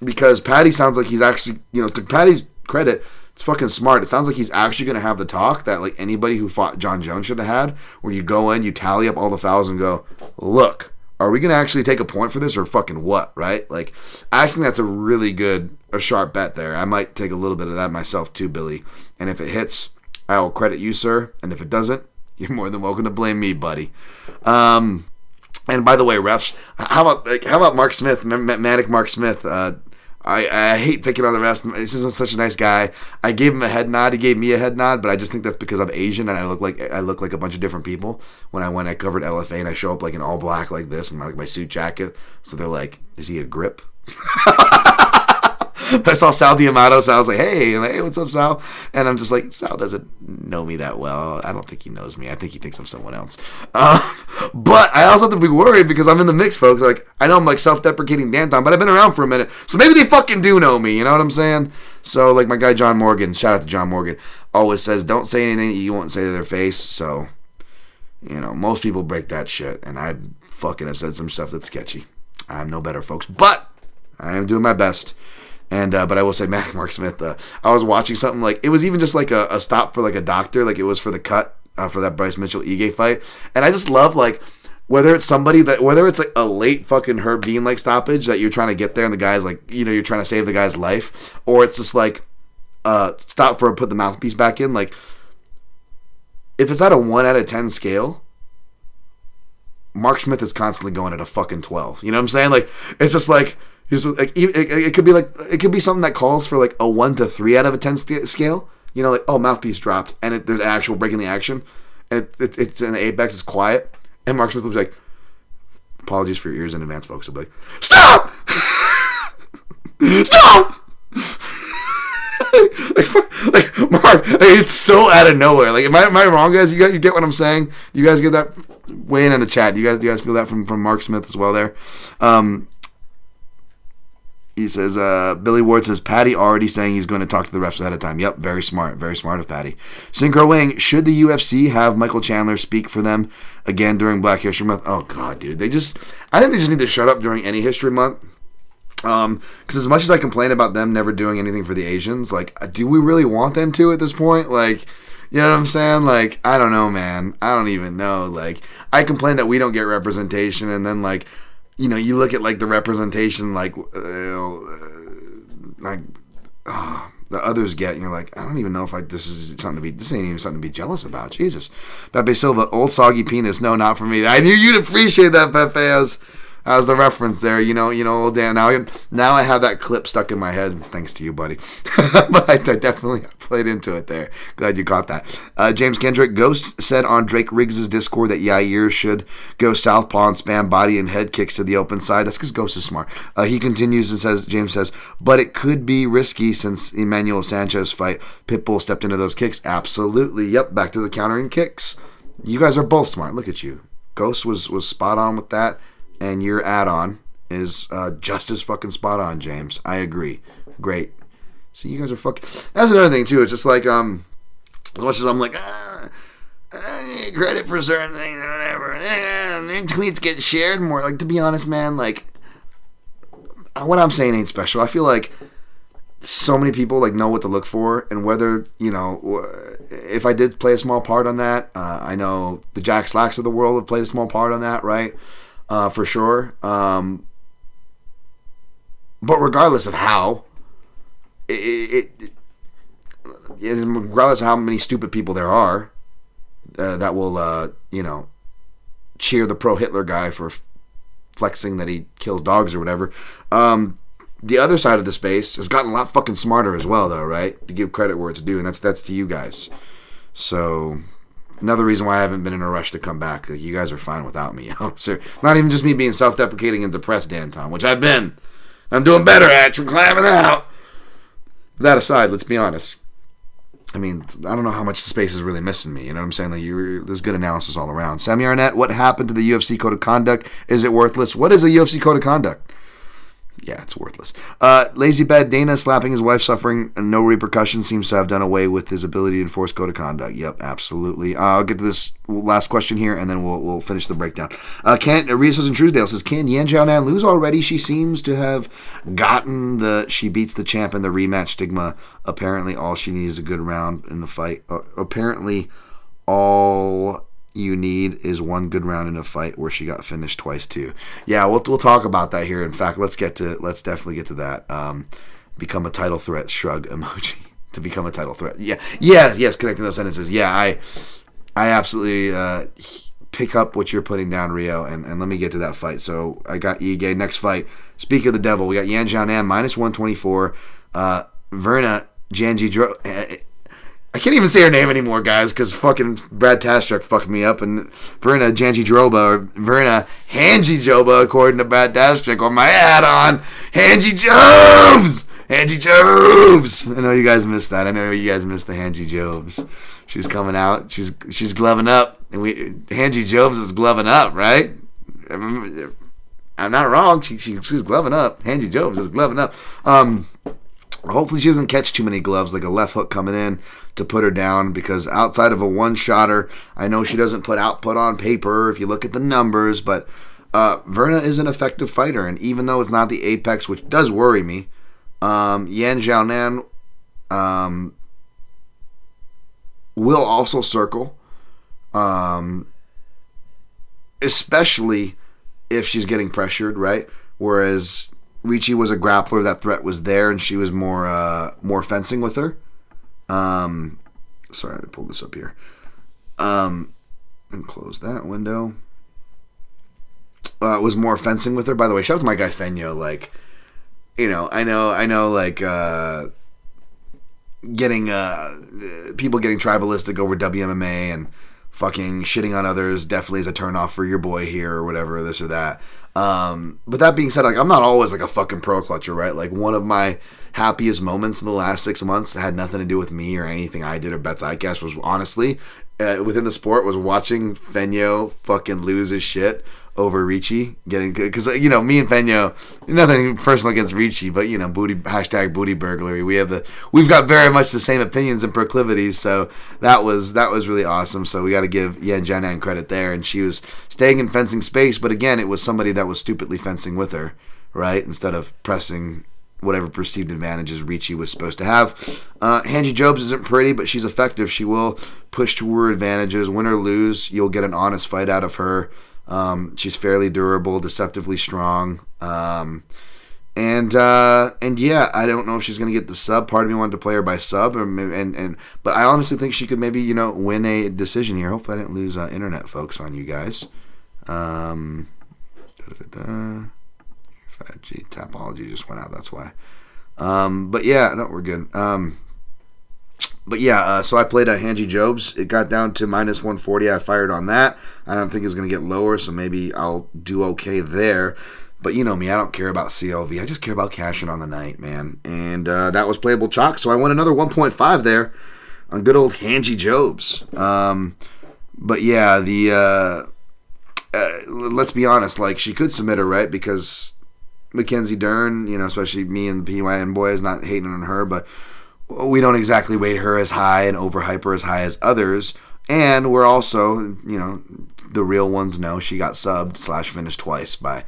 because Patty sounds like he's actually, you know, to Patty's credit, it's fucking smart. It sounds like he's actually going to have the talk that, like, anybody who fought John Jones should have had, where you go in, you tally up all the fouls and go, look, are we going to actually take a point for this or fucking what, right? Like, I think that's a sharp bet there. I might take a little bit of that myself too, Billy. And if it hits, I will credit you, sir. And if it doesn't, you're more than welcome to blame me, buddy. And by the way, refs, how about Mark Smith, Manic Mark Smith? I hate picking on the refs. This isn't such a nice guy. I gave him a head nod. He gave me a head nod, but I just think that's because I'm Asian and I look like a bunch of different people. When I covered LFA and I show up like in all black like this and like my suit jacket, so they're like, "Is he a grip?" But I saw Sal Diamato, so I was like, hey, what's up, Sal? And I'm just like, Sal doesn't know me that well. I don't think he knows me. I think he thinks I'm someone else. But I also have to be worried because I'm in the mix, folks. Like, I know I'm like self-deprecating Danton, but I've been around for a minute. So maybe they fucking do know me, you know what I'm saying? So, like my guy John Morgan, shout out to John Morgan, always says, don't say anything that you won't say to their face. So, you know, most people break that shit. And I fucking have said some stuff that's sketchy. I'm no better, folks. But I am doing my best. And but I will say, Mark Smith, I was watching something like, it was even just like a stop for like a doctor, like it was for the cut for that Bryce Mitchell-Ige fight. And I just love, like, whether it's like a late fucking Herb Dean like stoppage that you're trying to get there and the guy's like, you know, you're trying to save the guy's life, or it's just like stop for put the mouthpiece back in. Like, if it's at a 1 out of 10 scale, Mark Smith is constantly going at a fucking 12. You know what I'm saying? Like, it's just like, it could be something that calls for like a 1 to 3 out of a 10 scale. You know, like, oh, mouthpiece dropped, and there's actual breaking the action, and it's in the apex, it's quiet, and Mark Smith will be like, apologies for your ears in advance, folks. He'll be like, stop, stop. like Mark, it's so out of nowhere. Like, am I wrong, guys? You get what I'm saying? You guys get that? Weigh in the chat. Do you guys feel that from Mark Smith as well there? He says, Billy Ward says, Patty already saying he's going to talk to the refs ahead of time. Yep, very smart of Patty. Synchro Wing, should the UFC have Michael Chandler speak for them again during Black History Month? Oh, God, dude. I think they just need to shut up during any History Month. Because as much as I complain about them never doing anything for the Asians, like, do we really want them to at this point? Like, you know what I'm saying? Like, I don't know, man. I don't even know. Like, I complain that we don't get representation, and then, like, you know, you look at, like, the representation, like, the others get, and you're like, I don't even know if this ain't even something to be jealous about. Jesus. Pepe Silva, old soggy penis. No, not for me. I knew you'd appreciate that, Pepe. As the reference there, you know, old Dan. Now I have that clip stuck in my head, thanks to you, buddy. But I definitely played into it there. Glad you caught that. James Kendrick, Ghost said on Drake Riggs' Discord that Yair should go southpaw and spam body and head kicks to the open side. That's because Ghost is smart. He continues and says, James says, but it could be risky since Emmanuel Sanchez fight. Pitbull stepped into those kicks. Absolutely. Yep, back to the countering kicks. You guys are both smart. Look at you. Ghost was spot on with that. And your add-on is just as fucking spot on, James. I agree. Great. See, you guys are fucking... That's another thing, too. It's just like, as much as I'm like, I need credit for certain things or whatever. Their tweets get shared more. Like, to be honest, man, like, what I'm saying ain't special. I feel like so many people, like, know what to look for. And whether, you know, if I did play a small part on that, I know the Jack Slacks of the world would play a small part on that, right? For sure. But regardless of how, regardless of how many stupid people there are that will, you know, cheer the pro-Hitler guy for flexing that he kills dogs or whatever, the other side of the space has gotten a lot fucking smarter as well, though, right? To give credit where it's due, and that's to you guys. So... Another reason why I haven't been in a rush to come back. Like, you guys are fine without me. So, not even just me being self-deprecating and depressed, Dan Tom, which I've been. I'm doing better at from climbing out. That aside, let's be honest. I mean, I don't know how much the space is really missing me. You know what I'm saying? Like, there's good analysis all around. Sammy Arnett, what happened to the UFC Code of Conduct? Is it worthless? What is a UFC Code of Conduct? Yeah, it's worthless. Lazy Bed, Dana slapping his wife, suffering no repercussions, seems to have done away with his ability to enforce code of conduct. Yep, absolutely. I'll get to this last question here, and then we'll finish the breakdown. Rhea in Truesdale says, can Yan Xiaonan lose already? She seems to have gotten she beats the champ in the rematch stigma. Apparently, all she needs is a good round in the fight. Apparently, all you need is one good round in a fight where she got finished twice too. Yeah, we'll talk about that here. In fact, let's definitely get to that. Become a title threat shrug emoji to become a title threat. Yeah, yes, connecting those sentences. Yeah, I absolutely pick up what you're putting down, Rio, and let me get to that fight. So I got Ige next fight. Speak of the devil, we got Yan Xiaonan minus 124. Verna Janji I can't even say her name anymore, guys, because fucking Brad Taschuk fucked me up. And Verna HANJI Jobes, according to Brad Taschuk, on my add-on, HANJI Jobes! HANJI Jobes! I know you guys missed that. I know you guys missed the HANJI Jobes. She's coming out. She's gloving up. And HANJI Jobes is gloving up, right? I'm not wrong. She's gloving up. HANJI Jobes is gloving up. Hopefully she doesn't catch too many gloves, like a left hook coming in to put her down, because outside of a one-shotter, I know she doesn't put output on paper if you look at the numbers, but Verna is an effective fighter, and even though it's not the apex, which does worry me, Yan Xiaonan will also circle, especially if she's getting pressured, right? Whereas Ricci was a grappler, that threat was there, and she was more fencing with her. Sorry, I pulled this up here. And close that window. Was more fencing with her. By the way, shout out to my guy Fenyo. Like, you know, I know, like, getting people getting tribalistic over WMMA and fucking shitting on others definitely is a turnoff for your boy here or whatever, this or that. But that being said, like, I'm not always like a fucking pro clutcher, right? Like, one of my happiest moments in the last 6 months that had nothing to do with me or anything I did or bets I cashed was honestly within the sport was watching Fenyo fucking lose his shit over Ricci getting good because me and Fenyo, nothing personal against Ricci, but booty burglary. We've got very much the same opinions and proclivities, so that was really awesome. So we got to give Yan Jianan credit there, and she was staying in fencing space, but again, it was somebody that was stupidly fencing with her, right? Instead of pressing whatever perceived advantages Ricci was supposed to have. HANJI Jobes isn't pretty, but she's effective. She will push to her advantages. Win or lose, you'll get an honest fight out of her. She's fairly durable, deceptively strong. And yeah, I don't know if she's going to get the sub. Part of me wanted to play her by sub, but I honestly think she could maybe, win a decision here. Hopefully I didn't lose internet, folks, on you guys. 5G topology just went out, that's why. But yeah, no, we're good. So I played HANJI Jobes. It got down to minus 140. I fired on that. I don't think it's going to get lower, so maybe I'll do okay there. But you know me, I don't care about CLV. I just care about cashing on the night, man. And that was playable chalk, so I won another 1.5 there on good old HANJI Jobes. But yeah, let's be honest, like, she could submit her, right? Because Mackenzie Dern, especially me and the PYN boys, not hating on her, but we don't exactly rate her as high and overhype her as high as others. And we're also, the real ones know she got subbed / finished twice by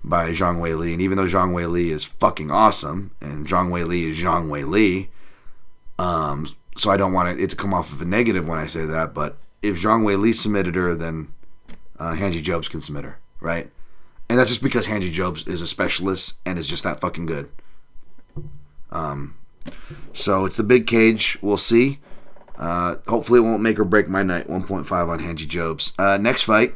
Zhang Weili. And even though Zhang Weili is fucking awesome, and Zhang Weili is Zhang Weili, so I don't want it to come off of a negative when I say that, but if Zhang Weili submitted her, then HANJI Jobes can submit her, right? And that's just because HANJI Jobes is a specialist and is just that fucking good. So it's the big cage. We'll see. Hopefully it won't make or break my night. 1.5 on HANJI Jobes. Next fight,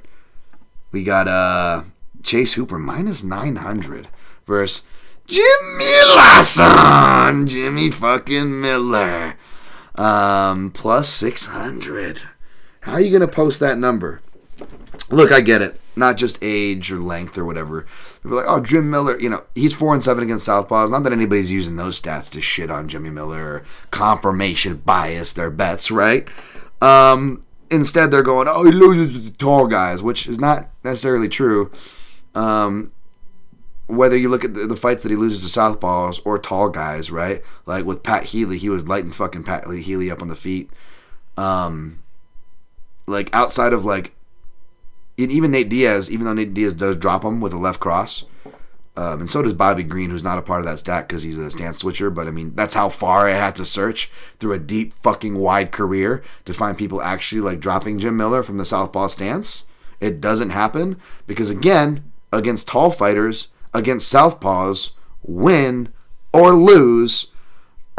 we got Chase Hooper minus 900 versus Jimmy Lawson. Jimmy fucking Miller. Plus 600. How are you going to post that number? Look, I get it. Not just age or length or whatever. People are like, oh, Jim Miller, he's 4-7 against southpaws. Not that anybody's using those stats to shit on Jimmy Miller or confirmation bias their bets, right? Instead, they're going, oh, he loses to tall guys, which is not necessarily true. Whether you look at the fights that he loses to southpaws or tall guys, right? Like with Pat Healy, he was lighting fucking Pat Healy up on the feet. Like outside of like, and even Nate Diaz, even though Nate Diaz does drop him with a left cross, and so does Bobby Green, who's not a part of that stack because he's a stance switcher, but I mean, that's how far I had to search through a deep fucking wide career to find people actually like dropping Jim Miller from the southpaw stance. It doesn't happen because, again, against tall fighters, against southpaws, win or lose.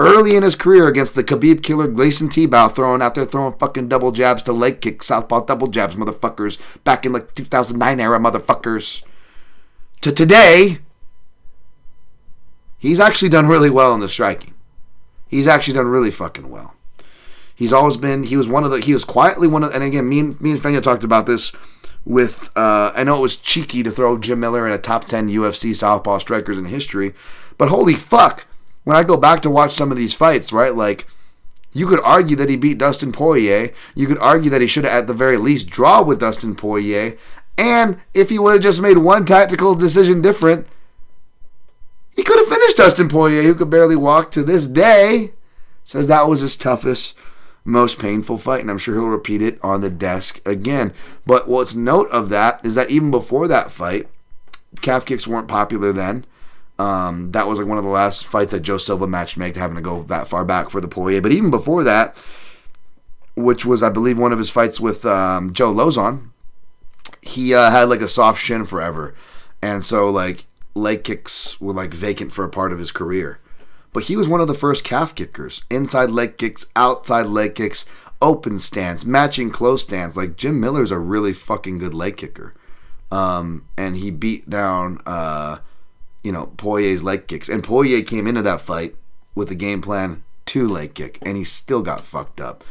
Early in his career against the Khabib killer Gleison Tebow, throwing fucking double jabs to leg kick, southpaw double jabs, motherfuckers, back in like 2009 era, motherfuckers. To today, he's actually done really well in the striking. He's actually done really fucking well. He's always been, he was quietly one of, and again, me and Fenya talked about this with, I know it was cheeky to throw Jim Miller in a top 10 UFC southpaw strikers in history, but holy fuck. When I go back to watch some of these fights, right, like, you could argue that he beat Dustin Poirier. You could argue that he should have, at the very least, draw with Dustin Poirier. And if he would have just made one tactical decision different, he could have finished Dustin Poirier, who could barely walk to this day. Says that was his toughest, most painful fight, and I'm sure he'll repeat it on the desk again. But what's note of that is that even before that fight, calf kicks weren't popular then. That was like one of the last fights that Joe Silva matched made, having to go that far back for the Poirier. But even before that, which was, I believe, one of his fights with Joe Lozon, he had like a soft shin forever. And so like leg kicks were like vacant for a part of his career. But he was one of the first calf kickers. Inside leg kicks, outside leg kicks, open stance, matching close stance. Like Jim Miller's a really fucking good leg kicker. And he beat down Poirier's leg kicks. And Poirier came into that fight with a game plan to leg kick, and he still got fucked up.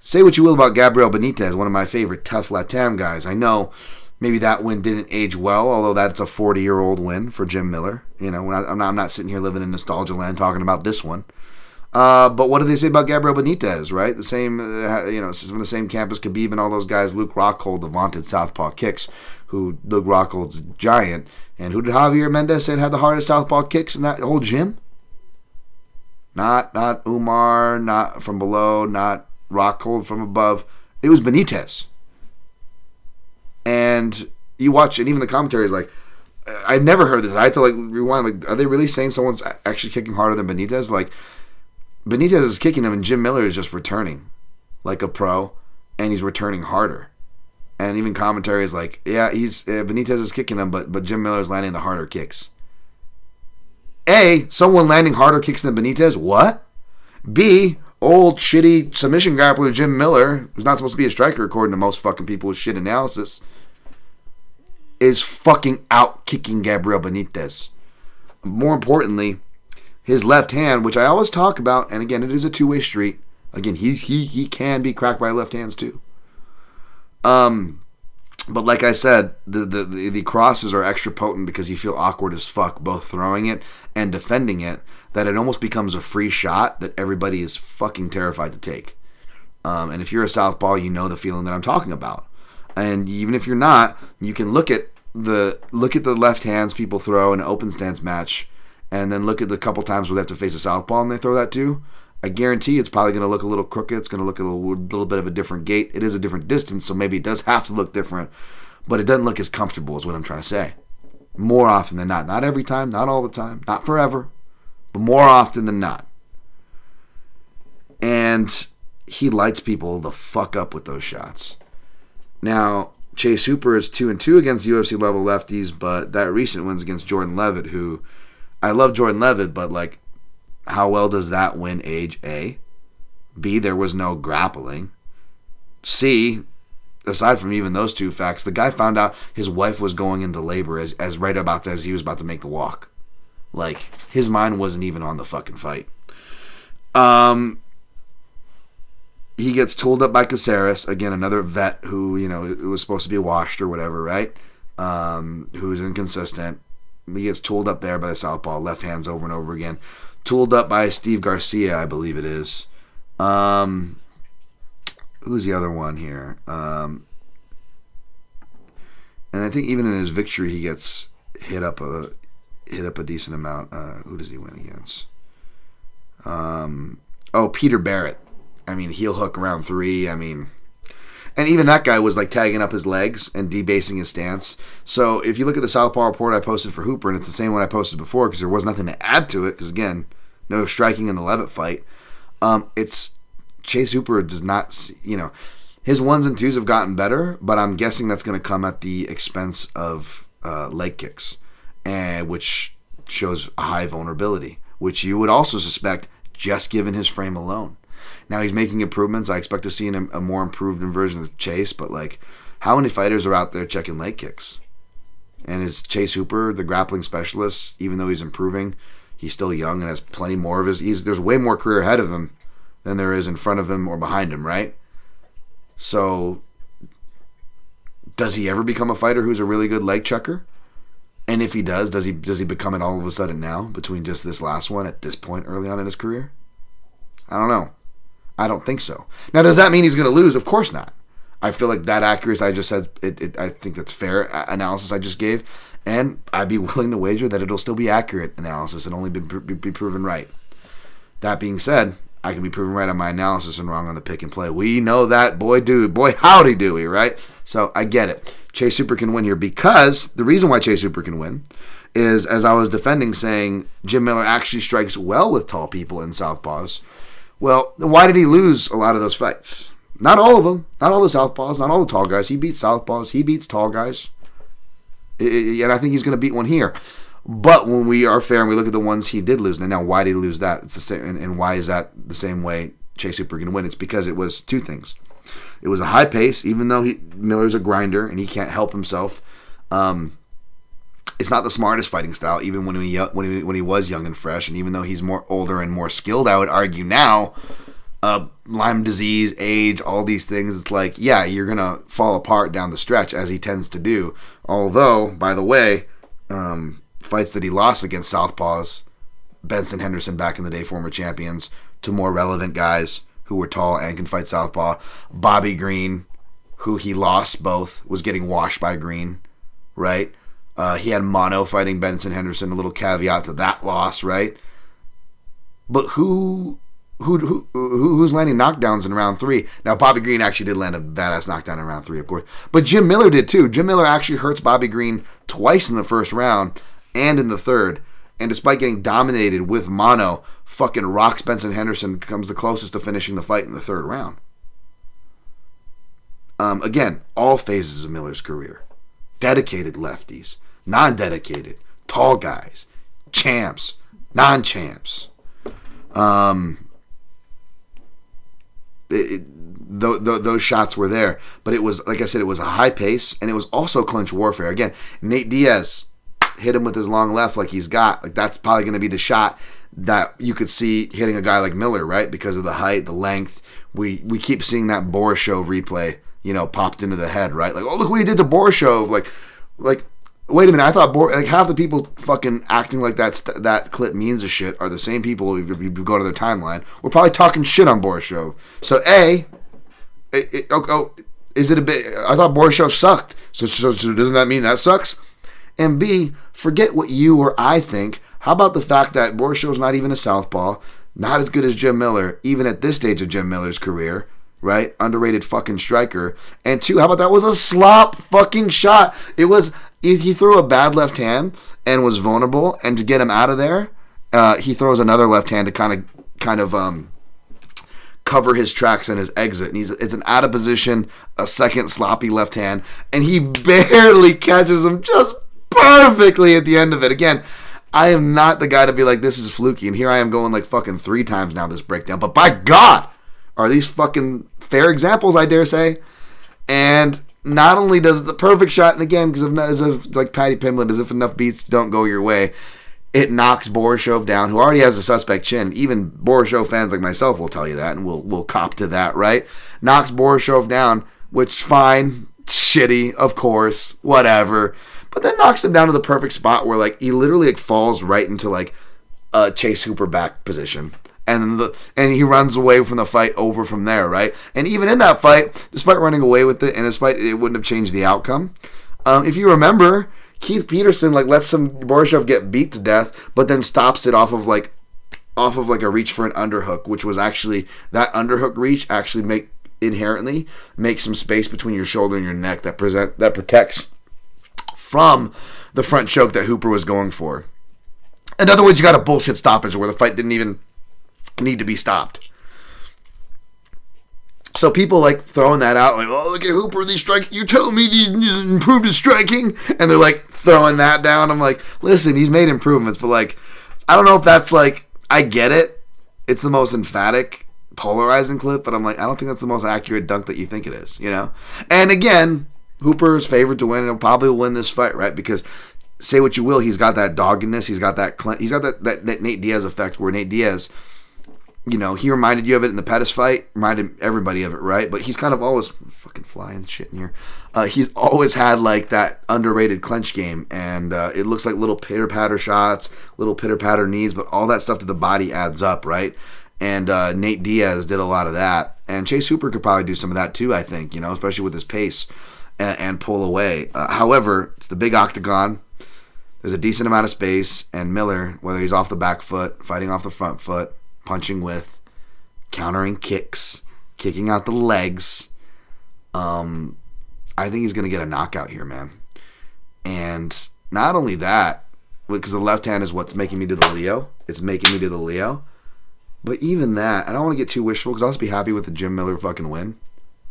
Say what you will about Gabriel Benitez, one of my favorite tough Latam guys. I know maybe that win didn't age well, although that's a 40-year-old win for Jim Miller. I'm not sitting here living in nostalgia land talking about this one. But what do they say about Gabriel Benitez, right? The same, from the same camp as Khabib and all those guys, Luke Rockhold, the vaunted southpaw kicks, who Luke Rockhold's a giant. And who did Javier Mendez say had the hardest southpaw kicks in that whole gym? Not Umar, not from below, not Rockhold from above. It was Benitez. And you watch, and even the commentary is like, I'd never heard this. I had to rewind. Like, are they really saying someone's actually kicking harder than Benitez? Like, Benitez is kicking him, and Jim Miller is just returning like a pro, and he's returning harder. And even commentary is like, yeah, Benitez is kicking him, but Jim Miller is landing the harder kicks. A, someone landing harder kicks than Benitez? What? B, old shitty submission grappler Jim Miller, who's not supposed to be a striker according to most fucking people with shit analysis, is fucking out kicking Gabriel Benitez. More importantly, his left hand, which I always talk about, and again, it is a two-way street. Again, he can be cracked by left hands too. But like I said, the crosses are extra potent because you feel awkward as fuck both throwing it and defending it, that it almost becomes a free shot that everybody is fucking terrified to take. And if you're a southpaw, you know the feeling that I'm talking about. And even if you're not, you can look at the left hands people throw in an open stance match, and then look at the couple times where they have to face a southpaw and they throw that too. I guarantee it's probably going to look a little crooked. It's going to look a little bit of a different gait. It is a different distance, so maybe it does have to look different, but it doesn't look as comfortable is what I'm trying to say. More often than not. Not every time, not all the time, not forever, but more often than not. And he lights people the fuck up with those shots. Now, Chase Hooper is 2-2 against UFC level lefties, but that recent one's against Jordan Levitt, who, I love Jordan Levitt, but like, how well does that win age? A. B, there was no grappling. C, aside from even those two facts, the guy found out his wife was going into labor as he was about to make the walk. Like, his mind wasn't even on the fucking fight. He gets tooled up by Caceres, again, another vet who, it was supposed to be washed or whatever, right? Who's inconsistent. He gets tooled up there by the southpaw, left hands over and over again. Tooled up by Steve Garcia, I believe it is. Who's the other one here? And I think even in his victory, he gets hit up a decent amount. Who does he win against? Peter Barrett. I mean, heel hook round 3. I mean, and even that guy was like tagging up his legs and debasing his stance. So if you look at the Southpaw report I posted for Hooper, and it's the same one I posted before because there was nothing to add to it, because again, no striking in the Levitt fight. It's Chase Hooper does not, his 1s and 2s have gotten better, but I'm guessing that's going to come at the expense of leg kicks, and which shows a high vulnerability, which you would also suspect just given his frame alone. Now he's making improvements. I expect to see a more improved version of Chase, but like, how many fighters are out there checking leg kicks? And is Chase Hooper the grappling specialist? Even though he's improving, he's still young and has plenty more of there's way more career ahead of him than there is in front of him or behind him, right? So, does he ever become a fighter who's a really good leg checker? And if he does he become it all of a sudden now, between just this last one at this point early on in his career? I don't know. I don't think so. Now, does that mean he's going to lose? Of course not. I feel like that accuracy I just said, I think that's fair analysis I just gave, and I'd be willing to wager that it'll still be accurate analysis and only be proven right. That being said, I can be proven right on my analysis and wrong on the pick and play. We know that, boy howdy do we, right? So I get it. Chase Hooper can win here because the reason why Chase Hooper can win is, as I was defending, saying Jim Miller actually strikes well with tall people in southpaws. Well, why did he lose a lot of those fights? Not all of them. Not all the southpaws. Not all the tall guys. He beats southpaws. He beats tall guys. And I think he's going to beat one here. But when we are fair and we look at the ones he did lose, now why did he lose that? It's the same, and why is that the same way Chase Hooper can win? It's because it was two things. It was a high pace, even though Miller's a grinder and he can't help himself. It's not the smartest fighting style, even when he was young and fresh, and even though he's more older and more skilled, I would argue now, Lyme disease, age, all these things, it's like, yeah, you're going to fall apart down the stretch, as he tends to do. Although, by the way, fights that he lost against southpaws, Benson Henderson back in the day, former champions, to more relevant guys who were tall and can fight southpaw. Bobby Green, who he lost both, was getting washed by Green. right? He had mono fighting Benson Henderson, a little caveat to that loss, right? But who's landing knockdowns in round 3? Now, Bobby Green actually did land a badass knockdown in round 3, of course. But Jim Miller did too. Jim Miller actually hurts Bobby Green twice in the first round and in the third. And despite getting dominated with mono, fucking rocks Benson Henderson, comes the closest to finishing the fight in the third round. Again, all phases of Miller's career. Dedicated lefties, non-dedicated, tall guys, champs, non-champs. Those shots were there, but it was, like I said, it was a high pace, and it was also clinch warfare. Again, Nate Diaz hit him with his long left like he's got. Like, that's probably going to be the shot that you could see hitting a guy like Miller, right? Because of the height, the length. We keep seeing that Borshov replay, popped into the head, right? Like, oh, look what he did to Borshov. Like, wait a minute, I thought half the people fucking acting like that clip means a shit are the same people, if you go to their timeline, we're probably talking shit on Borshov. So is it a bit? I thought Borshov sucked. So doesn't that mean that sucks? And B, forget what you or I think. How about the fact that Borshov's not even a southpaw, not as good as Jim Miller, even at this stage of Jim Miller's career, right? Underrated fucking striker. And 2, how about that was a slop fucking shot? It was, he threw a bad left hand and was vulnerable, and to get him out of there, he throws another left hand to kind of cover his tracks and his exit. And it's an out of position, a second sloppy left hand, and he barely catches him just perfectly at the end of it. Again, I am not the guy to be like, this is fluky, and here I am going like fucking 3 times now this breakdown. But by God, are these fucking fair examples, I dare say. And not only does the perfect shot, and again, because as if like Paddy Pimblett, as if enough beats don't go your way, it knocks Borshov down, who already has a suspect chin. Even Borshov fans like myself will tell you that, and we'll cop to that, right? Knocks Borshov down, which, fine, shitty, of course, whatever. But then knocks him down to the perfect spot where, like, he literally like falls right into like a Chase Hooper back position. And he runs away from the fight over from there, right? And even in that fight, despite running away with it, and despite it wouldn't have changed the outcome, if you remember, Keith Peterson like lets some Borshov get beat to death, but then stops it off of like a reach for an underhook, which was actually, that underhook reach actually inherently makes some space between your shoulder and your neck that protects from the front choke that Hooper was going for. In other words, you got a bullshit stoppage where the fight didn't even need to be stopped. So people like throwing that out, like, oh, look at Hooper, these striking. You're telling me he's improved his striking? And they're like throwing that down. I'm like, listen, he's made improvements, but like, I don't know if that's like, I get it. It's the most emphatic, polarizing clip, but I'm like, I don't think that's the most accurate dunk that you think it is, And again, Hooper is favored to win, and he'll probably win this fight, right? Because say what you will, he's got that doggedness, he's got that Nate Diaz effect, where Nate Diaz, he reminded you of it in the Pettis fight, reminded everybody of it, right? But he's kind of always fucking flying shit in here. He's always had like that underrated clinch game, and it looks like little pitter-patter shots, little pitter-patter knees, but all that stuff to the body adds up, right? And Nate Diaz did a lot of that, and Chase Hooper could probably do some of that too, I think, especially with his pace and pull away. However, it's the big octagon. There's a decent amount of space, and Miller, whether he's off the back foot, fighting off the front foot, punching with, countering kicks, kicking out the legs, I think he's going to get a knockout here, man. And not only that, because the left hand is what's making me do the Leo. It's making me do the Leo. But even that, I don't want to get too wishful, because I'll just be happy with the Jim Miller fucking win.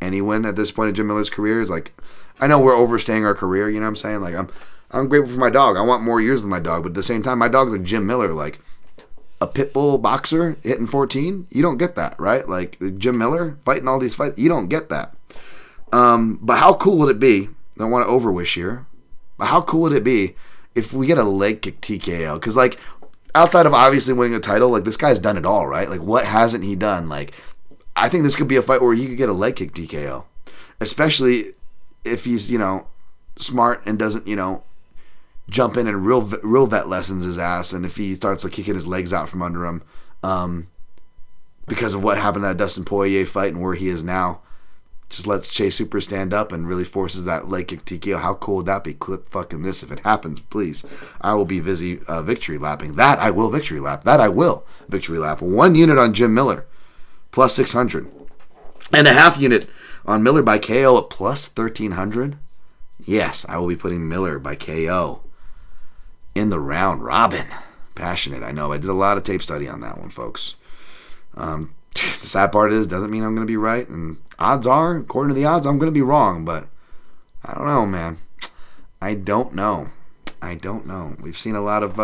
Any win at this point in Jim Miller's career is like, I know we're overstaying our career, you know what I'm saying? Like, I'm grateful for my dog. I want more years with my dog, but at the same time, my dog's like Jim Miller, like a pit bull boxer hitting 14. You don't get that, right? Like Jim Miller fighting all these fights, you don't get that. But how cool would it be? I don't want to overwish here, but how cool would it be if we get a leg kick TKO? Because like, outside of obviously winning a title, like this guy's done it all, right? Like what hasn't he done? Like, I think this could be a fight where he could get a leg kick TKO, especially if he's, smart and doesn't, jump in and real vet lessons his ass, and if he starts like kicking his legs out from under him, because of what happened in that Dustin Poirier fight and where he is now, just lets Chase Super stand up and really forces that leg kick TKO. How cool would that be? Clip fucking this if it happens, please. I will be busy victory lapping. That I will victory lap. That I will victory lap. 1 unit on Jim Miller, plus 600. And a half unit on Miller by KO at plus 1,300. Yes, I will be putting Miller by KO in the round robin. Passionate, I know. I did a lot of tape study on that one, folks. The sad part is, doesn't mean I'm going to be right, and odds are, according to the odds, I'm going to be wrong, but I don't know, man. I don't know. We've seen a lot of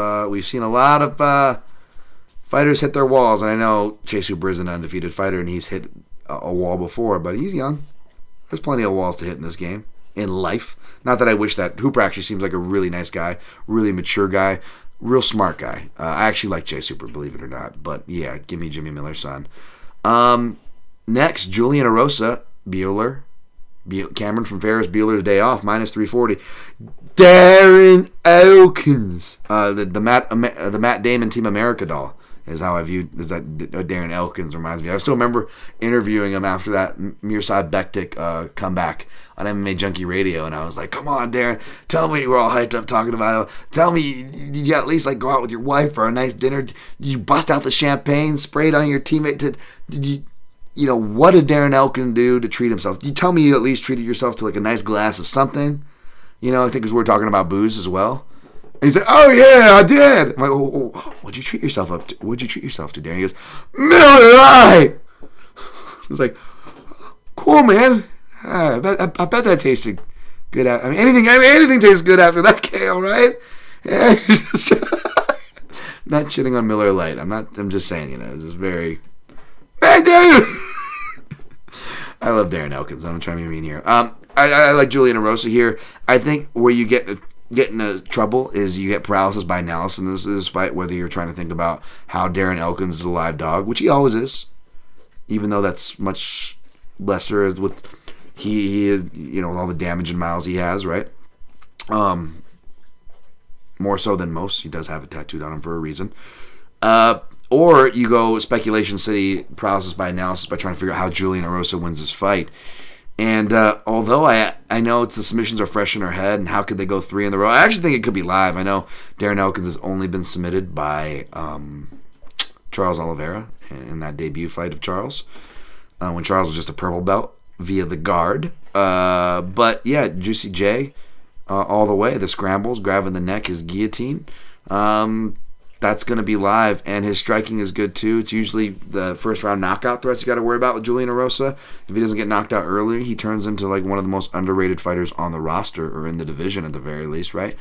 fighters hit their walls, and I know Chase Hooper is an undefeated fighter, and he's hit a wall before, but he's young. There's plenty of walls to hit in this game, in life. Not that I wish that. Hooper actually seems like a really nice guy, really mature guy, real smart guy. I actually like Chase Hooper, believe it or not, but yeah, give me Jimmy Miller's son. Next, Ige-Woodson, Bueller. Cameron from Ferris Bueller's Day Off, minus 340. Darren Elkins, the Matt Damon Team America doll is how I viewed that. Darren Elkins reminds me. I still remember interviewing him after that Mirsad Bektic comeback on MMA Junkie Radio, and I was like, "Come on, Darren, tell me." We're all hyped up talking about it. Tell me, did you at least like go out with your wife for a nice dinner? Did you bust out the champagne, spray it on your teammate? Did you know, what did Darren Elkins do to treat himself? You tell me you at least treated yourself to like a nice glass of something. You know, I think because we're talking about booze as well. And he's like, "Oh yeah, I did." I'm like, "Oh, what'd you treat yourself up to? What'd you treat yourself to, Darren?" He goes, "Miller Lite." I was like, "Cool, man. I bet that tasted good. I mean, anything tastes good after that KO, right?" Yeah. Not shitting on Miller Lite. I'm just saying, you know, it's just very. Hey, dude! I love Darren Elkins. I'm not trying to be mean here. I like Ige-Woodson here. I think where you get into trouble is you get paralysis by analysis in this fight, whether you're trying to think about how Darren Elkins is a live dog, which he always is, even though that's much lesser as with he is, you know, all the damage and miles he has, right? More so than most. He does have it tattooed on him for a reason. Or you go speculation city, paralysis by analysis, by trying to figure out how Ige-Woodson wins this fight. And although I know it's the submissions are fresh in her head, and how could they go 3 in a row? I actually think it could be live. I know Darren Elkins has only been submitted by Charles Oliveira in that debut fight of Charles, when Charles was just a purple belt via the guard. But yeah, Juicy J all the way. The scrambles, grabbing the neck, his guillotine. That's going to be live, and his striking is good too. It's usually the first round knockout threats you got to worry about with Ige-Woodson. If he doesn't get knocked out early, he turns into like one of the most underrated fighters on the roster, or in the division at the very least, right?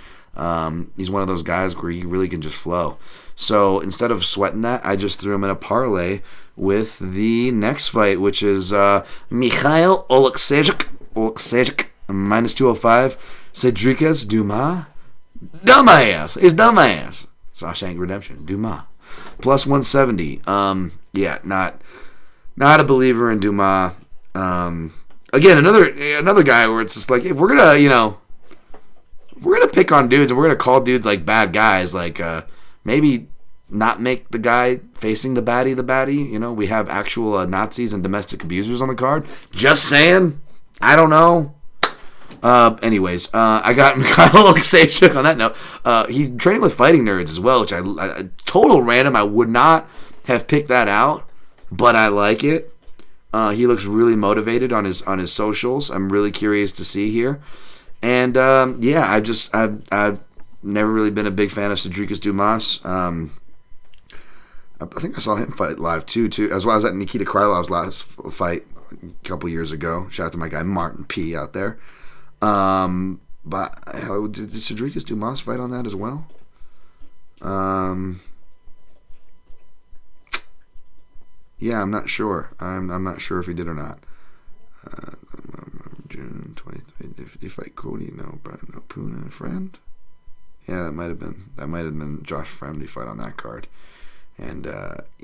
He's one of those guys where he really can just flow. So instead of sweating that, I just threw him in a parlay with the next fight, which is Mitchell-Oleksiejczuk, minus 205. Cedricus Dumas. Dumbass. It's dumbass. Shawshank Redemption, Dumas, plus 170. Yeah, not a believer in Dumas. Again, another guy where it's just like, if we're gonna pick on dudes and we're gonna call dudes like bad guys, like maybe not make the guy facing the baddie. You know, we have actual Nazis and domestic abusers on the card. Just saying. I don't know. Anyways, I got Volkanovski-Lopes on that note. He's training with Fighting Nerds as well, which I total random. I would not have picked that out, but I like it. He looks really motivated on his socials. I'm really curious to see here. And yeah, I've never really been a big fan of Cedricus Dumas. I think I saw him fight live too, as well as at Nikita Krylov's last fight a couple years ago. Shout out to my guy Martin P out there. But did Cedricus Dumas fight on that as well? Yeah, I'm not sure. I'm not sure if he did or not. June 23. Did he fight Cody? No, Brian, no Puna, friend. Yeah, that might have been Josh Fremd fight on that card. And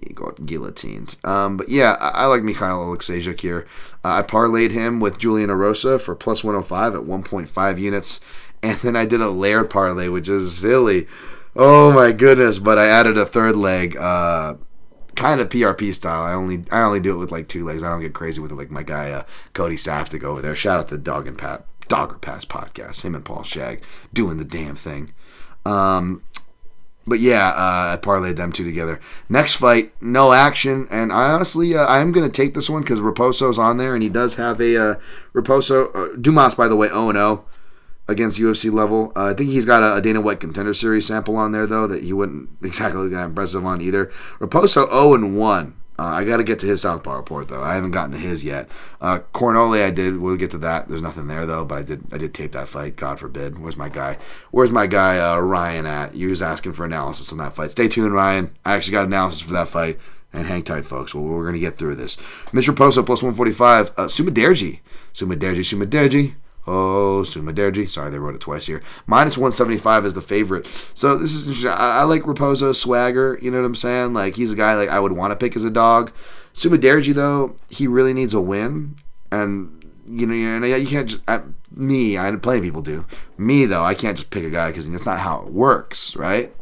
he got guillotined. But yeah, I like Mitchell-Oleksiejczuk here. I parlayed him with Ige-Woodson for plus 105 at 1.5 units. And then I did a layered parlay, which is silly. Oh my goodness. But I added a third leg. Kyle kind of PRP style. I only do it with like 2 legs. I don't get crazy with it like my guy Cody Saftig over there. Shout out to Dogger Pass podcast. Him and Paul Shag doing the damn thing. But yeah, I parlayed them 2 together. Next fight, no action, and I honestly, I am going to take this one because Raposo's on there, and he does have a Raposo. Dumas, by the way, 0-0 against UFC level. I think he's got a Dana White Contender Series sample on there, though, that he wouldn't exactly look that impressive on either. Raposo 0-1. I got to get to his Southpaw report, though. I haven't gotten to his yet. Cornhole, I did. We'll get to that. There's nothing there, though, but I did tape that fight. God forbid. Where's my guy Ryan at? He was asking for analysis on that fight. Stay tuned, Ryan. I actually got analysis for that fight. And hang tight, folks. Well, we're going to get through this. Mitchell-Silva plus 145. Sumudaerji. Oh, Sumudaerji. Sorry, they wrote it twice here. Minus 175 is the favorite. So this is interesting. I like Raposo's swagger. You know what I'm saying? Like, he's a guy like I would want to pick as a dog. Sumudaerji, though, he really needs a win. And, you can't just... plenty of people do. Me, though, I can't just pick a guy because that's not how it works, right?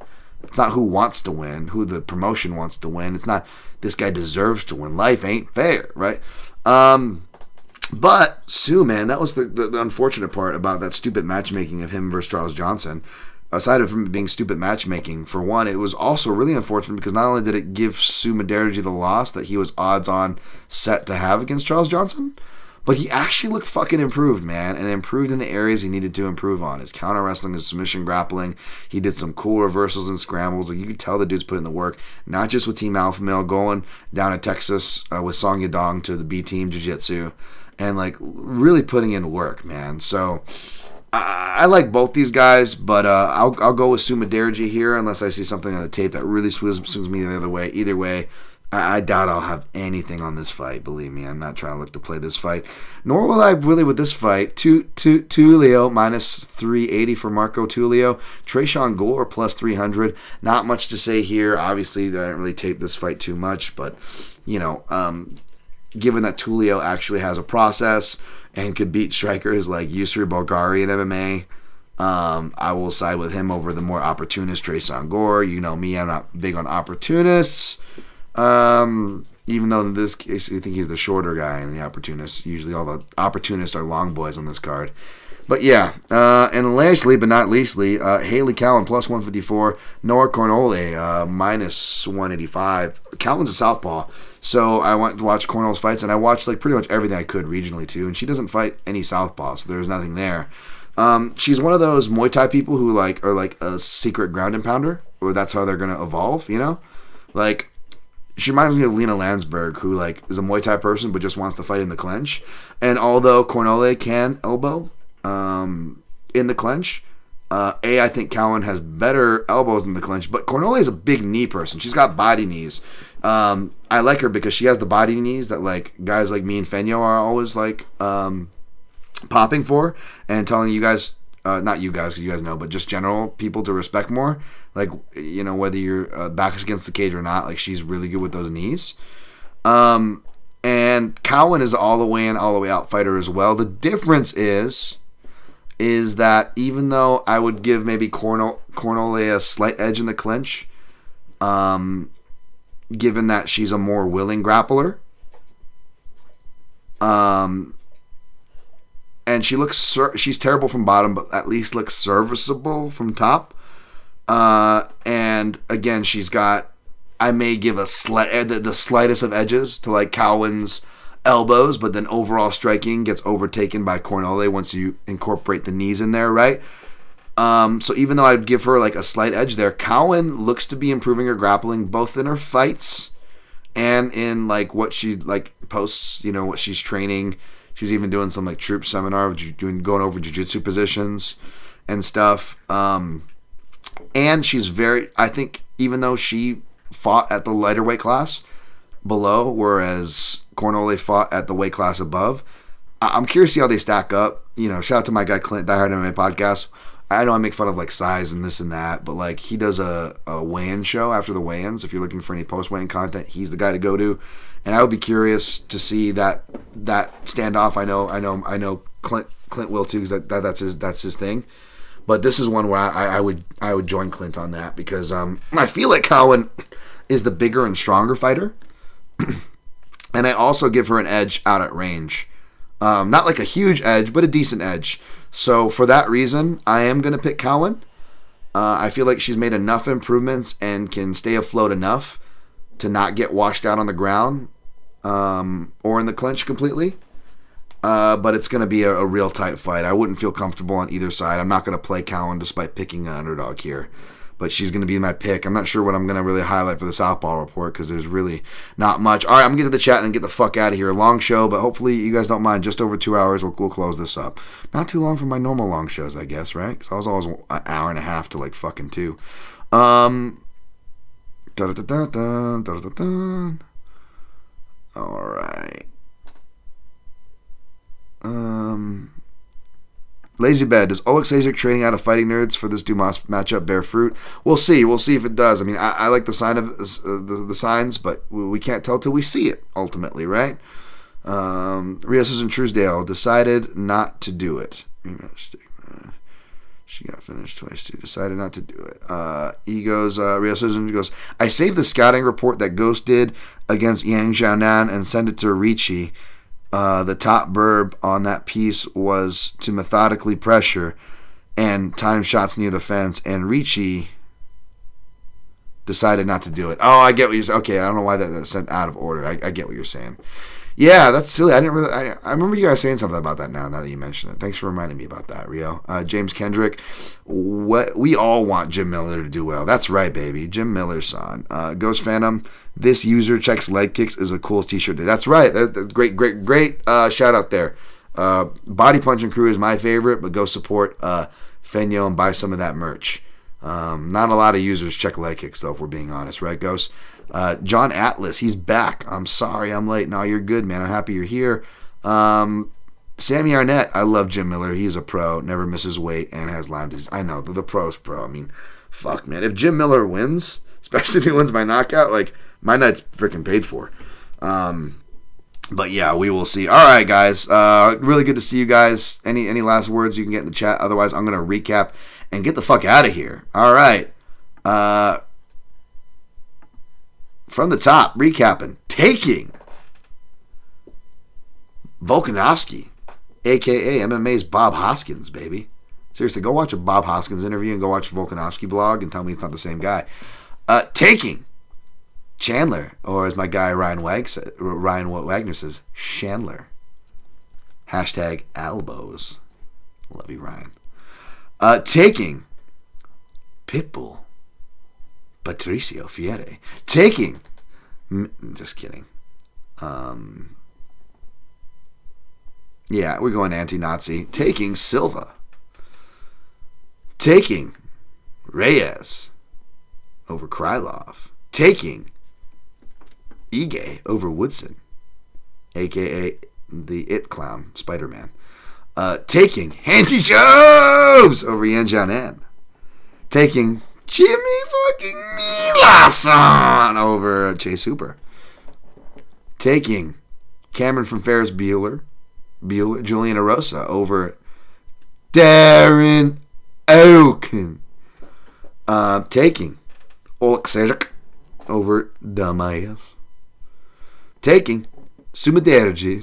It's not who wants to win, who the promotion wants to win. It's not this guy deserves to win. Life ain't fair, right? But Sue, man, that was the unfortunate part about that stupid matchmaking of him versus Charles Johnson. Aside from it being stupid matchmaking, for one, it was also really unfortunate because not only did it give Sumudaerji the loss that he was odds on set to have against Charles Johnson, but he actually looked fucking improved, man, and improved in the areas he needed to improve on. His counter wrestling, his submission grappling. He did some cool reversals and scrambles. Like, you could tell the dude's put in the work, not just with Team Alpha Male, going down to Texas with Song Yadong to the B Team Jiu-Jitsu. And, like, really putting in work, man. So, I like both these guys, but I'll go with Sumudaerji here unless I see something on the tape that really swings me the other way. Either way, I doubt I'll have anything on this fight. Believe me, I'm not trying to look to play this fight. Nor will I really with this fight. TUILO minus 380 for Marco Tulio. Tresean Gore plus 300. Not much to say here. Obviously, I didn't really tape this fight too much, but, given that Tulio actually has a process and could beat strikers like Yusri Bulgari in MMA, I will side with him over the more opportunist Tresean Gore. You know me, I'm not big on opportunists. Even though in this case, I think he's the shorter guy and the opportunist. Usually all the opportunists are long boys on this card. But yeah, and lastly but not leastly, Haley Cowan plus 154, Noah Cornhole minus 185. Cowan's a southpaw, so I went to watch Cornhole's fights, and I watched like pretty much everything I could regionally too, and she doesn't fight any southpaw, so there's nothing there. She's one of those Muay Thai people who like are like a secret ground and pounder, or that's how they're gonna evolve, Like, she reminds me of Lena Landsberg, who like is a Muay Thai person but just wants to fight in the clinch. And although Cornhole can elbow in the clinch, I think Cowan has better elbows in the clinch, but Cornhole is a big knee person. She's got body knees. I like her because she has the body knees that like guys like me and Fenyo are always like popping for and telling you guys, not you guys because you guys know, but just general people to respect more. Like, whether your back is against the cage or not, like she's really good with those knees. And Cowan is all the way in, all the way out fighter as well. The difference is that even though I would give maybe Cornhole a slight edge in the clinch, given that she's a more willing grappler, and she's terrible from bottom, but at least looks serviceable from top. And again, I may give the slightest of edges to like Cowan's elbows, but then overall striking gets overtaken by Cornhole once you incorporate the knees in there, right? So even though I'd give her like a slight edge there, Cowan looks to be improving her grappling both in her fights and in like what she like posts, what she's training. She was even doing some like troop seminar, going over jiu-jitsu positions and stuff. And she's I think even though she fought at the lighter weight class below, whereas Cornhole fought at the weight class above, I'm curious to see how they stack up. Shout out to my guy Clint, Die Hard MMA podcast. I know I make fun of like size and this and that, but like he does a weigh-in show after the weigh-ins. If you're looking for any post-weigh-in content, he's the guy to go to. And I would be curious to see that standoff. I know Clint will too, because that's his thing. But this is one where I would join Clint on that because I feel like Cowan is the bigger and stronger fighter. And I also give her an edge out at range. Not like a huge edge, but a decent edge. So for that reason, I am going to pick Cowan. I feel like she's made enough improvements and can stay afloat enough to not get washed out on the ground or in the clinch completely. But it's going to be a real tight fight. I wouldn't feel comfortable on either side. I'm not going to play Cowan despite picking an underdog here. But she's going to be my pick. I'm not sure what I'm going to really highlight for the Southpaw Report because there's really not much. All right, I'm going to get to the chat and get the fuck out of here. Long show, but hopefully you guys don't mind. Just over 2 hours, we'll close this up. Not too long for my normal long shows, I guess, right? Because I was always an hour and a half to like fucking 2. All right. Lazy Bed, does Oleksiejczuk training out of Fighting Nerds for this Dumas matchup bear fruit? We'll see. We'll see if it does. I mean, I like the sign of the signs, but we can't tell till we see it ultimately, right? Reyes-Krylov Truesdale decided not to do it. She got finished twice too. Decided not to do it. He goes. Reyes-Krylov goes. I saved the scouting report that Ghost did against Yang Xiaonan and sent it to Ricci. The top verb on that piece was to methodically pressure and time shots near the fence, and Ricci decided not to do it. Oh, I get what you're saying. Okay, I don't know why that's sent out of order. I get what you're saying. Yeah, that's silly. I didn't really. I remember you guys saying something about that now that you mention it. Thanks for reminding me about that, Rio. James Kendrick. We all want Jim Miller to do well. That's right, baby. Jim Miller's son. Ghost Phantom. This user checks leg kicks is a cool t-shirt. That's right. That's great shout out there. Body Punching Crew is my favorite, but go support Fenyo and buy some of that merch. Not a lot of users check leg kicks, though, if we're being honest, right, Ghost? John Atlas, he's back. I'm sorry I'm late. No, you're good, man. I'm happy you're here. Sammy Arnett, I love Jim Miller. He's a pro, never misses weight, and has Lyme disease. I know, the pro's pro. I mean, fuck, man. If Jim Miller wins, especially if he wins by knockout, like, my night's freaking paid for. But yeah, we will see. All right, guys. Really good to see you guys. Any last words you can get in the chat? Otherwise, I'm going to recap and get the fuck out of here. All right. From the top, recapping. Taking Volkanovski, a.k.a. MMA's Bob Hoskins, baby. Seriously, go watch a Bob Hoskins interview and go watch a Volkanovski blog and tell me it's not the same guy. Taking Chandler, or as my guy Ryan Wagner says, Chandler. Hashtag elbows. Love you, Ryan. Taking Pitbull, Patricio Fiere. Taking, just kidding. Yeah, we're going anti-Nazi. Taking Silva. Taking Reyes over Krylov. Taking Ige over Woodson, a.k.a. the It Clown, Spider-Man. Taking HANJI JOBES over Yan Xiaonan. Taking Jimmy fucking Milason over Chase Hooper. Taking Cameron from Ferris Bueller, Julian-Erosa over Darren Elkin. Taking Oleksiejczuk over Dumas. Taking Sumudaerji,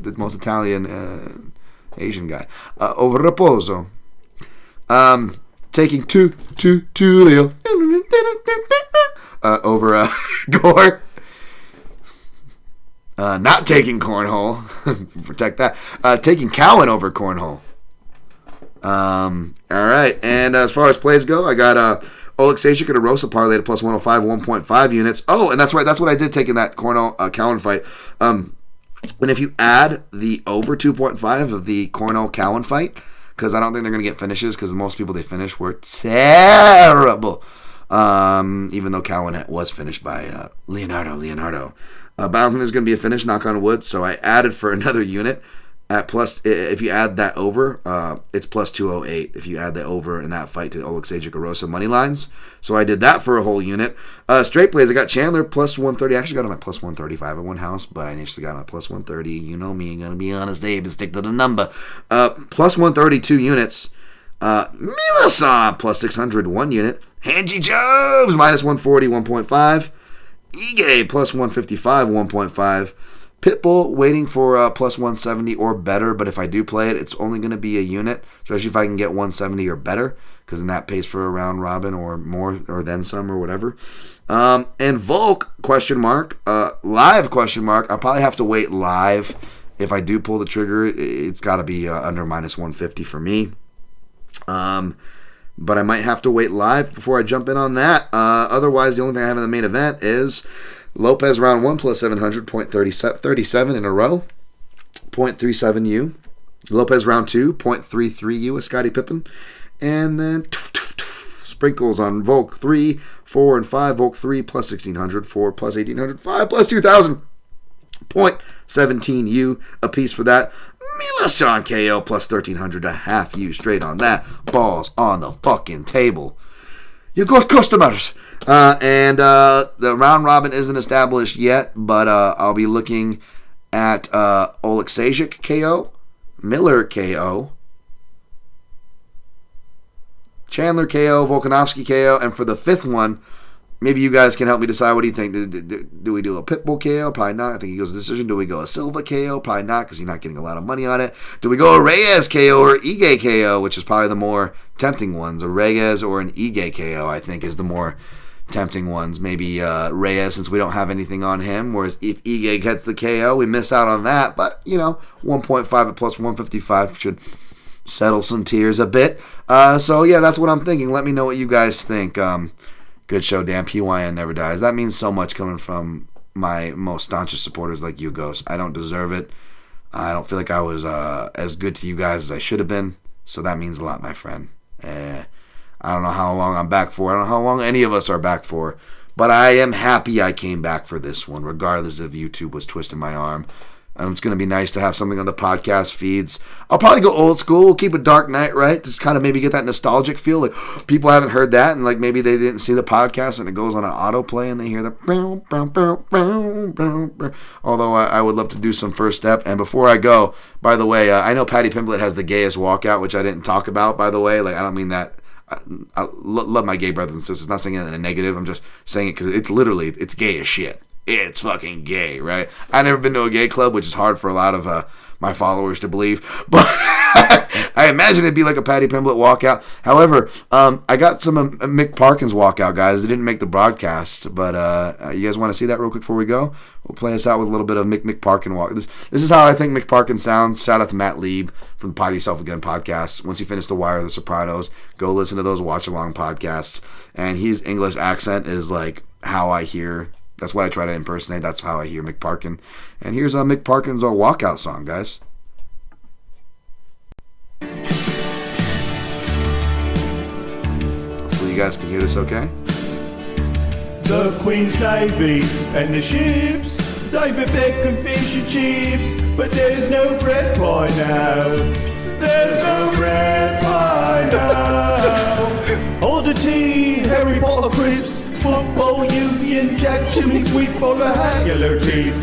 the most Italian Asian guy, over Raposo. Taking TUILO over Gore. Not taking Cornhole. Protect that. Taking Cowan over Cornhole. All right. And as far as plays go, I got Oleksiejczuk and Erosa parlayed at plus 105, 1.5 units. Oh, and that's right. That's what I did take in that Cornhole-Cowan fight. And if you add the over 2.5 of the Cornhole-Cowan fight, because I don't think they're going to get finishes, because most people they finished were terrible. Even though Cowan was finished by Leonardo. But I don't think there's going to be a finish, knock on wood, so I added for another unit. if you add that over, it's plus 208 if you add that over in that fight to Oleksiejczuk-Erosa money lines. So I did that for a whole unit. Straight plays, I got Chandler plus 130. I actually got him at plus 135 at one house, but I initially got him at plus 130. You know me, I'm going to be honest, Abe, and stick to the number. Plus 132 units. Milasan plus 600, 1 unit. HANJI JOBES minus 140, 1.5. Ige plus 155, 1.5. Pitbull waiting for plus 170 or better, but if I do play it, it's only going to be a unit, especially if I can get 170 or better, because then that pays for a round robin or more or then some or whatever. And Volk, question mark, live question mark. I'll probably have to wait live. If I do pull the trigger, it's got to be under minus 150 for me. But I might have to wait live before I jump in on that. Otherwise, the only thing I have in the main event is Lopez round 1 plus 700, 0.37 in a row, 0.37 U. Lopez round 2, 0.33 U with Scottie Pippen. And then sprinkles on Volk 3, 4, and 5. Volk 3 plus 1600, 4 plus 1800, 5 plus 2000. 0.17 U a piece for that. Milasan KO plus 1300, a half U straight on that. Balls on the fucking table. You got customers. And the round robin isn't established yet, but I'll be looking at Oleksiejczuk KO, Miller KO, Chandler KO, Volkanovski KO, and for the fifth one, maybe you guys can help me decide. What do you think? Do we do a Pitbull KO? Probably not. I think he goes to decision. Do we go a Silva KO? Probably not, because you're not getting a lot of money on it. Do we go a Reyes KO or Ige KO, which is probably the more tempting ones? A Reyes or an Ige KO, I think, is the more tempting ones. Maybe Reyes, since we don't have anything on him, whereas if Ige gets the KO, we miss out on that. But, 1.5 at plus 155 should settle some tears a bit. So, yeah, that's what I'm thinking. Let me know what you guys think. Good show, Dan. PYN never dies. That means so much coming from my most staunchest supporters like you, Ghost. I don't deserve it. I don't feel like I was as good to you guys as I should have been. So that means a lot, my friend. I don't know how long I'm back for. I don't know how long any of us are back for. But I am happy I came back for this one, regardless if YouTube was twisting my arm. It's going to be nice to have something on the podcast feeds. I'll probably go old school. We'll keep it Dark Knight, right? Just kind of maybe get that nostalgic feel. Like people haven't heard that, and like maybe they didn't see the podcast, and it goes on an autoplay, and they hear the. Although I would love to do some first step. And before I go, by the way, I know Pimblett has the gayest walkout, which I didn't talk about. By the way, like I don't mean that. I love my gay brothers and sisters. Not saying it in a negative. I'm just saying it because it's gay as shit. It's fucking gay, right? I've never been to a gay club, which is hard for a lot of my followers to believe. But I imagine it'd be like a Pimblett walkout. However, I got some Mick Parkin's walkout, guys. They didn't make the broadcast, but you guys want to see that real quick before we go? We'll play us out with a little bit of Mick Parkin walk. This is how I think Mick Parkin sounds. Shout out to Matt Lieb from the Pod Yourself Again podcast. Once you finish The Wire or The Sopranos, go listen to those watch-along podcasts. And his English accent is like how I hear. That's what I try to impersonate. That's how I hear Mick Parkin. And here's Mick Parkin's walkout song, guys. Hopefully you guys can hear this okay. The Queen's Navy and the ships, they've a bacon, fish and chips, but there's no bread pie now. There's no bread pie now. All the tea, Harry Potter crisps, Football Union, Jack Chimney Sweet for the hat, yellow teeth.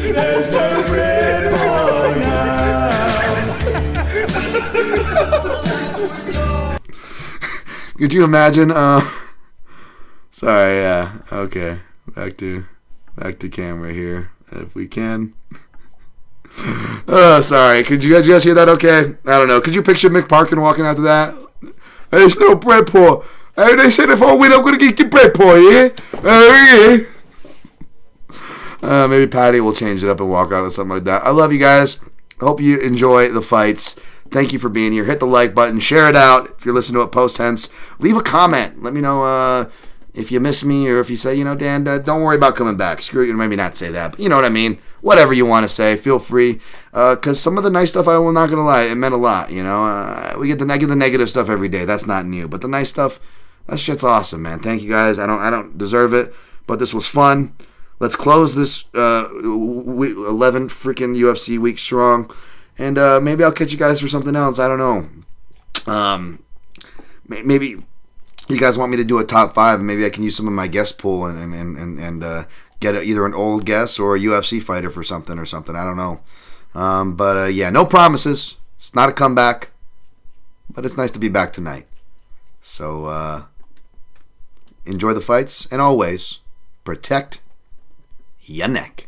There's no bread pie now. Could you imagine? Sorry, yeah. Okay. Back to camera here, if we can. Sorry. Could you guys hear that okay? I don't know. Could you picture Mick Parkin walking after that? There's no bread pie. Hey, they said if I win, I'm going to get your bread pie, yeah? Maybe Patty will change it up and walk out or something like that. I love you guys. Hope you enjoy the fights. Thank you for being here. Hit the like button. Share it out. If you're listening to it post-tense, leave a comment. Let me know if you miss me or if you say, Dan, don't worry about coming back. Screw you. Maybe not say that, but you know what I mean. Whatever you want to say, feel free. Because some of the nice stuff, I'm not going to lie, it meant a lot, I get the negative stuff every day. That's not new. But the nice stuff, that shit's awesome, man. Thank you guys. I don't deserve it, but this was fun. Let's close this 11 freaking UFC week strong. And maybe I'll catch you guys for something else. I don't know. Maybe you guys want me to do a top 5, and maybe I can use some of my guest pool and get either an old guest or a UFC fighter for something or something. I don't know. But yeah, no promises. It's not a comeback, but it's nice to be back tonight. So enjoy the fights, and always protect your neck.